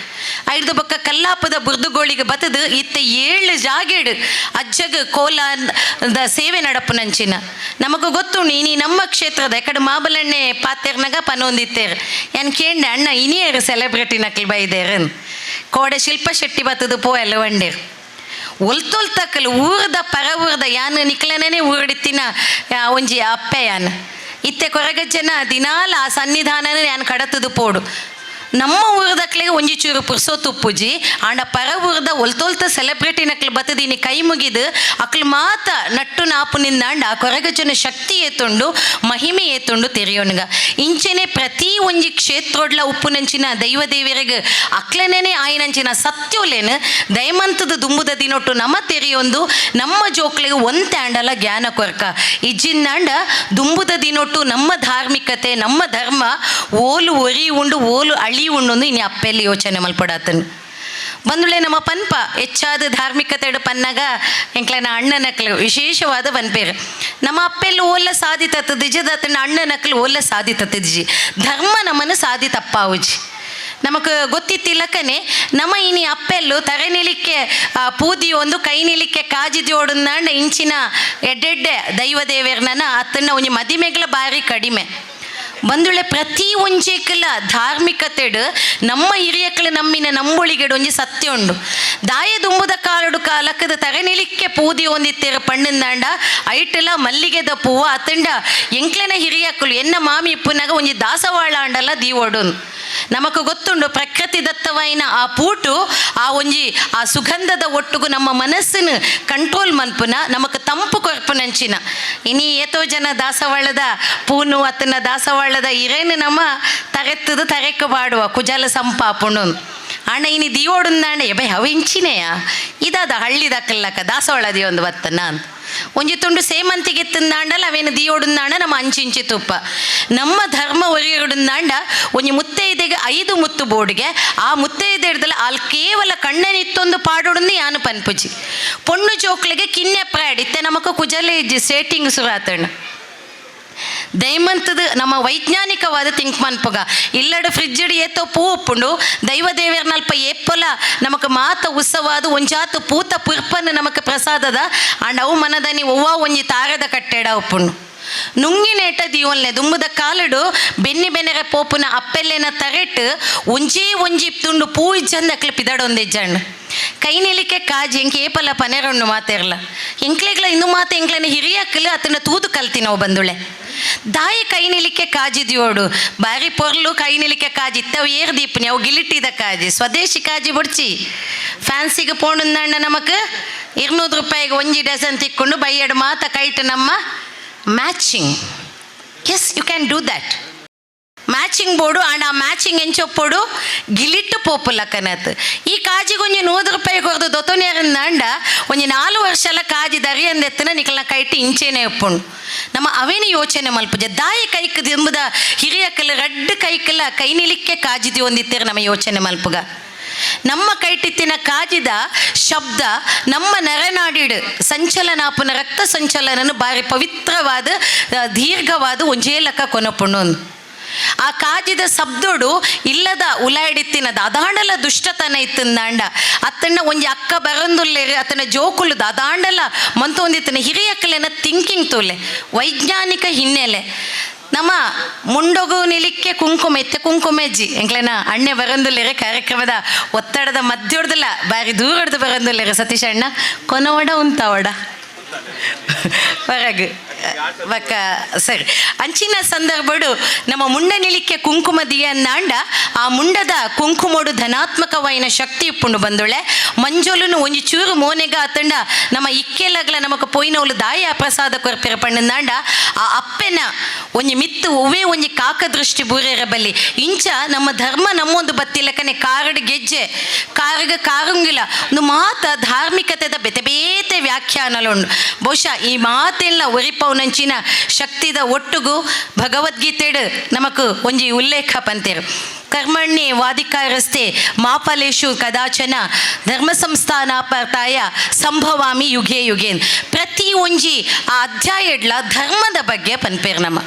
ಐದು ಬೊಕ್ಕ ಕಲ್ಲಾಪದ ಬುರ್ದುಗೋಳಿಗೆ ಬತ್ತದು ಇತ್ತ 7 ಜಾಗೇಡು ಅಜ್ಜಗ ಕೋಲದ ಸೇವೆ ನಡಪುನಂಚಿನ ನಮಗೂ ಗೊತ್ತು ನೀ ನಮ್ಮ ಕ್ಷೇತ್ರದ ಎಕಡೆ ಮಾಬಲಣ್ಣೆ ಪಾತೆರ್ನಾಗ ಪನೊಂದಿತ್ತೇರು ಏನು ಕೇಂಡೆ ಅಣ್ಣ ಇನಿಯರು ಸೆಲೆಬ್ರಿಟಿ ನಕಲ್ ಬೈದೇರನ್ ಕೋಡೆ ಶಿಲ್ಪ ಶೆಟ್ಟಿ ಬತ್ತದು ಪೋ ಎಲ್ಲ ಒಂಡೇರು ಒಲ್ತೊಲ್ತಕ್ಕಲು ಊರದ ಪರ ಊರದ ಯಾನು ನಿಕ್ಲನೇ ಊರಿಡ್ತಿನ ಒಂಜಿ ಅಪ್ಪೆ ಯಾನು ಇತ್ತೆ ಕೊರಗಜ್ಜನ ದಿನಾಲ ಆ ಸನ್ನಿಧಾನನ ಯಾನು ಕಡತದು ಪೋಡು ನಮ್ಮ ಊರದಕ್ಲೆಗೆ ಒಂಜಿ ಚೂರು ಪುರ್ಸೋತುಪ್ಪುಜಿ ಆಂಡ ಪರ ಊರದ ಒಲ್ತೊಲ್ತ ಸೆಲೆಬ್ರಿಟಿ ನಕ್ಲು ಬತ್ತದೀನಿ ಕೈ ಮುಗಿದು ಅಕ್ಲು ಮಾತ ನಟ್ಟು ನಾಪುನಿಂದಾಂಡ ಕೊರಗಜ್ಜನ ಶಕ್ತಿ ಏತುಂಡು ಮಹಿಮೆ ಏತುಂಡು ತೆರೆಯೋನ್ಗ ಇಂಚೆನೆ ಪ್ರತಿ ಒಂಜಿ ಕ್ಷೇತ್ರೋಡ್ಲ ಉಪ್ಪುನಂಚಿನ ದೈವ ದೇವರಿಗೆ ಅಕ್ಲನೇನೆ ಆಯ್ನಂಚಿನ ಸತ್ಯೋಲೇನು ದಯಮಂತದ ದುಂಬುದ ದಿನೊಟ್ಟು ನಮ್ಮ ತೆರೆಯೊಂದು ನಮ್ಮ ಜೋಕ್ಲಿಗೆ ಒಂತ್ಯಾಂಡಲ ಜ್ಞಾನ ಕೊರ್ಕ ಇಜ್ಜಿಂದಾಂಡ ದುಂಬುದ ದಿನೊಟ್ಟು ನಮ್ಮ ಧಾರ್ಮಿಕತೆ ನಮ್ಮ ಧರ್ಮ ಓಲು ಒರಿ ಉಂಡು ಓಲು ಅಳಿ ಉಣ್ಣೊಂದು ಇನ್ನು ಅಪ್ಪೆಲ್ಲಿ ಯೋಚನೆ ಮಲ್ಪಡಾತನು ಬಂದುಳೆ ನಮ್ಮ ಪನ್ಪ ಹೆಚ್ಚಾದ ಧಾರ್ಮಿಕತೆ ಪನ್ನಾಗ ಎಂಕ್ಲನ ಅಣ್ಣನಕ್ಲು ವಿಶೇಷವಾದ ಪನ್ಪೇರು ನಮ್ಮ ಅಪ್ಪೆಲ್ಲಿ ಓಲ್ಲ ಸಾಧಿತತ್ತದಿಜಿ ಅತನ ಅಣ್ಣನಕ್ಲು ಓಲ್ಲ ಸಾಧಿತತ್ತದಿಜಿ ಧರ್ಮ ನಮ್ಮನ್ನು ಸಾಧಿತಪ್ಪಾವುಜಿ ನಮಗೆ ಗೊತ್ತಿತ್ತಿಲ್ಲಕನೆ ನಮ್ಮ ಇನಿ ಅಪ್ಪೆಲ್ಲು ತರೆ ನಿಲಿಕ್ಕೆ ಪೂದಿ ಒಂದು ಕೈ ನಿಲಿಕ್ಕೆ ಕಾಜಿದೋಡಂದಾಂಡ ಇಂಚಿನ ಎಡ್ಡೆಡ್ಡೆ ದೈವ ದೇವೇರ್ನ ಅತ್ತನ್ನ ಒಂಜಿ ಮದಿಮೆಗಳ ಬಾರಿ ಕಡಿಮೆ ಬಂದುಳೆ ಪ್ರತಿ ಒಂಜೇಕಲ ಧಾರ್ಮಿಕತೆಡು ನಮ್ಮ ಹಿರಿಯಕ್ಕಳು ನಮ್ಮಿನ ನಂಬೊಳಿಗೆಡು ಒಂಜಿ ಸತ್ಯ ಉಂಡು ದಾಯ ದುಂಬುದ ಕಾಲಡು ಕಾಲಕ್ಕದ ತರನಿಲಿಕ್ಕೆ ಪೂದಿ ಹೊಂದಿತ್ತೇರು ಪಣ್ಣಂದಾಂಡ ಐಟೆಲ್ಲ ಮಲ್ಲಿಗೆದ ಪೂವ ಅತ್ತಂಡ ಎಂಕ್ಲೆನ ಹಿರಿಯಕ್ಕಳು ಎನ್ನ ಮಾಮಿ ಇಪ್ಪುನಾಗ ಒಂಜಿ ದಾಸವಾಳ ಅಂಡಲ್ಲ ದೀವೋಡು ನಮకు ಗೊತ್ತುಂಡು ಪ್ರಕೃತಿ ದತ್ತವಾಯಿನ ಆ ಪೂಟು ಆ ಒಂಜಿ ಆ ಸುಗಂಧದ ಒಟ್ಟುಗು ನಮ್ಮ ಮನಸ್ಸನ್ನು ಕಂಟ್ರೋಲ್ ಮನ್ಪುನ ನಮಕ್ ತಂಪು ಕೊರ್ಪುನಂಚಿನ ಇನಿ ಏತೋ ಜನ ದಾಸವಾಳದ ಪೂನು ಅತ್ತನ ದಾಸವಾಳದ ಇರೇನು ನಮ್ಮ ತರೆತ್ತದು ತರೆಕ ಬಾಡುವ ಕುಜಲ ಸಂಪಾಪುಣು ಅಣ್ಣ ಇನಿ ದೀವೋಡುಂದಾಂಡ ಎಬೆ ಅವ ಇಂಚಿನೆಯ ಇದಾದ ಹಳ್ಳಿದಕ್ಕಲ್ಲಕ ದಾಸವಾಳದಿ ಒಂದು ಬತ್ತನ ಅಂತ ಒಂಜಿ ತುಂಡು ಸೇಮಂತಿಗೆ ತಿಂದಾಂಡಲ್ಲ ಅವೇನು ದೀವೋಡುಂದಾಂಡ ನಮ್ಮ ಅಂಚಿಂಚಿ ತುಪ್ಪ ನಮ್ಮ ಧರ್ಮ ಒರಿಯೋಡುಂದಾಂಡ ಒಂಜಿ ಮುತ್ತೈದೆಗೆ 5 ಮುತ್ತು ಬೋರ್ಡ್ಗೆ ಆ ಮುತ್ತೈದೆ ಹಿಡ್ದಲ್ಲ ಅಲ್ಲಿ ಕೇವಲ ಕಣ್ಣನಿತ್ತೊಂದು ಪಾಡೋಡನ್ನು ಯಾನು ಪನ್ಪುಜಿ ಪೊಣ್ಣು ಜೋಕ್ಲಿಗೆ ಕಿನ್ನೆ ಪ್ರಾಡ್ ಇತ್ತೆ ನಮಕ ಕುಜಲೆ ಇಜ್ಜಿ ಸೇಟಿಂಗ್ ಸುರಾತಣ್ಣ ದಯಮಂತದ ನಮ್ಮ ವೈಜ್ಞಾನಿಕವಾದ ತಿಂಕ್ ಮನ್ಪುಗ ಇಲ್ಲಡು ಫ್ರಿಜ್ ಏತೋ ಪೂ ಉಪ್ಪುಂಡು ದೈವ ದೇವೇರ್ನಲ್ಪ ಏಪ್ಪಲ ನಮಕ್ ಮಾತ ಉತ್ಸವಾದ ಒಂಜಾತು ಪೂತ ಪುರ್ಪನ್ನು ನಮಕ್ ಪ್ರಸಾದದ ಅಂಡ್ ಅವು ಮನದನಿ ಒವ್ವ ಒಂಜಿ ತಾರದ ಕಟ್ಟೆಡ ಉಪ್ಪುಂಡು ನುಂಗಿನೇಟ ದೀವನ್ಲೆ ದುಂಬುದ ಕಾಲಡು ಬೆನ್ನಿ ಬೆನೆರೆ ಪೋಪುನ ಅಪ್ಪೆಲ್ಲೆನ ತರೆಟ್ ಒಂಜಿ ತುಂಡು ಪೂ ಇಜ್ಜಂದ ಅಕ್ಲು ಪಿದಡೊಂದಿಜ್ಜಣ್ಣ ಕೈ ನಿಲಿಕೆ ಕಾಜಿ ಎಂಕೆ ಏಪಲ ಪನೆರೊಂಡು ಮಾತೇರ್ಲ ಎಂಕ್ಲೆಗ್ಲ ಇಂದು ಮಾತ ಎಂಕ್ಲನ ಹಿರಿಯಕ್ಕಲು ಅತನ ತೂದು ಕಲ್ತಿನವು ಬಂದುಳೆ ದಾಯಿ ಕೈ ನಿಲಿಕೆ ಕಾಜಿದ್ಯೋಡು ಬಾರಿ ಪೊರ್ಲು ಕೈ ನಿಲಿಕೆ ಕಾಜಿ ಇತ್ತವು ಏರ್ ದೀಪನಿ ಅವು ಗಿಲಿಟ್ಟಿದ ಕಾಜಿ ಸ್ವದೇಶಿ ಕಾಜಿ ಬುಡ್ಚಿ ಫ್ಯಾನ್ಸಿಗೆ ಪೋಣಂದಣ್ಣ ನಮಕ್ 200 ರೂಪಾಯಿಗೆ ಒಂಜಿ ಡಜನ್ ತಿಕ್ಕೊಂಡು ಬೈಯಡು ಮಾತ ಕೈಟ್ ನಮ್ಮ matching as you can do that matching board and ಆ ಮ್ಯಾಚಿಂಗ್ ಎಂಚೊಪ್ಪೋಡು ಗಿಲಿಟ್ಟು ಪೋಪುಲ್ಲಕ್ಕನತ್ ಈ ಕಾಜಿಗೆ ಒಂಜಿ 100 ರೂಪಾಯಿ ಕೊರ್ದು ದೊತ್ತನೇರಂದಾಂಡ ಒಂಜಿ 4 ವರ್ಷಲ ಕಾಜಿ ದರಿಯಂದೆತ್ತನ ನಿಕಲ್ನ ಕೈಟಿ ಇಂಚೇನೆ ಉಪ್ಪುಂಡು ನಮ್ಮ ಅವೇನು ಯೋಚನೆ ಮಲ್ಪುಜೆ ದಾಯಿ ಕೈಕ್ ದಿಂಬುದ ಹಿರಿಯಕ್ಕಲ್ಲ ರಡ್ಡು ಕೈಕಲ್ಲ ಕೈ ನಿಲಿಕ್ಕೆ ಕಾಜಿದಿ ಹೊಂದಿತ್ತೇರು ನಮ್ಮ ಯೋಚನೆ ಮಲ್ಪುಗ ನಮ್ಮ ಕೈಟಿತ್ತಿನ ಕಾಜಿದ ಶಬ್ದ ನಮ್ಮ ನರನಾಡಿಡು ಸಂಚಲನಾಪುನ ರಕ್ತ ಸಂಚಲನನು ಬಾರಿ ಪವಿತ್ರವಾದ ದೀರ್ಘವಾದ ಒಂಜೇಲಕ ಕೊನಪುಣ್ಣು ಆ ಕಾಜಿದ ಶಬ್ದೋಡು ಇಲ್ಲದ ಉಲಾಯಿಡಿತ್ತಿನದ ಅದಾಂಡಲ ದುಷ್ಟತನ ಇತ್ತಂದಾಂಡ ಅತ್ತಣ್ಣ ಒಂಜಿ ಅಕ್ಕ ಬರಂದುಲ್ಲೇರಿ ಅತನ ಜೋಕುಲು ಅದಾಂಡಲ ಮಂತೊಂದಿತ್ತನ ಹಿರಿಯಕ್ಕಲೆನ ಥಿಂಕಿಂಗ್ ತೋಲೆ ವೈಜ್ಞಾನಿಕ ಹಿನ್ನೆಲೆ ನಮ್ಮ ಮುಂಡೊಗು ನಿಲಿಕ್ಕೆ ಕುಂಕುಮ ಎತ್ತೆ ಕುಂಕುಮೆಜ್ಜಿ ಎಂಕ್ಲೆನ ಅಣ್ಣೆ ಬರಂದುಲ್ಲೇರೆ ಕಾರ್ಯಕ್ರಮದ ಒತ್ತಡದ ಮಧ್ಯೋಡ್ದಲ್ಲ ಬಾರಿ ದೂರಡ್ದು ಬರಂದುಲ್ಲೇರೆ ಸತೀಶ್ ಅಣ್ಣ ಕೊನವಡ ಉಂತವಡ ಹೊರಗೆ ಬಕ್ಕ ಸರಿ ಅಂಚಿನ ಸಂದರ್ಭಡು ನಮ್ಮ ಮುಂಡ ನಿಲಿಕ್ಕೆ ಕುಂಕುಮ ದಿಯನ್ನಾಂಡ ಆ ಮುಂಡದ ಕುಂಕುಮೋಡು ಧನಾತ್ಮಕವಾಯಿನ ಶಕ್ತಿ ಇಪ್ಪುಂಡು ಬಂದೊಳೆ ಮಂಜೋಲುನು ಒಂಜಿ ಚೂರು ಮೋನೆಗ ಅತ್ತಂಡ ನಮ್ಮ ಇಕ್ಕೆಲಗ್ಲ ನಮಕ್ ಪೋಯಿನವಳು ದಾಯ ಪ್ರಸಾದ ಕೊರ್ಪಿರ ಪಣ್ಣಂದಾಂಡ ಆ ಅಪ್ಪೆನ ಒಂಜಿ ಮಿತ್ತು ಒವೇ ಒಂಜಿ ಕಾಕ ದೃಷ್ಟಿ ಬೂರೇರ ಬಲ್ಲಿ ಇಂಚ ನಮ್ಮ ಧರ್ಮ ನಮ್ಮೊಂದು ಬತ್ತಿಲ್ಲಕನೆ ಕಾರಡು ಗೆಜ್ಜೆ ಕಾರಗ ಕಾರುಂಗಿಲ್ಲ ಒಂದು ಮಾತ ಧಾರ್ಮಿಕತೆದ ಬೆತೆ ಬೇತೆ ವ್ಯಾಖ್ಯಾನಲುಂಡು ಬಹುಶಃ ಈ ಮಾತೆಲ್ಲ ಒರಿಪೌನಂಚಿನ ಶಕ್ತಿದ ಒಟ್ಟುಗು ಭಗವದ್ಗೀತೆಡು ನಮಕ್ ಒಂಜಿ ಉಲ್ಲೇಖ ಪಂತೇರು ಕರ್ಮಣ್ಯೆ ವಾದಿಕಾರಸ್ತೆ ಮಾಫಲೇಶು ಕದಾಚನ ಧರ್ಮ ಸಂಸ್ಥಾನಾಪರ್ತಾಯ ಸಂಭವಾಮಿ ಯುಗೆ ಯುಗೇನ್ ಪ್ರತಿ ಒಂಜಿ ಆ ಅಧ್ಯಾಯಡ್ಲ ಧರ್ಮದ ಬಗ್ಗೆ ಪನ್ಪೇರು ನಮ್ಮ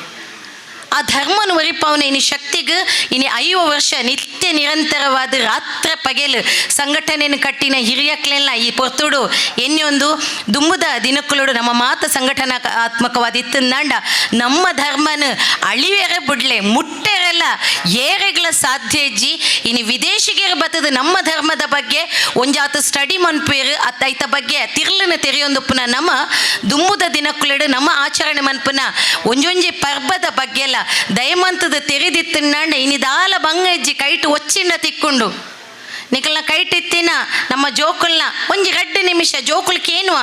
ಆ ಧರ್ಮನ ಒರಿಪವನ ಇನಿ ಶಕ್ತಿಗೆ ಇನಿ 5 ವರ್ಷ ನಿತ್ಯ ನಿರಂತರವಾದ ರಾತ್ರ ಪಗೆಲು ಸಂಘಟನೆಯನ್ನು ಕಟ್ಟಿನ ಹಿರಿಯಕ್ಲೆಲ್ಲ ಈ ಪೊರ್ತುಡು ಎನ್ನೊಂದು ದುಂಬುದ ದಿನಕ್ಕುಳುಡು ನಮ್ಮ ಮಾತ ಸಂಘಟನಾತ್ಮಕವಾದ ಇತ್ತಂದಾಂಡ ನಮ್ಮ ಧರ್ಮನ ಅಳಿವೆರೆ ಬಿಡ್ಲೆ ಮುಟ್ಟೆರೆಲ್ಲ ಏರೆಗಳ ಸಾಧ್ಯ ಇಜ್ಜಿ ಇನಿ ವಿದೇಶಿಗರ ಬತ್ತದ ನಮ್ಮ ಧರ್ಮದ ಬಗ್ಗೆ ಒಂಜಾತ ಸ್ಟಡಿ ಮನ್ಪೇರು ಅತ್ತೈತ ಬಗ್ಗೆ ತಿರ್ಲನ ತೆರೆಯೊಂದು ಪುನಃ ನಮ್ಮ ದುಂಬುದ ದಿನಕ್ಕುಳುಡು ನಮ್ಮ ಆಚರಣೆ ಮನ್ಪುನ ಒಂಜೊಂಜಿ ಪರ್ಬದ ಬಗ್ಗೆ ಎಲ್ಲ ದಯಮಂತದ ತೆರೆದಿತ್ತಂಡ ಇನಿದಾಲ ಬಂಗ ಇಜ್ಜಿ ಕೈಟು ಒಚ್ಚಿಂಡ ತಿಕ್ಕೊಂಡು ನಿಕಲ್ನ ಕೈಟಿತ್ತಿನ ನಮ್ಮ ಜೋಕುಲ್ನ ಒಂಜಿ 2 ನಿಮಿಷ ಜೋಕುಲ್ಕೆ ಏನು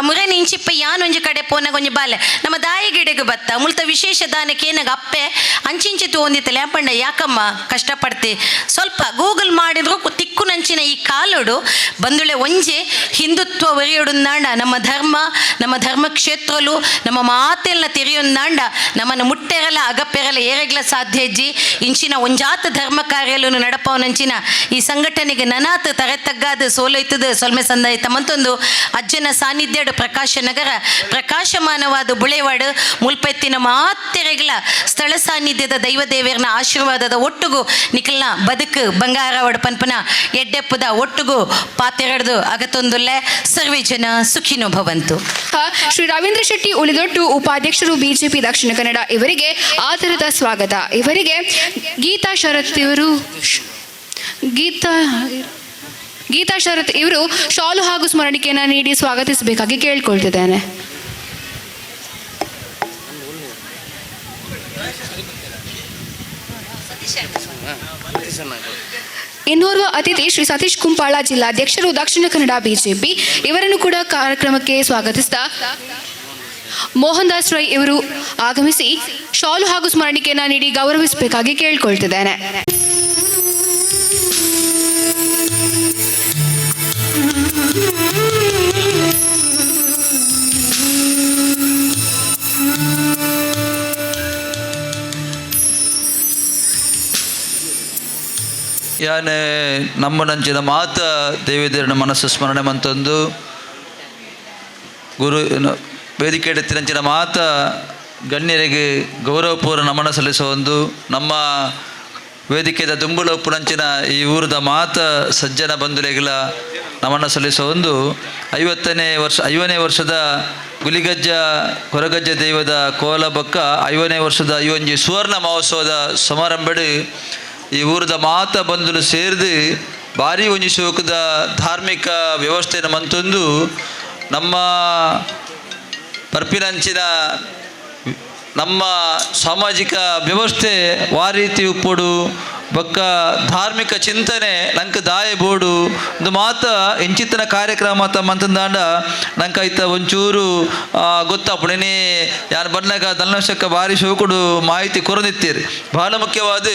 ಮುರೇನಿ ಇಂಚಿಪ್ಪ ಯಾನೊಂಜಿ ಕಡೆ ಪೋನಾಗ ಒಂಜಿ ಬಾಲೆ ನಮ್ಮ ದಾಯಿ ಗಿಡಗೆ ಬತ್ತ ಮುಲ್ತ ವಿಶೇಷ ದಾನಕ್ಕೆ ಏನಾಗ ಅಪ್ಪೆ ಅಂಚಿಂಚಿ ತಗೊಂದಿತ್ತಲ್ಲ ಯಾಪಂಡ ಯಾಕಮ್ಮ ಕಷ್ಟಪಡ್ತಿ ಸ್ವಲ್ಪ ಗೂಗಲ್ ಮಾಡಿದ್ರು ತಿಕ್ಕು ನಂಚಿನ ಈ ಕಾಲುಡು ಬಂದುಳೆ ಒಂಜೆ ಹಿಂದುತ್ವ ಒರಿಯೊಡುಂದಾಂಡ ನಮ್ಮ ಧರ್ಮ ಕ್ಷೇತ್ರಲು ನಮ್ಮ ಮಾತೆಲ್ಲ ತೆರೆಯೊಂದಾಂಡ ನಮ್ಮನ್ನು ಮುಟ್ಟೆರಲ್ಲ ಅಗಪ್ಪೆರಲ್ಲ ಏರೆಗ್ಲ ಸಾಧ್ಯ ಇಜ್ಜಿ ಇಂಚಿನ ಒಂಜಾತ ಧರ್ಮ ಕಾರ್ಯಲು ನಡಪವನಂಚಿನ ಈ ಸಂಘಟನೆ ನನಾತ್ ತರೆತಗ್ಗಾದ ಸೋಲೈತದ ಸೊಲ್ಮೆ ಸಂದಾಯಿತ ಮಂತೊಂದು ಅಜ್ಜನ ಸಾನ್ನಿಧ್ಯಡು ಪ್ರಕಾಶ ನಗರ ಪ್ರಕಾಶಮಾನವಾದ ಬುಳೆವಾಡು ಮುಲ್ಪೆತ್ತಿನ ಮಾತೆರೆಗಳ ಸ್ಥಳ ಸಾನ್ನಿಧ್ಯದ ದೈವದೇವರನ ಆಶೀರ್ವಾದದ ಒಟ್ಟುಗು ನಿಖಲ್ನ ಬದುಕು ಬಂಗಾರವಾಡ ಪನ್ಪನ ಎಡ್ಡೆಪ್ಪದ ಒಟ್ಟುಗು ಪಾತೆರಡ್ದು ಅಗತೊಂದುಲ್ಲೆ ಸರ್ವೇ ಜನ ಸುಖಿನೋ ಭವಂತು. ಶ್ರೀ ರವೀಂದ್ರ ಶೆಟ್ಟಿ ಉಳಿದೊಟ್ಟು ಉಪಾಧ್ಯಕ್ಷರು ಬಿಜೆಪಿ ದಕ್ಷಿಣ ಕನ್ನಡ ಇವರಿಗೆ ಆಧಾರದ ಸ್ವಾಗತ. ಇವರಿಗೆ ಗೀತಾ ಶರತ್ ಇವರು ಗೀತಾ ಶರತ್ ಇವರು ಶಾಲು ಹಾಗೂ ಸ್ಮರಣಿಕೆಯನ್ನು ನೀಡಿ ಸ್ವಾಗತಿಸಬೇಕಾಗಿ ಕೇಳಿಕೊಳ್ತಿದ್ದೇನೆ. ಇನ್ನೋರ್ವ ಅತಿಥಿ ಶ್ರೀ ಸತೀಶ್ ಕುಂಪಾಳ ಜಿಲ್ಲಾಧ್ಯಕ್ಷರು ದಕ್ಷಿಣ ಕನ್ನಡ ಬಿಜೆಪಿ ಇವರನ್ನು ಕೂಡ ಕಾರ್ಯಕ್ರಮಕ್ಕೆ ಸ್ವಾಗತಿಸಿದ ಮೋಹನ್ ದಾಸ್ ರೈ ಇವರು ಆಗಮಿಸಿ ಶಾಲು ಹಾಗೂ ಸ್ಮರಣಿಕೆಯನ್ನು ನೀಡಿ ಗೌರವಿಸಬೇಕಾಗಿ ಕೇಳಿಕೊಳ್ತಿದ್ದೇನೆ. ಯಾನೆ ನಮ್ಮ ನಂಚಿನ ಮಾತ ದೇವೇಂದ್ರನ ಮನಸ್ಸು ಸ್ಮರಣೆ ಮಂತೊಂದು ಗುರು ವೇದಿಕೆ ಎತ್ತಿನಂಚಿನ ಮಾತ ಗಣ್ಯರಿಗೆ ಗೌರವಪೂರ್ವ ನಮನ ಸಲ್ಲಿಸೋ ಒಂದು ನಮ್ಮ ವೇದಿಕೆದ ದುಂಬುಳ ಉಪ್ಪುನಂಚಿನ ಈ ಊರದ ಮಾತ ಸಜ್ಜನ ಬಂಧುಲೆಗಳ ನಮನ ಸಲ್ಲಿಸೋ ಒಂದು 50ನೇ ವರ್ಷದ ಗುಲಿಗಜ್ಜ ಕೊರಗಜ್ಜ ದೈವದ ಕೋಲ ಬಕ್ಕ 50ನೇ ವರ್ಷದ ಈ ಒಂಜಿ ಸುವರ್ಣ ಮಹೋತ್ಸವದ ಸಮಾರಂಭಡು ಈ ಊರದ ಮಾತ ಬಂಧುಲು ಸೇರಿದು ಭಾರಿ ಒಂಜಿ ಶೋಕದ ಧಾರ್ಮಿಕ ವ್ಯವಸ್ಥೆಯನ್ನು ಮಂತೊಂದು ನಮ್ಮ ಪರ್ಪಿನಂಚಿನ ನಮ್ಮ ಸಾಮಾಜಿಕ ವ್ಯವಸ್ಥೆ ವಾ ರೀತಿ ಉಪ್ಪೊಡು ಬೊಕ್ಕ ಧಾರ್ಮಿಕ ಚಿಂತನೆ ನಂಗೆ ದಾಯ ಬೋಡು ಒಂದು ಮಾತ ಇಂಚಿತ್ತಿನ ಕಾರ್ಯಕ್ರಮ ಮಂತಂದಾಂಡ ನಂಗೆ ಆಯ್ತ ಒಂಚೂರು ಗೊತ್ತಾಪುಣೇನೆ ಯಾರು ಬಂದಾಗ ದಲ್ನಶಕ್ಕ ಭಾರಿ ಶೋಕುಡು ಮಾಹಿತಿ ಕೊರದಿತ್ತೀರಿ ಬಹಳ ಮುಖ್ಯವಾದ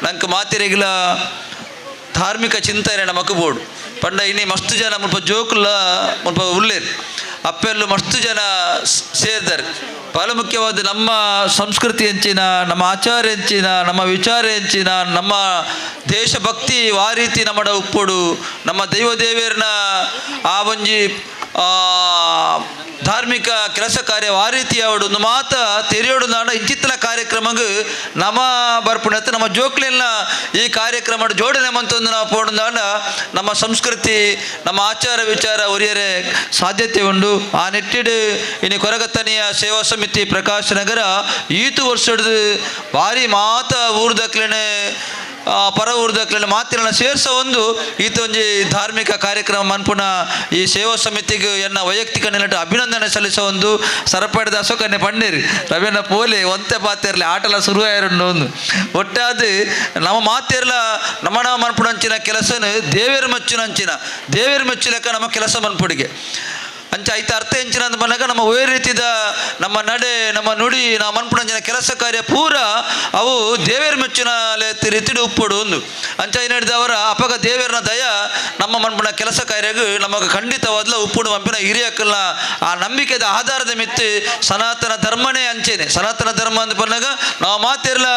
ನಂಗೆ ಮಾತಿರೆಗಿಲ ಧಾರ್ಮಿಕ ಚಿಂತನೆ ನಮಕ್ ಬೋಡು ಪಂಡ ಇನ್ನಿ ಮಸ್ತು ಜನ ಮುಲ್ಪ ಜೋಕುಲ್ಲ ಮುಲ್ಪ ಉಳ್ಳೇರು ಅಪ್ಪೆಲ್ಲೂ ಮಸ್ತು ಜನ ಸೇರಿದ್ದಾರೆ. ಬಹಳ ಮುಖ್ಯವಾದ ನಮ್ಮ ಸಂಸ್ಕೃತಿ ಹೆಂಚಿನ ನಮ್ಮ ಆಚಾರ ಹೆಂಚಿನ ನಮ್ಮ ವಿಚಾರ ಹೆಂಚಿನ ನಮ್ಮ ದೇಶಭಕ್ತಿ ಆ ರೀತಿ ನಮ್ಮಡ ಉಪ್ಪೊಡು ನಮ್ಮ ದೈವದೇವರನ್ನ ಆ ಒಂಜಿ ಧಾರ್ಮಿಕ ಕೆಲಸ ಕಾರ್ಯ ಆ ರೀತಿ ಅವಡು ಒಂದು ಮಾತ ತೆರೆಯೋಡು ನಾಡ ಇಂಚಿತ್ತಿನ ಕಾರ್ಯಕ್ರಮಗೂ ನಮ್ಮ ಬರ್ಪುಣತ್ತು ನಮ್ಮ ಜೋಕ್ಲೆಲ್ಲ ಈ ಕಾರ್ಯಕ್ರಮ ಜೋಡಣೆ ಮಂತೊಂದು ನಾವು ಪೋಡು ನಾಡ ನಮ್ಮ ಸಂಸ್ಕೃತಿ ನಮ್ಮ ಆಚಾರ ವಿಚಾರ ಒರಿಯರೆ ಸಾಧ್ಯತೆ ಉಂಡು. ಆ ನಿಟ್ಟಿಡು ಇನ್ನು ಕೊರಗತ್ತನೆಯ ಸೇವಾ ಸಮಿತಿ ಪ್ರಕಾಶ ನಗರ ಈತು ವರ್ಷದ ಭಾರಿ ಮಾತ ಊರ್ದಕ್ಲೇನೆ ಪರ ಊರ್ದಕ್ಲೆಲ್ಲ ಮಾತಿನ ಸೇರ್ಸ ಒಂದು ಈತ ಒಂಜಿ ಧಾರ್ಮಿಕ ಕಾರ್ಯಕ್ರಮ ಮನ್ಪುನ ಈ ಸೇವಾ ಸಮಿತಿಗೆ ಎನ್ನ ವೈಯಕ್ತಿಕ ನೆಲಟ್ಟು ಅಭಿನಂದನೆ ಸಲ್ಲಿಸ ಒಂದು ಸರಪಡಿದ ಅಶೋಕನ್ನೇ ಪಂಡೇರಿ ರವಿಯನ್ನ ಪೋಲೆ ಒಂತೆ ಪಾತಿರ್ಲಿ ಆಟಲ ಶುರುವಾಯಿರಣ್ಣು ಒಂದು ಒಟ್ಟಾದ ನಮ್ಮ ಮಾತಿರ್ಲ ನಮ್ಮ ಮನ್ಪುನಂಚಿನ ಕೆಲಸನ ದೇವೇರು ಮೆಚ್ಚು ಲೆಕ್ಕ ನಮ್ಮ ಕೆಲಸ ಮನ್ಪುಡಿಗೆ ಅಂಚ ಐತ ಅರ್ಥ ಹೆಂಚಿನ ಅಂತ ಬಂದಾಗ ನಮ್ಮ ಒಳ್ಳೆ ರೀತಿದ ನಮ್ಮ ನಡೆ ನಮ್ಮ ನುಡಿ ನಮ್ಮ ಮನ್ಪುಣಂಚಿನ ಕೆಲಸ ಕಾರ್ಯ ಪೂರ ಅವು ದೇವೇರ ಮೆಚ್ಚಿನ ರೀತಿಡು ಉಪ್ಪುಡು ಒಂದು ಅಂಚ ಏನಿಡಿದವರ ಅಪಗ ದೇವೇರನ ದಯ ನಮ್ಮ ಮನ್ಪುಣ ಕೆಲಸ ಕಾರ್ಯಗೂ ನಮಗೆ ಖಂಡಿತವಾದ್ಲ ಉಪ್ಪುಡು ಮಂಪಿನ ಹಿರಿಯಕ್ಕಲ್ನ ಆ ನಂಬಿಕೆದ ಆಧಾರದ ಮಿತ್ತು ಸನಾತನ ಧರ್ಮನೇ ಅಂಚೆನೆ ಸನಾತನ ಧರ್ಮ ಅಂತ ಬಂದಾಗ ನಾವು ಮಾತಿರ್ಲ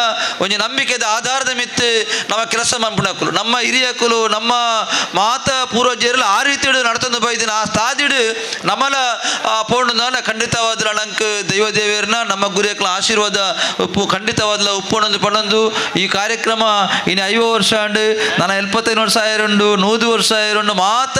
ಒಂದು ನಂಬಿಕೆದ ಆಧಾರದ ಮಿತ್ತು ನಮ್ಮ ಕೆಲಸ ಮನ್ಪುಣಕ್ಕಲು ನಮ್ಮ ಹಿರಿಯಕ್ಕಲು ನಮ್ಮ ಮಾತ ಪೂರ್ವಜರೆಲ್ಲ ಆ ರೀತಿ ನಡ್ತಂದು ಬೈದಿನ ಆ ಸ್ಥಾದಿಡು ನಮ್ಮಲ ಪೂರ್ಣದಾನ ಖಂಡಿತವಾದ ನಂಗೆ ದೈವ ದೇವೇರನ ನಮ್ಮ ಗುರಿಯಕ್ಲ ಆಶೀರ್ವಾದ ಉಪ್ಪು ಖಂಡಿತವಾದ ಉಪ್ಪುಣಂದು ಪಣಂದು ಈ ಕಾರ್ಯಕ್ರಮ ಇನ್ನು 5 ವರ್ಷ ಅಂಡು ನಾನು 75 ವರ್ಷ ಆಯಿರುಂಡು 100 ವರ್ಷ ಆಯಿರುಂಡು ಮಾತ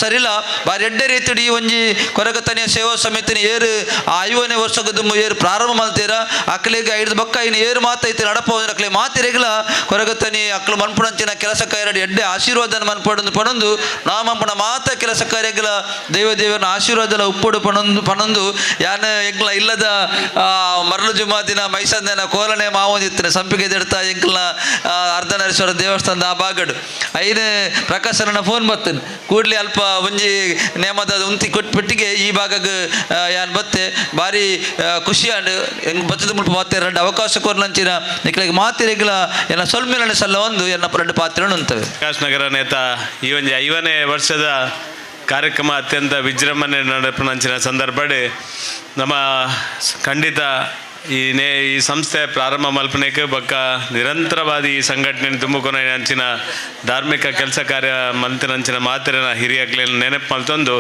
ಸರಿಲ್ಲ ಬಾರಿ ಎಡ್ಡೆ ರೀತಿ ಈ ಒಂಜಿ ಕೊರಗತನಿಯ ಸೇವಾ ಸಮಿತಿನ ಏರು ಆ 5ನೇ ವರ್ಷದ ಏರು ಪ್ರಾರಂಭ ಮಾಡ್ತೀರ ಅಕ್ಕಲಿಗೆ 5 ಬಕ್ಕ ಇನ್ನು ಏರು ಮಾತ ಐತೆ ನಡಪ ಅಕ್ಕಲಿ ಮಾತಿರೆಗ್ಲ ಕೊರಗತನಿ ಅಕ್ಕಲು ಮನ್ಪುಣಂಚಿನ ಕೆಲಸ ಕಾರ್ಯ ಎಡ್ಡೆ ಆಶೀರ್ವಾದ ಮನ್ಪಡೊಂದು ಪಣಂದು ನಾ ಮನ್ಪುಣ ಮಾತ ಕೆಲಸ ಕಾರ್ಯಗಳ ದೇವರನ ಆಶೀರ್ವಾದ ಉಪ್ಪುಡು ಪಣಂದು ಯಾನ ಎಂಕ್ಲ ಇಲ್ಲದ ಮರಳು ಜುಮಾದಿನ ಮೈಸಂದನ ಕೋಲನೆ ಮಾವೊಂದಿತ್ತಿನ ಸಂಪಿಗೆ ದೆಡ್ತ ಎಂಕ್ಲ ಅರ್ಧನಾರೀಶ್ವರ ದೇವಸ್ಥಾನದ ಆ ಬಾಗಡು ಐದು ಪ್ರಕಾಶನ ಫೋನ್ ಬರ್ತೇನೆ ಕೂಡ್ಲಿ ಅಲ್ಪ ಒಂಜಿ ನೇಮದ ಉಂತಿ ಕೊಟ್ಬಿಟ್ಟಿಗೆ ಈ ಭಾಗಕ್ಕೆ ಯಾನ್ ಬತ್ತೆ ಭಾರಿ ಖುಷಿ ಅಂಡು ಹೆಂಗೆ ಬತ್ತದ ಮುಲ್ಪ ಮಾತೆ 2 ಅವಕಾಶ ಕೊರ್ಲಂಚಿನ ನಿಕ್ಲಿಗೆ ಮಾತಿರೆಗ್ಲ ಎನ್ನ ಸೊಲ್ಮಿಲನೆ ಸಲ್ಲ ಒಂದು ಎನ್ನ 2 ಪಾತ್ರೆ ಉಂತವೆ ಪ್ರಕಾಶ್ ನಗರ ನೇತ ಈ ಒಂದು 5ನೇ ವರ್ಷದ ಕಾರ್ಯಕ್ರಮ ಅತ್ಯಂತ ವಿಜೃಂಭಣೆ ನಡೆಪಂಚಿನ ಸಂದರ್ಭ ನಮ್ಮ ಖಂಡಿತ ಈ ಸಂಸ್ಥೆ ಪ್ರಾರಂಭ ಮಲ್ಪನೆಗೆ ಬಕ್ಕ ನಿರಂತರವಾದ ಈ ಸಂಘಟನೆ ತುಂಬುಕೊನ ಅಂಚಿನ ಧಾರ್ಮಿಕ ಕೆಲಸ ಕಾರ್ಯ ಮಂತಿನಂಚಿನ ಮಾತಿನ ಹಿರಿಯಗ್ಲೇನು ನೆನಪು ಮಲ್ತೊಂದು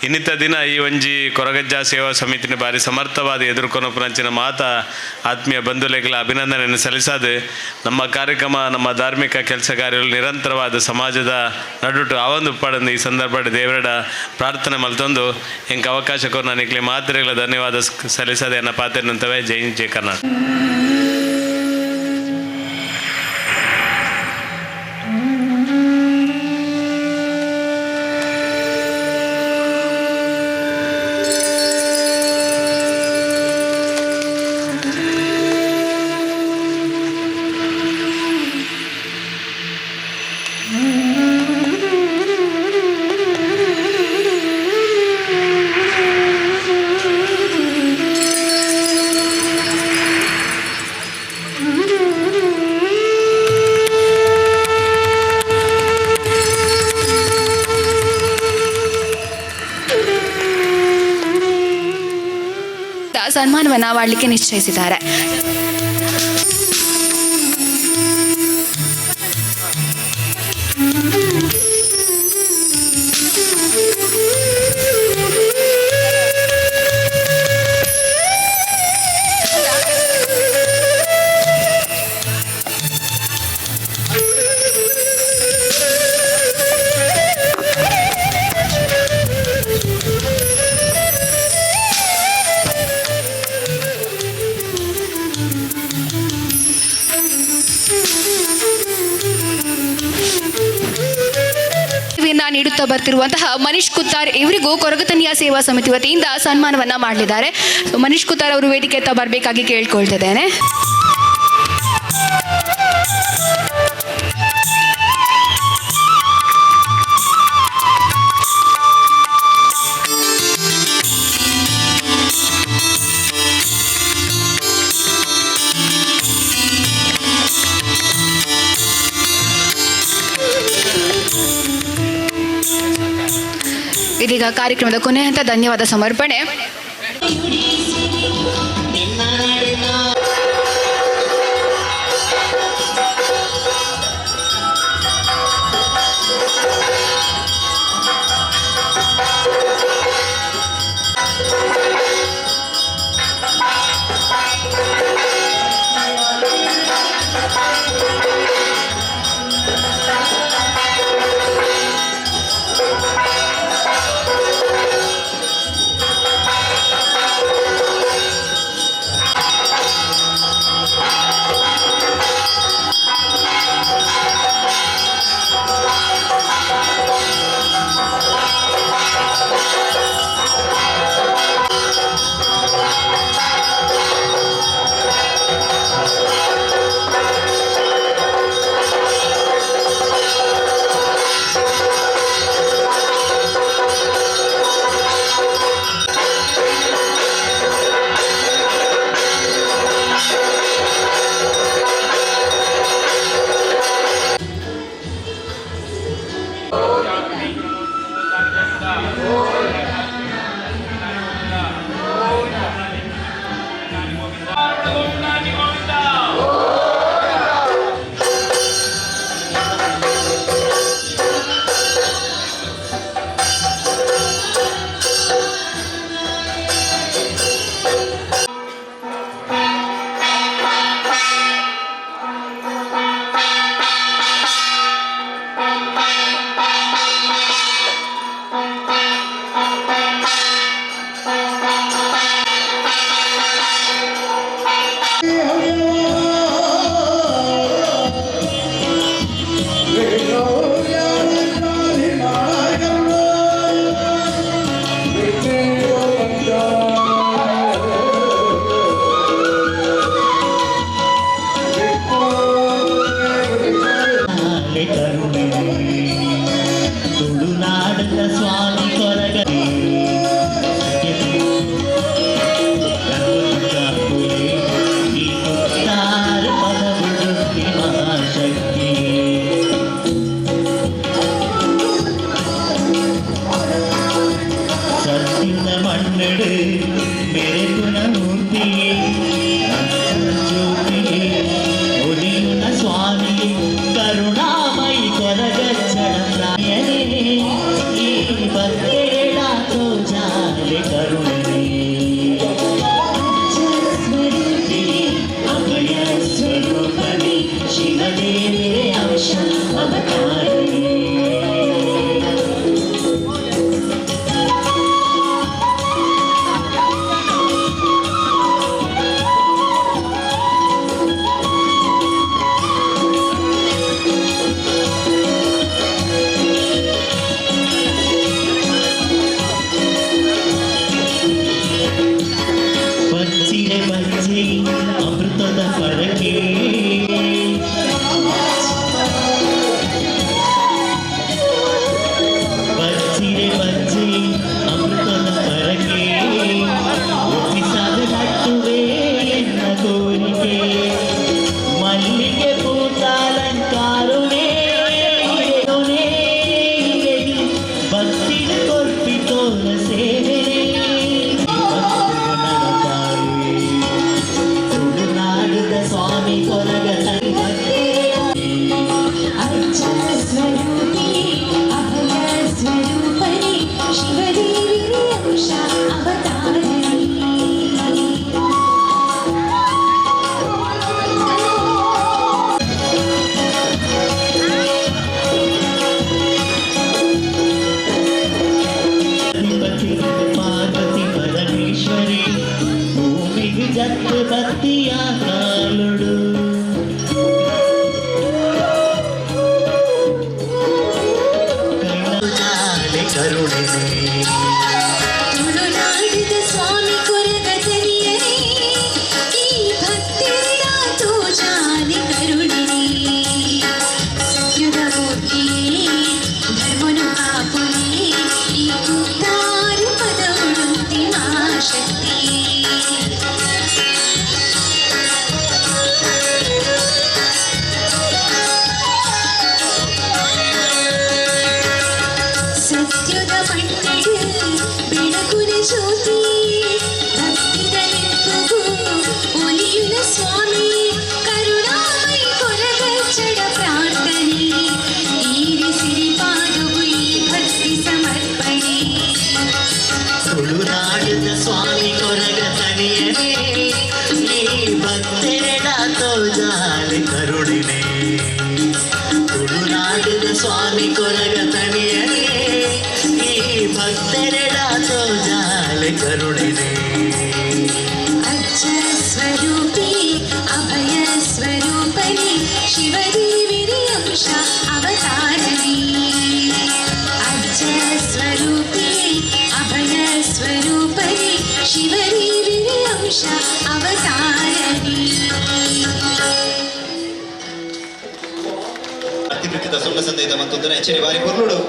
ಇನ್ನಿತ ದಿನ ಈ ಒಂಜಿ ಕೊರಗಜ್ಜ ಸೇವಾ ಸಮಿತಿನ ಬಾರಿ ಸಮರ್ಥವಾದ ಎದುರ್ಕೊನಪುನಂಚಿನ ಮಾತ ಆತ್ಮೀಯ ಬಂಧುಲೆಗಳ ಅಭಿನಂದನೆಯನ್ನು ಸಲ್ಲಿಸದು ನಮ್ಮ ಕಾರ್ಯಕ್ರಮ ನಮ್ಮ ಧಾರ್ಮಿಕ ಕೆಲಸ ಕಾರ್ಯಗಳು ನಿರಂತರವಾದ ಸಮಾಜದ ನಡುಟು ಆವೊಂದು ಪಡೆದು ಈ ಸಂದರ್ಭ ದೇವರ ಪ್ರಾರ್ಥನೆ ಮಲ್ತೊಂದು ಹೆಂಗೆ ಅವಕಾಶ ಕೊರ ನನಗೆ ಮಾತ್ರೆಗಳ ಧನ್ಯವಾದ ಸಲ್ಲಿಸದೆ ಎನ್ನ ಪಾತ್ರೆನಂತವೇ ಜೈ ಕರ್ನಾಟಕ. ಸನ್ಮಾನವನ್ನು ಮಾಡಲಿಕ್ಕೆ ನಿಶ್ಚಯಿಸಿದ್ದಾರೆ. ನೀಡುತ್ತಾ ಬರ್ತಿರುವಂತಹ ಮನೀಶ್ ಕುತ್ತಾರ್ ಇವರಿಗೂ ಕೊರಗತನಿಯ ಸೇವಾ ಸಮಿತಿ ವತಿಯಿಂದ ಸನ್ಮಾನವನ್ನ ಮಾಡಲಿದ್ದಾರೆ. ಮನೀಶ್ ಕುತ್ತಾರ್ ಅವರು ವೇದಿಕೆ ಹತ್ತ ಬರಬೇಕಾಗಿ ಕೇಳ್ಕೊಳ್ತಿದ್ದೇನೆ. ಇದೀಗ ಕಾರ್ಯಕ್ರಮದ ಕೊನೆ ಅಂತ ಧನ್ಯವಾದ ಸಮರ್ಪಣೆ. ತುಳುನಾಡದ ಸ್ವಾಮಿ ಕೊರಗ ಮಹಾಶಕ್ತಿ ಸತ್ಯದ ಮಣ್ಣಡು ಬೆರೆಗುಣ ಮೂರ್ತಿ ಜ್ಯೋತಿ ಒಲಿಯುನ ಸ್ವಾಮಿ ಕರುಣಾಮಯಿ ಕೊರಗಚ್ಚಡೇ ಈ ಭಕ್ತೇಳ ತೋಜಾಲೆ ಕರುಣೆ ಅಭಯ ಸ್ವರೂಪನಿ ಶಿವದೇವಿ ಅಂಶ ಅವತಾರಿಣಿ ಬಚ್ಚಿರೆ ಬಚ್ಚಿ ಅಮೃತದ ಪರಕೆ ಬಚ್ಚಿರೆ ಬಚ್ಚಿ ಅಮೃತದ ಪರಕೆ ಒಪ್ಪಿಸದ ಕಟ್ಟುವೆ ಎನ್ನ ಕೋರಿಕೆ ಮಲ್ಲಿಗೆ ಪೂತಾಲಂಕಾರುಣೆ ಭಕ್ತಿನ ಕೊರ್ಪಿತೋರ ಸೇವೆ ತುಳುನಾಡಿದ ಸ್ವಾಮಿ ಕೊರಗ ಸ್ವರೂಪಿ ಅಭಯ ಸ್ವರೂಪನಿ ಶಿವದೇವಿ ಅಂಶ ಅವತಾರಿಣಿ ಪಾರ್ವತಿ ಪರಮೇಶ್ವರಿ ಭೂಮಿಗೆ ಜತ್ತು ಭಕ್ತಿಯ ಕಾಲುಡು ಕರುಣೆ ತುಳುನಾಡಿದ ಸ್ವಾಮಿ ಕೊರಗ ತನಿಯನೇ ಈ ಭಕ್ತಿಯ ತೋಜಾನೆ ಕರುಣಿನಿ ಸತ್ಯದ ಮೂರ್ತಿಯೇ ಧರ್ಮನು ಕಾಪುನೇ ಈ ಕುತ್ತಾರ ಪದ ಉಳುತ್ತಿ ಮಹಾಶಕ್ತಿ ಸತ್ಯದ ಮಣ್ಣಡು ಬೆಳಗುನ ಜ್ಯೋತಿ ಭಕ್ತಿದ ನೆಪ್ಪುಗು ಒಲಿಯುನ ಸ್ವಾಮಿ ಕರುಣಾಮಯಿ ಕೊರಗಚ್ಚಡ ಪ್ರಾರ್ಥನೆ ಈರಿಸಿರಿ ಪಾದುವು ಈ ಭಕ್ತಿ ಸಮರ್ಪಣೆ ತುಳುನಾಡಿದ ಸ್ವಾಮಿ ಕೊರಗ ತನಿಯನೇ ಈ ಭಕ್ತೇಡ ತೋಜಾಲೆ ಕರುಣಿನೆ ತುಳುನಾಡಿದ ಸ್ವಾಮಿ ಕೊರಗ ತನಿಯನೇ ಈ ಭಕ್ತೇಡ ತೋಜಾಲೆ ಕರುಣಿನೆ ಅಜ್ಜ ಸ್ವರೂಪಿ ಅಭಯ ಸ್ವರೂಪನಿ ಶಿವದೇವಿ ಅಂಶ ಅವತಾರಿಣಿ ಅಜ್ಜ ಸ್ವರೂಪಿ ಅಭಯ ಸ್ವರೂಪನಿ ಶಿವದೇವಿ ಅಂಶ ಅವತಾರಿಣಿ ಅತಿವೃತ್ತಿದ ಸೊಳ್ಳ ಸಂದೇಹ ಮತ್ತೊಂದರ ಎಚ್ಚರಿ ಬಾರಿ ಕೊರ್ಲುಡು